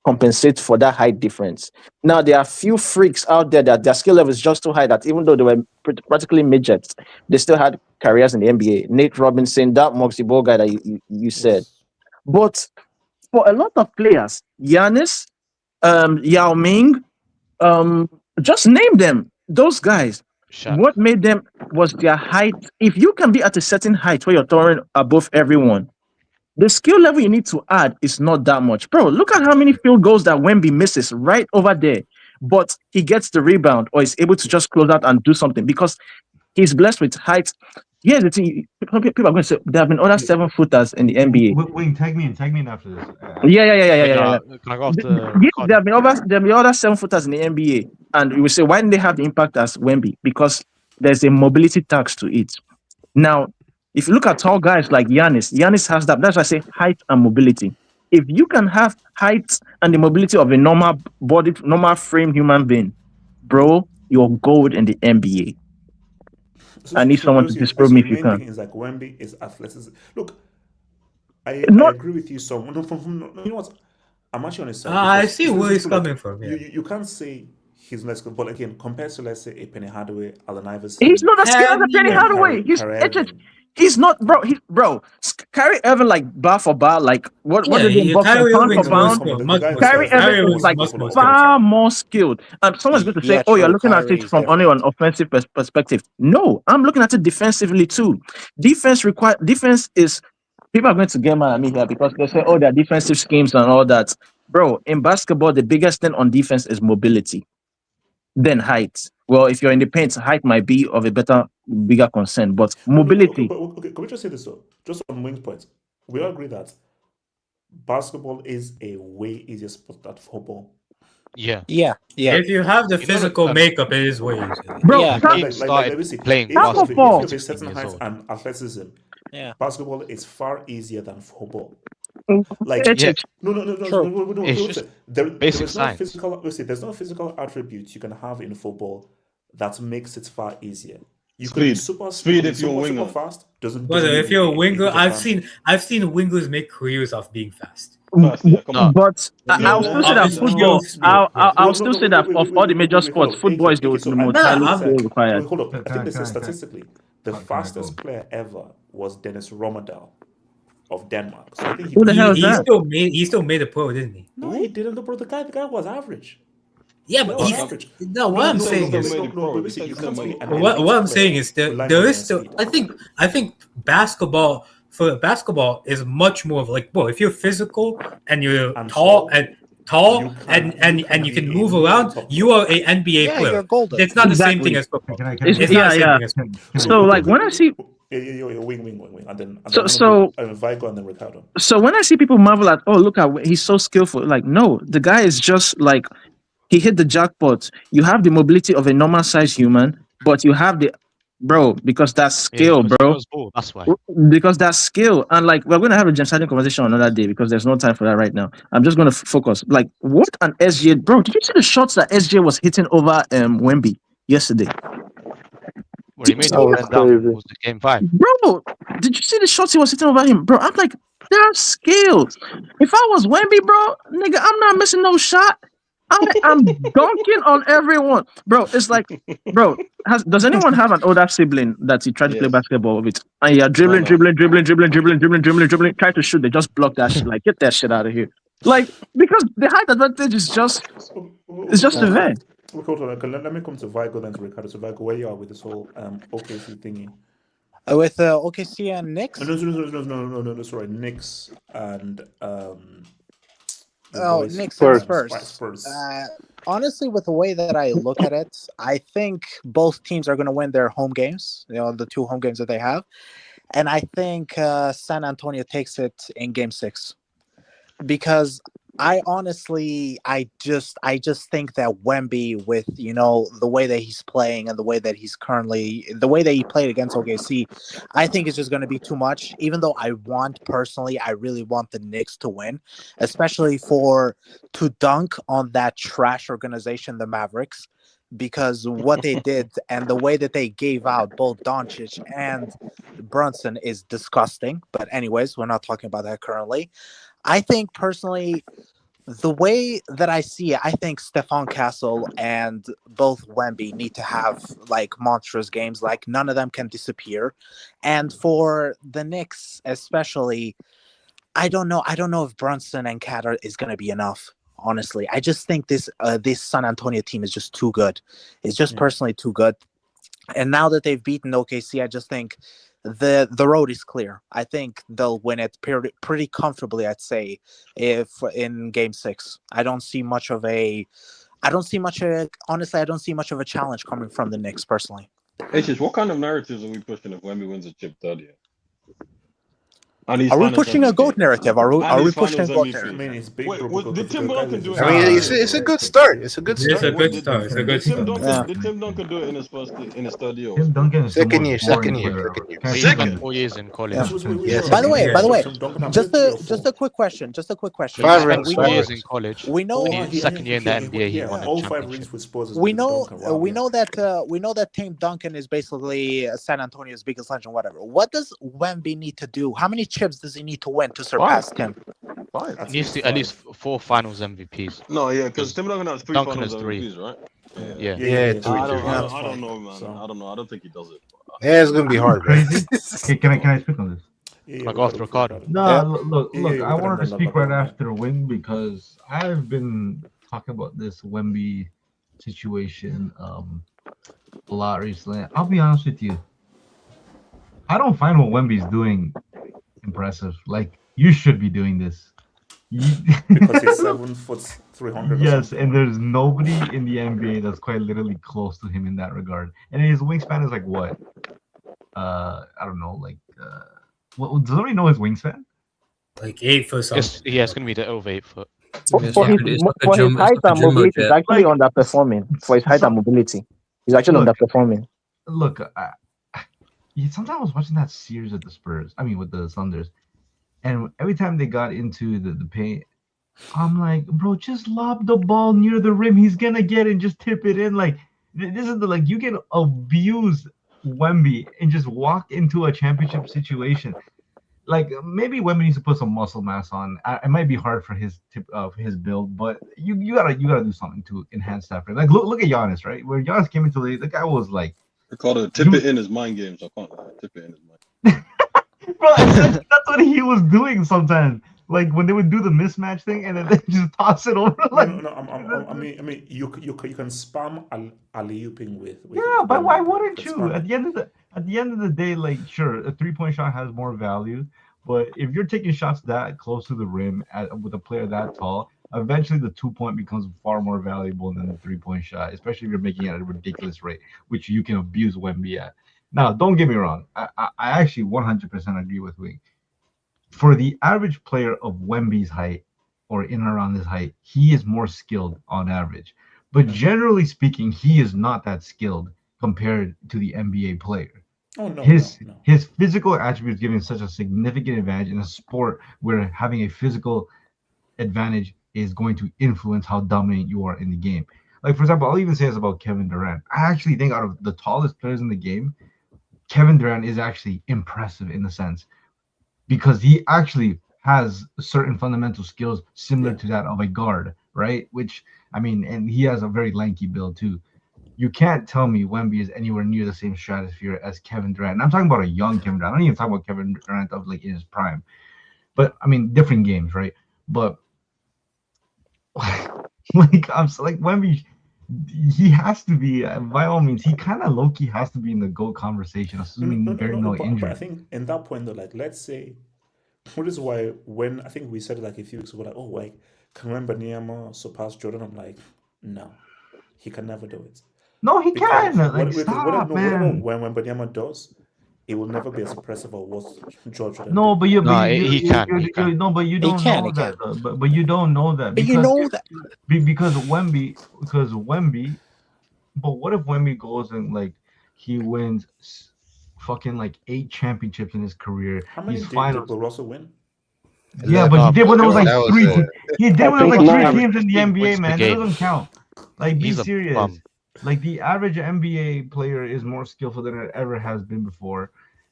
compensate for that height difference. Now, there are few freaks out there that their skill level is just too high that even though they were practically midgets, they still had careers in the NBA. Nate Robinson, that Moxie Ball guy that you said. But for a lot of players, Giannis, Yao Ming, just name them, those guys. Shaq. What made them was their height. If you can be at a certain height where you're towering above everyone, the skill level you need to add is not that much. Bro, look at how many field goals that Wemby misses right over there. But he gets the rebound or is able to just close out and do something because he's blessed with height. Here's the thing. People are going to say there have been other 7-footers in the NBA. Wing, tag me in after this. Yeah. Can I go after? There have been other 7-footers in the NBA. And we will say, why didn't they have the impact as Wemby? Because there's a mobility tax to it. Now, if you look at tall guys like Giannis has that. That's why I say height and mobility. If you can have height and the mobility of a normal bodied, normal frame human being, bro, you're gold in the NBA. I need someone to disprove me if you main can. thing is like Wemby is athleticism. Look, I Not agree with you. So you know what? I'm actually on his side I because see where he's like, coming from. Yeah. you can't say he's less good, but again, compared to let's say a Penny Hardaway, Allen Iverson, he's not as skilled as Penny Yeah. Hardaway. He's not, bro. Kyrie Irving like bar for bar, like what Yeah, did they box Kyrie pound for Irving's pound? much more Kyrie skilled. Irving is like much more skilled. far more skilled. And someone's going to say, Yeah, "Oh, you're true. looking at it Kyrie's from only different. an offensive perspective." No, I'm looking at it defensively too. Defense is people are going to get mad at me here because they say, "Oh, there are defensive schemes and all that." Bro, in basketball, the biggest thing on defense is mobility, then height. Well, if you're in the paint, height might be of a bigger concern, but mobility. Okay, can we just say this though? Just on wing points, we all agree that basketball is a way easier sport than football. Yeah. Yeah. If you have the physical makeup, it is way easier. Bro, Yeah. Let me see. playing If basketball. you have a certain height and athleticism, Yeah. basketball is far easier than football. Yeah. No. It's just There basic is no science. physical. There's no physical attributes you can have in football that makes it far easier. You could be Speed if you're a winger. super fast. Doesn't But if mean you're a it winger, gives advantage. I've seen wingers make careers of being fast. Fast, yeah, come on. But I'll still say that obviously, football. speed. I'll still say that of all the major sports, football is the Okay, so most I highly said- skill required. Hold up. I Can I- think this can is I- can I- statistically the can I fastest go? player ever was Dennis Romerdal of Denmark. So I think Who the hell is He that? still made a pro, didn't he? No, he didn't, bro. The guy was average. Yeah, but Well, he's average. no. What I'm saying no, is, no, made it no, pro. but He listen, said you he's can't not be made an it what I'm elite saying player is there relying there on is your still. speed. I think basketball for basketball is much more of like, well, if you're physical and you're And tall tall, you can and you can be a move really around, top you are a NBA Yeah, player. you're golden. It's not the same Exactly. thing as football. Can I- It's not the Yeah, same yeah. thing as football. So like when I see You're wing, and then So- Vigo and then Ricardo. so when I see people marvel at, oh, look at he's so skillful, like no, the guy is just like he hit the jackpot. You have the mobility of a normal sized human, but you have the because that's skill, bro. That's why. Because that's skill. And like we're gonna have a exciting conversation another day because there's no time for that right now. I'm just gonna focus. Like what an SJ, bro. Did you see the shots that SJ was hitting over Wemby yesterday? When he made That it was went down, crazy. was the game 5. Bro, did you see the shots he was hitting over him? Bro, I'm like, that's skill. If I was Wemby, bro, nigga, I'm not missing no shot. I'm dunking on everyone. Bro, it's like, bro, does anyone have an older sibling that he tried to play Yes. basketball with? And you're dribbling, try to shoot, they just block that shit. Like, get that shit out of here. Like, because the height advantage is just severe. Hold on, okay, let me come to Vigo then to Ricardo. So Vigo, where you are with this whole OKC thingy? With OKC and Knicks. No, sorry, Knicks and Knicks and Spurs. Spurs. Honestly, with the way that I look at it, I think both teams are going to win their home games. You know, the 2 home games that they have, and I think San Antonio takes it in Game 6 because I just think that Wemby, with the way that he's playing and the way that he played against OKC, I think it's just going to be too much. Even though I really want the Knicks to win, especially to dunk on that trash organization, the Mavericks, because what they did and the way that they gave out both Doncic and Brunson is disgusting. But anyways, we're not talking about that currently. I think personally, the way that I see it, I think Stephon Castle and both Wemby need to have like monstrous games. Like none of them can disappear. And for the Knicks, especially, I don't know if Brunson and Cat is going to be enough. Honestly, I just think this San Antonio team is just too good. It's just personally too good. And now that they've beaten OKC, I just think the road is clear. I think they'll win it pretty comfortably, I'd say, if in Game 6. I don't see much of a challenge coming from the Knicks personally. It's just what kind of narratives are we pushing if Wemby wins a chip third year? And he's Are we finals pushing a MVP. GOAT narrative? Are And we he's pushing a finals GOAT MVP. narrative? I mean, it's big, Wait, bro, did because Tim the guy Duncan is do a it? I mean, in it's his a good first start. It's a good It's a start. good start. It's a good Did Tim start. Duncan? Yeah. Did Tim Duncan do it in his third year? Tim Duncan is the Second most year, boring second year, player second year. ever. He Second spent year. 4 years in college. Yeah. Yes. By the way, just a a quick question. Just a quick question. Five He rings, spent We 4 five know, years rings. in college. we know, In his second year in the NBA, he won a all 5 championship. rings with Spurs. Is we with know, Duncan. Wow, we yeah. know that Tim Duncan is basically San Antonio's biggest legend. Whatever. What does Wemby need to do? How many chips does he need to win to surpass Tim? Five. At He needs least to at least 4 finals MVPs. No, yeah, because Tim Duncan has 3 Duncan finals has 3. MVPs, right? Yeah. Yeah, so three, I don't, three. I that's don't, I don't fine. know, man. So- I don't know. I don't think he does it. Yeah, it's gonna be hard, man. Crazy. Okay, can I speak on this? Like after Ricardo. No, Yeah. look, Yeah, look. yeah, I we wanted to can speak blah, right blah, blah. after win because I've been talking about this Wemby situation a lot recently. I'll be honest with you. I don't find what Wemby's doing impressive. Like you should be doing this. Because he's 7 foot 300. Yes, and there's nobody in the NBA that's quite literally close to him in that regard. And his wingspan is like what? I don't know, like what, does anybody know his wingspan? Like 8 foot something. It's gonna be the over 8 foot. For It's his, like a for his jumbo- height it's like a and jumbo mobility, he's jet. actually Like- underperforming. For his height and mobility, he's actually Look. underperforming. Look, sometimes I was watching that series at the Spurs. I mean, with the Thunders, and every time they got into the paint, I'm like, bro, just lob the ball near the rim. He's gonna get it and just tip it in. Like this is like you can abuse Wemby and just walk into a championship situation. Like maybe Wemby needs to put some muscle mass on. It might be hard for his build, but you gotta do something to enhance that. Like look at Giannis, right? Where Giannis came into the league, the guy was like, Ricardo, tip it in his mind games. I can't lie. Tip it in his mind. bro, that's what he was doing sometimes. Like when they would do the mismatch thing and then they just toss it over. Like, I mean, you can spam alley-ooping with. yeah, but why Wemby. wouldn't It's you? fine. At the end of the day, like sure, a 3-point shot has more value, but if you're taking shots that close to the rim with a player that tall, eventually the 2-point becomes far more valuable than the 3-point shot, especially if you're making it at a ridiculous rate, which you can abuse Wemby at. Now, don't get me wrong. I actually 100% agree with Wing. For the average player of Wemby's height or in and around his height, he is more skilled on average. But generally speaking, he is not that skilled compared to the NBA player. Oh no, His no. his physical attributes give him such a significant advantage in a sport where having a physical advantage is going to influence how dominant you are in the game. Like for example, I'll even say this about Kevin Durant. I actually think out of the tallest players in the game, Kevin Durant is actually impressive in the sense because he actually has certain fundamental skills similar to that of a guard, right? Which I mean, and he has a very lanky build too. You can't tell me Wemby is anywhere near the same stratosphere as Kevin Durant. And I'm talking about a young Kevin Durant. I'm not even talking about Kevin Durant of like in his prime. But I mean, different games, right? But like I'm so, like Wemby, he has to be by all means. He kind of low key has to be in the GOAT conversation, assuming there's no But I injury. think in that point though, like let's say, what is why when I think we said it like a few weeks ago, like oh like can Wembanyama surpass Jordan? I'm like no, he can never do it. No, he can. Like, Whatever stop, man. when Wembanyama does, it will never be as impressive as what George Jordan No, did. but you, Nah, but he can. no, but you He don't can, know he that. But you don't know that But you know that. because Wemby. But what if Wemby goes and like he wins fucking like 8 championships in his career? How many He's did finals. Bill Russell win? Yeah, but he did when there was like That was, 3. He did when there was like 3 9. teams in the NBA, Wins man. the That game. doesn't count. Like, be He's a serious. bum. Like the average NBA player is more skillful than it ever has been before.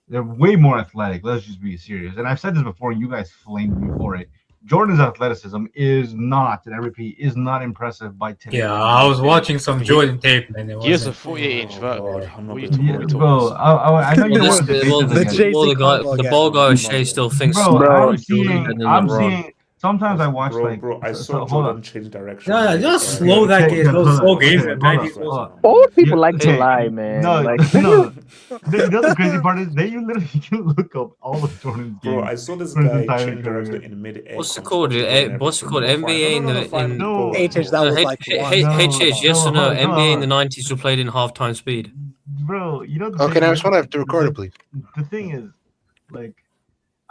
They're way more athletic. Let's just be serious. And I've said this before. You guys flamed me for it. Jordan's athleticism is not, and I repeat, is not impressive by today. Yeah, I was watching some Jordan tape, man. It He has a wasn't. 48-inch vertical. I'm not What are you going to talking go about? into Bro, I know you Well, want to debate this the again. Jay-Z the ball guy with Shea still thinks Bro, smaller I'm and Jordan seeing, than I'm LeBron. seeing. Sometimes I watch like. bro, I so- saw hold Jordan on. change direction. Yeah, just slow that Okay, game. Those hold slow on, games okay, in hold on, 90s. hold on. Old people Yeah, like to okay. lie, man. No, Like, no. You know the crazy part is that you literally can look up all of Jordan's games. Bro, I saw this for his guy entire change direction career. in mid-air. What's it called? What's it called? NBA in the No. HH, that was like one. HH, yes or no? No, NBA in the no. 90s were played in halftime speed. Bro, you know the Okay, thing now I is- just want to have to record it, please. The thing is, like,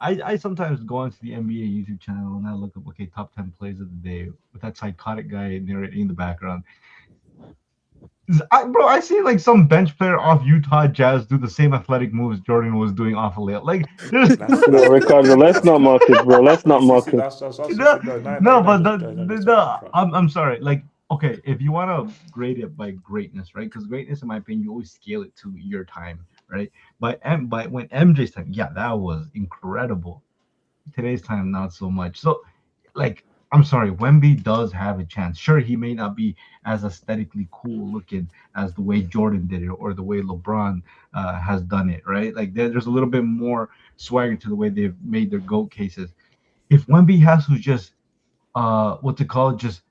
I sometimes go onto the NBA YouTube channel and I look up top 10 plays of the day with that psychotic guy narrating in the background. Bro, I see like some bench player off Utah Jazz do the same athletic moves Jordan was doing off a layup. Like, there's Yo, Ricardo, let's not mock it, bro. Let's not mock it. I'm sorry. Like, okay, if you want to grade it by greatness, right? Because greatness, in my opinion, you always scale it to your time, right? By when MJ's time, yeah, that was incredible. Today's time, not so much. So, like, I'm sorry, Wemby does have a chance. Sure, he may not be as aesthetically cool looking as the way Jordan did it or the way LeBron has done it, right? Like, there's a little bit more swagger to the way they've made their GOAT cases. If Wemby has to just just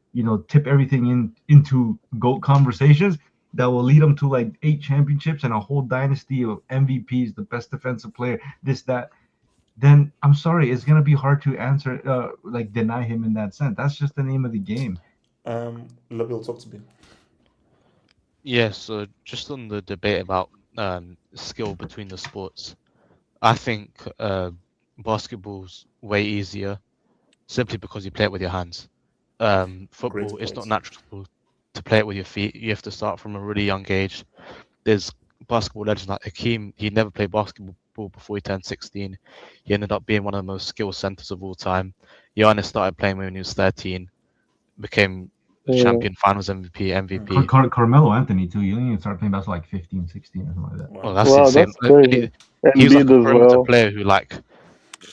tip everything into GOAT conversations that will lead them to like 8 championships and a whole dynasty of MVPs, the best defensive player, this, that, then I'm sorry, it's gonna be hard to answer, deny him in that sense. That's just the name of the game. Labil, talk to me. Yeah, so just on the debate about skill between the sports, I think basketball's way easier simply because you play it with your hands. Football, it's not natural to play it with your feet. You have to start from a really young age. There's basketball legends like Hakeem. He never played basketball before he turned 16. He ended up being one of the most skilled centers of all time. Giannis started playing when he was 13, became champion, finals MVP. Carmelo Anthony too. You didn't even start playing basketball like 15, 16 or something like that. Well, that's insane. That's crazy. He was like a Embiid as perimeter well. player who like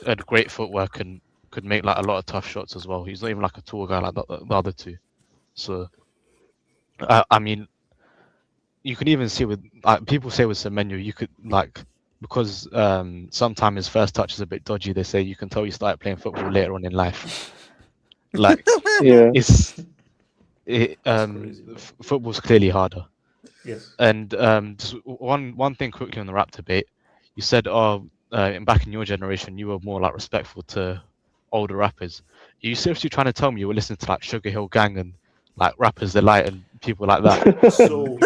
had great footwork and could make like a lot of tough shots as well. He's not even like a tall guy like the other two. So, I mean, you can even see with people say with Semenyo, you could like because sometimes his first touch is a bit dodgy. They say you can tell he started playing football later on in life. Like, Yeah. Football's clearly harder. Yes. And just one thing quickly on the rap debate. You said, back in your generation, you were more like respectful to older rappers. Are you seriously trying to tell me you were listening to like Sugar Hill Gang and like Rappers Delight and people like that? So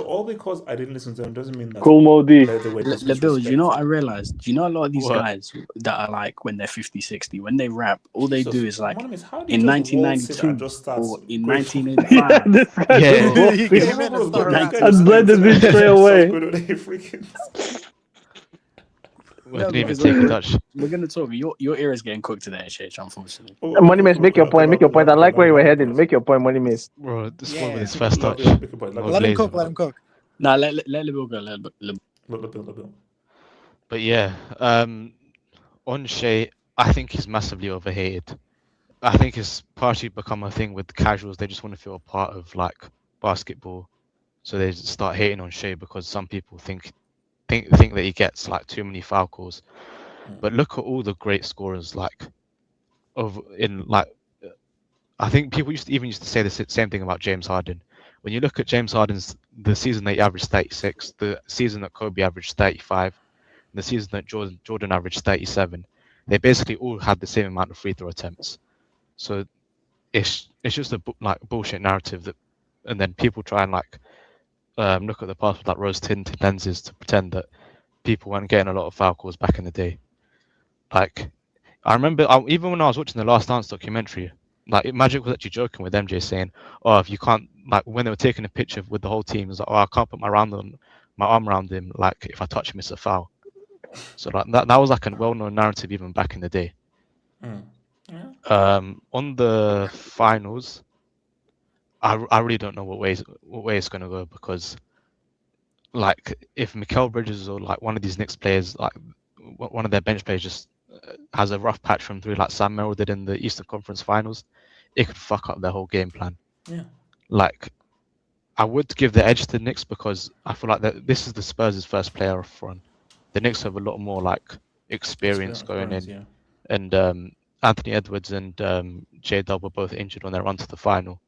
all because I didn't listen to them doesn't mean that Cool Modi. Bill, do you know what I realized? Do you know a lot of these guys that are like when they're 50, 60, when they rap, all they do is like in 1992 or in 1985. I blended this straight away. Didn't even take a touch. We're gonna talk. Your ear is getting cooked today, Shach, unfortunately. Money Mace, make your point. Make your point. I like where you were heading. Make your point, Money Mace. Bro, this one with his first touch. Let him cook. Let him cook. Nah, let Bill go. Let Bill. But yeah, on Shea, I think he's massively overhated. I think it's partially become a thing with casuals. They just want to feel a part of like basketball, so they just start hating on Shea because some people think that he gets like too many foul calls. But look at all the great scorers I think people used to say the same thing about James Harden. When you look at James Harden's the season that he averaged 36, the season that Kobe averaged 35, and the season that Jordan averaged 37, they basically all had the same amount of free throw attempts. So it's just a bullshit narrative and then people try and look at the past with like rose-tinted lenses to pretend that people weren't getting a lot of foul calls back in the day. Like, I remember even when I was watching the Last Dance documentary, like Magic was actually joking with MJ saying, "Oh, if you can't like when they were taking a picture with the whole team, it's like, oh, I can't put my arm around him. Like if I touch him, it's a foul." So like that was like a well-known narrative even back in the day. On the finals, I really don't know what way it's going to go because, like, if Mikal Bridges or like one of these Knicks players, like one of their bench players, just has a rough patch from through like Sam Merrill did in the Eastern Conference Finals, it could fuck up their whole game plan. Yeah. Like, I would give the edge to the Knicks because I feel like that this is the Spurs' first playoff run. The Knicks have a lot more like experience going in, yeah. and Anthony Edwards and J-Dub were both injured on their run to the final.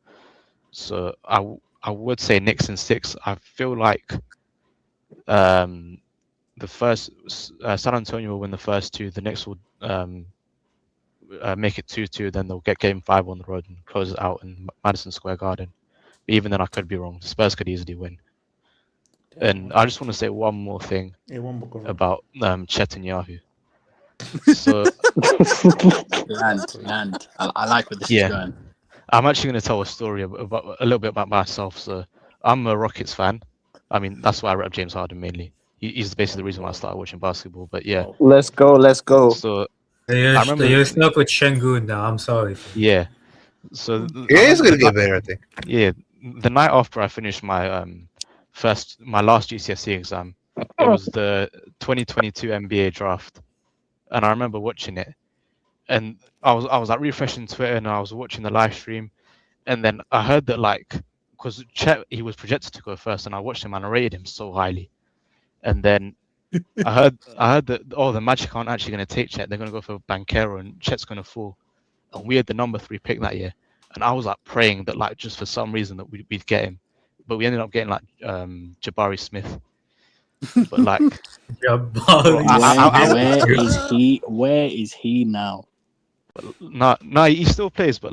So I would say Knicks in 6. I feel like the first San Antonio will win the first 2. The Knicks will make it 2-2. Then they'll get Game 5 on the road and close it out in Madison Square Garden. But even then, I could be wrong. The Spurs could easily win. And I just want to say one more thing about Chet and Yahoo. So land. I like where this is going. I'm actually going to tell a story about a little bit about myself. So I'm a Rockets fan. I mean, that's why I rep James Harden mainly. He's basically the reason why I started watching basketball. But yeah, let's go. So You're stuck with Şengün now. I'm sorry. Yeah. So it's gonna get better, I think. Yeah, the night after I finished my my last GCSE exam, it was the 2022 NBA draft, and I remember watching it, and I was like refreshing Twitter, and I was watching the live stream, and then I heard that because Chet, he was projected to go first, and I watched him and I rated him so highly, and then I heard that the Magic aren't actually going to take Chet, they're going to go for Banchero, and Chet's going to fall, and we had the number 3 pick that year. And I was like praying that just for some reason that we'd get him, but we ended up getting Jabari Smith. But where is he now? No, he still plays, but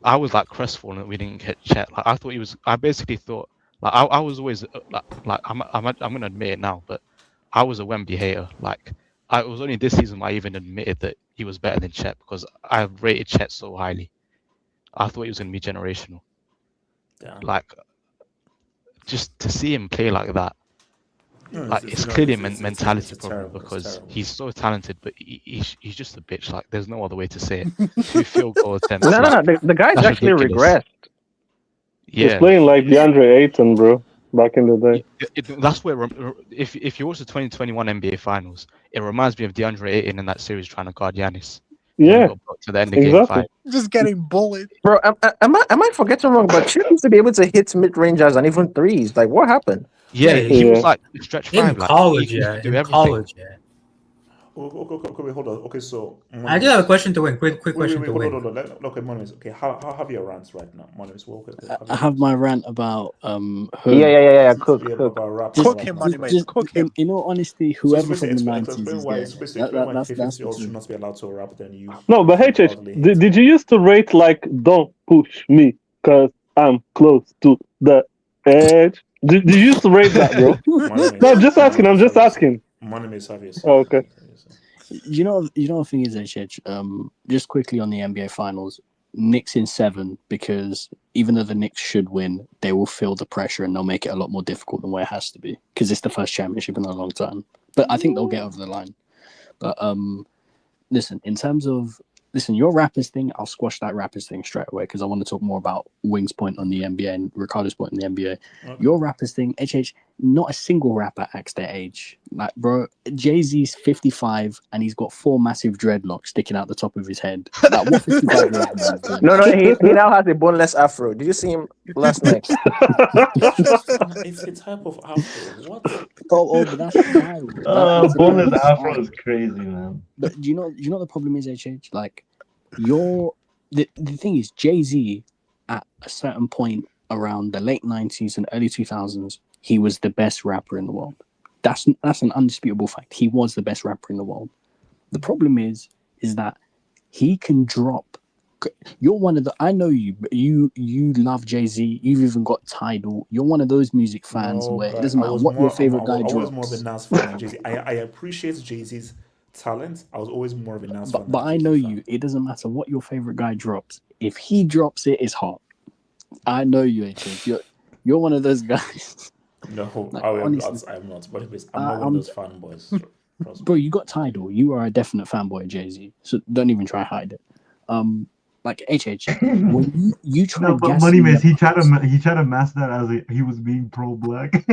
I was crestfallen that we didn't get Chet. I thought he was. I basically thought I was always I'm gonna admit it now, but I was a Wemby hater. It was only this season I even admitted that he was better than Chet because I rated Chet so highly. I thought he was going to be generational. Yeah. Just to see him play like that, it's clearly a mentality problem because he's so talented, but he's just a bitch. There's no other way to say it. 2 field goal attempts. No. The guy's actually regressed. Yeah. He's playing like DeAndre Ayton, bro. Back in the day. That's where, if you watch the 2021 NBA Finals, it reminds me of DeAndre Ayton in that series trying to guard Giannis. Yeah, to the end of game 5. Just getting bullied, bro. Am I forgetting wrong? But Chet used to be able to hit mid rangers and even threes. What happened? Yeah, he was stretch 5 in college. In college. Okay, hold on. Okay, so I do have a question to win. Quick question to win. Hold on. Okay, Monimus. Okay, how have your rants right now, Monimus? I have my rant about who? Yeah. Cook him, Monimus. Cook him. In all honesty, whoever from the 90s that's should not be allowed to rap than you. No, but HH, did you used to rate "Don't push me" because I'm close to the edge? Did you used to rate that, bro? No, I'm just asking. Monimus, obviously. Oh, okay. You know the thing is, HH, just quickly on the NBA Finals, Knicks in 7, because even though the Knicks should win, they will feel the pressure and they'll make it a lot more difficult than where it has to be because it's the first championship in a long time. But I think they'll get over the line. But listen, in terms of your rappers thing, I'll squash that rappers thing straight away because I want to talk more about Wing's point on the NBA and Ricardo's point on the NBA. Okay. Your rappers thing, HH, not a single rapper acts their age. Bro, Jay-Z's 55 and he's got 4 massive dreadlocks sticking out the top of his head. What 55 No, he now has a boneless afro. Did you see him last night? It's a type of afro. What? Oh, but that's wild. Boneless afro is crazy, man. But do you know the problem is, HH? The thing is, Jay-Z at a certain point around the late 90s and early 2000s, he was the best rapper in the world. That's an undisputable fact. He was the best rapper in the world. The problem is that he can drop. You're one of the. I know you. You love Jay-Z. You've even got Tidal. You're one of those music fans where it doesn't matter what your favorite guy drops. I was more of a Nas fan than Jay-Z. I appreciate Jay-Z's talent. I was always more of a Nas fan. But I know you. It doesn't matter what your favorite guy drops. If he drops it, it's hot. I know you, HH. You're one of those guys. No, I'm not. But I'm not one of those fanboys. Bro, you got Tidal. You are a definite fanboy of Jay-Z. So don't even try to hide it. HH, when you try to but Money Miss, he tried to mask that as he was being pro-black.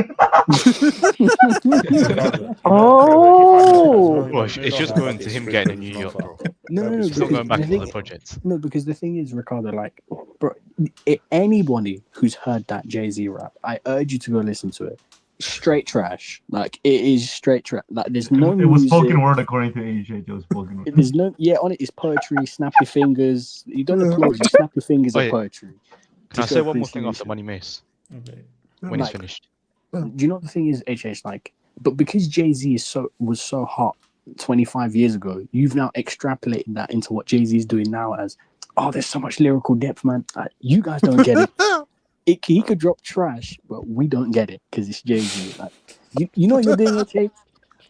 Well, it's just going to him getting in New York, bro. No, it's not going back to the projects. No, because the thing is, Ricardo, bro, anybody who's heard that Jay-Z rap, I urge you to go listen to it. Straight trash. It is straight trash. There's no music. It was spoken word according to AJ. It was spoken word. There's no on it is poetry. Snap your fingers. You don't applaud. You snap your fingers at poetry. Can I say one more thing after Money Mace? Okay. When he's finished. Do you know what the thing is, HH? But because Jay-Z was so hot 25 years ago, you've now extrapolated that into what Jay-Z is doing now as, there's so much lyrical depth, man. You guys don't get it. He could drop trash, but we don't get it because it's Jay-Z. You know what you're doing, HH?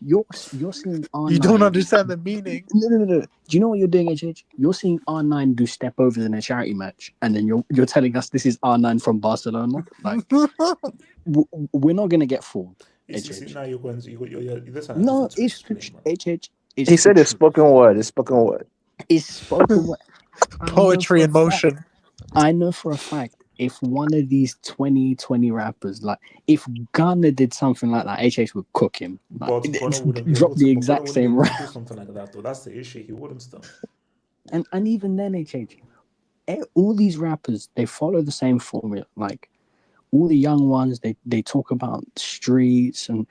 You're seeing R9. You don't understand the meaning. No. Do you know what you're doing, HH? You're seeing R9 do step overs in a charity match, and then you're telling us this is R9 from Barcelona. Like, we're not gonna get fooled. HH. Now you're going to this one. No, it's HH. He said it's spoken word. It's spoken word. It's spoken word. Poetry in motion. I know for a fact if one of these 2020 rappers, like if Ghana did something like that, HH would cook him. Like, But Bono wouldn't be drop able the to- exact Bono same wouldn't be able to rap. do something like that, though. That's the issue. He wouldn't still. And even then, HH, all these rappers, they follow the same formula. Like all the young ones, they talk about streets and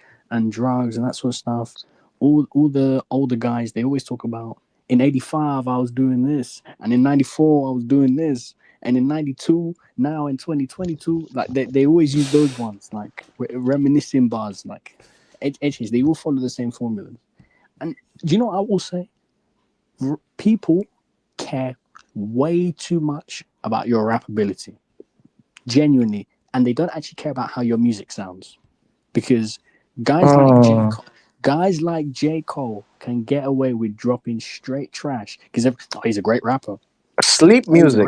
drugs and that sort of stuff. All the older guys, they always talk about, in 85 I was doing this, and in 94 I was doing this, and in 92, now in 2022, like they always use those ones, like reminiscing bars, like edges. They all follow the same formula. And do you know what I will say? People care way too much about your rap ability, genuinely, and they don't actually care about how your music sounds, because guys like J. Cole can get away with dropping straight trash because he's a great rapper. Sleep music.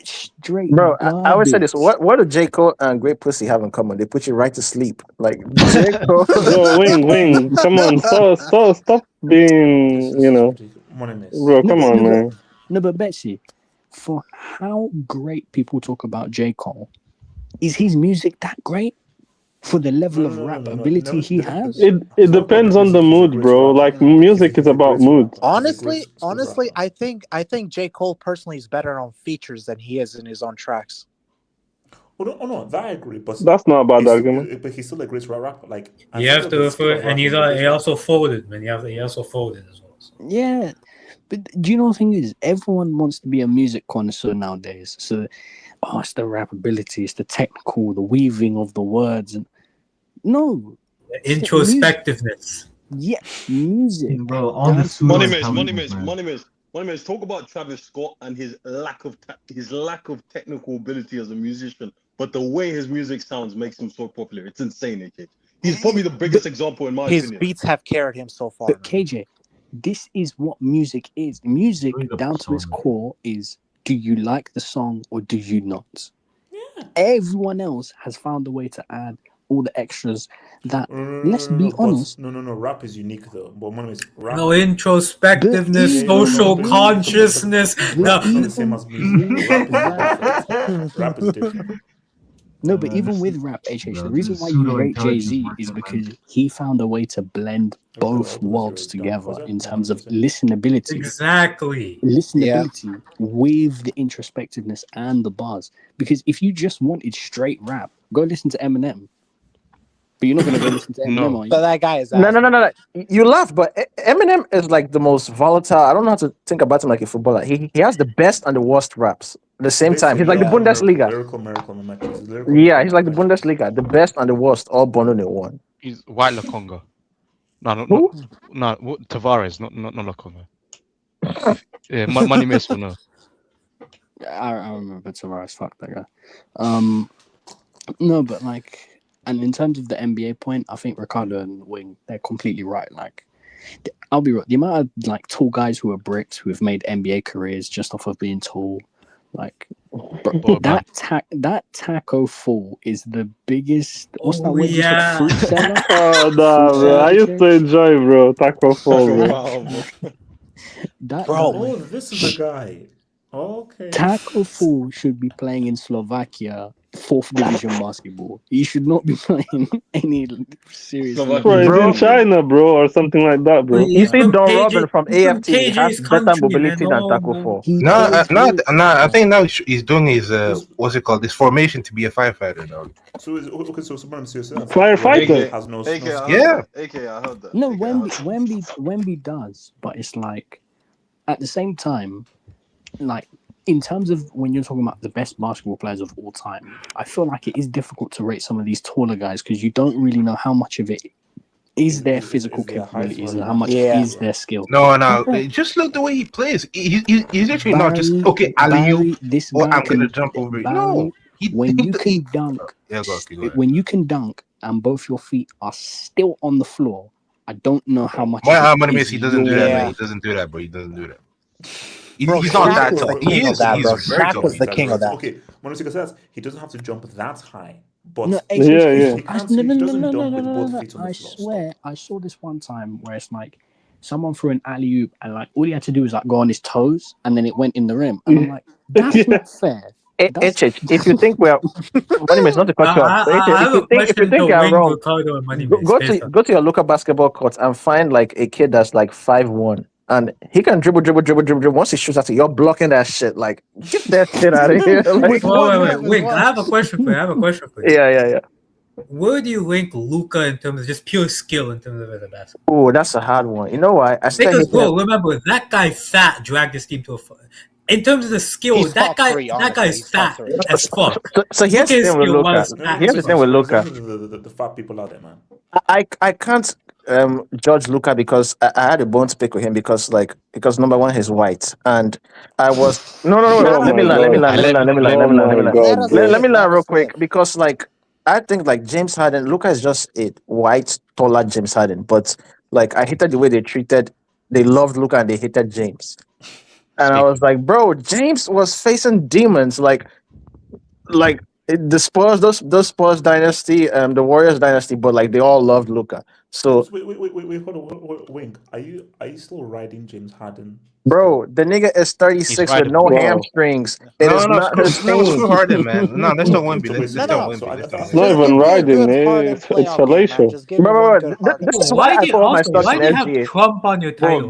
Straight Bro, I always say this. garbage. What do J. Cole and Great Pussy have in common? They put you right to sleep. Like J. Cole. Bro, Wing, come on, stop being, bro, come on, man. No, but Betsy, for how great people talk about J. Cole, is his music that great? For the level of rap ability he has? It depends on the mood, bro. Like music is about mood. Honestly, I think J. Cole personally is better on features than he is in his own tracks. Oh no, that I agree. But That's not a bad argument. But he's still a great rapper. Like You have to refer, and he also folded, man. He also folded as well. So. Yeah, but do you know the thing is, everyone wants to be a music connoisseur nowadays. So, it's the rap ability, it's the technical, the weaving of the words, and no introspectiveness. Yeah, music, bro. On the Money Maze, talk about Travis Scott and his lack of technical ability as a musician, but the way his music sounds makes him so popular. It's insane, AJ. He's probably the biggest example in my opinion. His beats have carried him so far. But KJ, this is what music is. Music, down to its core, is: do you like the song or do you not? Yeah. Everyone else has found a way to add all the extras that, let's be honest. No. Rap is unique though. But one is rap. No introspectiveness, social consciousness. Rap is not the same as music. Rap is different. No, but even with rap, HH, the reason why you rate Jay-Z is because he found a way to blend both worlds together in terms of listenability. Exactly. Listenability with the introspectiveness and the bars. Because if you just wanted straight rap, go listen to Eminem. But you're not going to go listen to Eminem, are you? So that guy is No. You laugh, but Eminem is like the most volatile. I don't know how to think about him like a footballer. He has the best and the worst raps at the same time. He's like the Bundesliga. Yeah, he's like the Bundesliga. The best and the worst, all bundled in one. He's White Lokonga. No, Tavares, not Lokonga. Yeah, Money Maze will know. I remember Tavares. Fuck that guy. No, but like. And in terms of the NBA point, I think Ricardo and Wing, they're completely right. Like, I'll be real. The amount of like tall guys who are bricks who have made NBA careers just off of being tall, like that Taco Fall is the biggest. What's that word? Yeah. Fruit seller? Oh no, bro! I used to enjoy, bro. Taco Fall, bro. Oh, this is the guy. Okay. Taco Fall should be playing in Slovakia. 4th division basketball. He should not be playing any serious. Bro, he's in China, bro, or something like that, bro. You see Don Robin from AFT has better mobility than Taco Fall. I think now he's doing his what's it called? This formation to be a firefighter now. So firefighter has no. Yeah. AK, I heard that. No, Wemby does, but it's like at the same time, like. In terms of when you're talking about the best basketball players of all time, I feel like it is difficult to rate some of these taller guys because you don't really know how much of it is their physical capabilities and how much is their skill. No, just look the way he plays. He's actually not just alley-oop. I'm gonna jump over it. No, when you can dunk and both your feet are still on the floor, I don't know how much. My of it money is he doesn't do that, man. Yeah. He doesn't do that, bro. He doesn't do that. Bro, He's not Shaq that was tall. the king of that, bro. Shaq was the king of that. Okay, Monosika says he doesn't have to jump that high, but No, Yeah, yeah. he can't. no, He no, no, doesn't no, no, jump no, with no, both no. feet on the I floor. swear, I saw this one time where it's like someone threw an alley oop and like all he had to do was like go on his toes and then it went in the rim. And I'm like, that's not fair. That's If you think we're money is not to cut you off. I have a If you question think to I'm Wing, wrong, Ricardo, and Money go to your local basketball court and find like a kid that's like 5'1", and he can dribble. Once he shoots at you, you're blocking that shit. Like, get that shit out of here. Like, With one Wait, move as Wing, well. I have a question for you. yeah. Where do you rank Luca in terms of just pure skill in terms of the basketball? Oh, that's a hard one. You know why? I still Because, hate bro, him. remember that guy fat dragged this team to a. In terms of the skill, He's that top three, honestly. guy's He's top fat three. as fuck. So here's Look the at his thing with skill, Luca. was fat Here's the as thing fuck. with Luca. The fat people out there, man. I can't judge Luca because I had a bone to pick with him because number one he's white and I was no Oh let me my land god. Oh my god, bro. let me land real us quick live. because like I think like James Harden, Luca is just a white taller James Harden, but like I hated the way they loved Luca and they hated James, and I was like, bro, James was facing demons like the Spurs, those Spurs dynasty, the Warriors dynasty, but like they all loved Luca. So, Wait, hold on, Wing. Are you still riding James Harden? bro, the nigga is 36 with no hamstrings. It is not his screw thing. Harden, man. No, let's not Wimby. Let's No, not no. Wimby. Let's not It's not even riding. It's fallacial. Just give me one Bro, good Harden this is playoff. why I put all my stocks Why in do you have SGA. Trump on your title? Bro,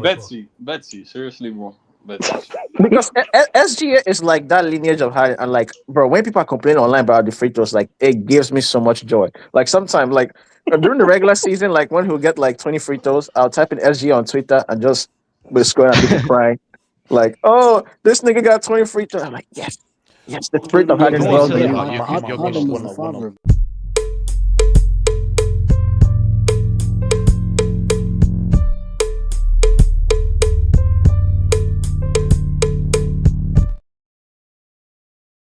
Betsy, seriously, bro. Betsy. Because SGA is like that lineage of Harden, and like, bro, when people are complaining online about the free throws, like, it gives me so much joy. Like, sometimes, like, during the regular season, like, when he'll get like 20 free throws, I'll type in SGA on Twitter and just be scrolling and people crying. Like, oh, this nigga got 20 free throws. I'm like, yes, the spirit of Harden You know dwells what's in silly you. about Harden was the father of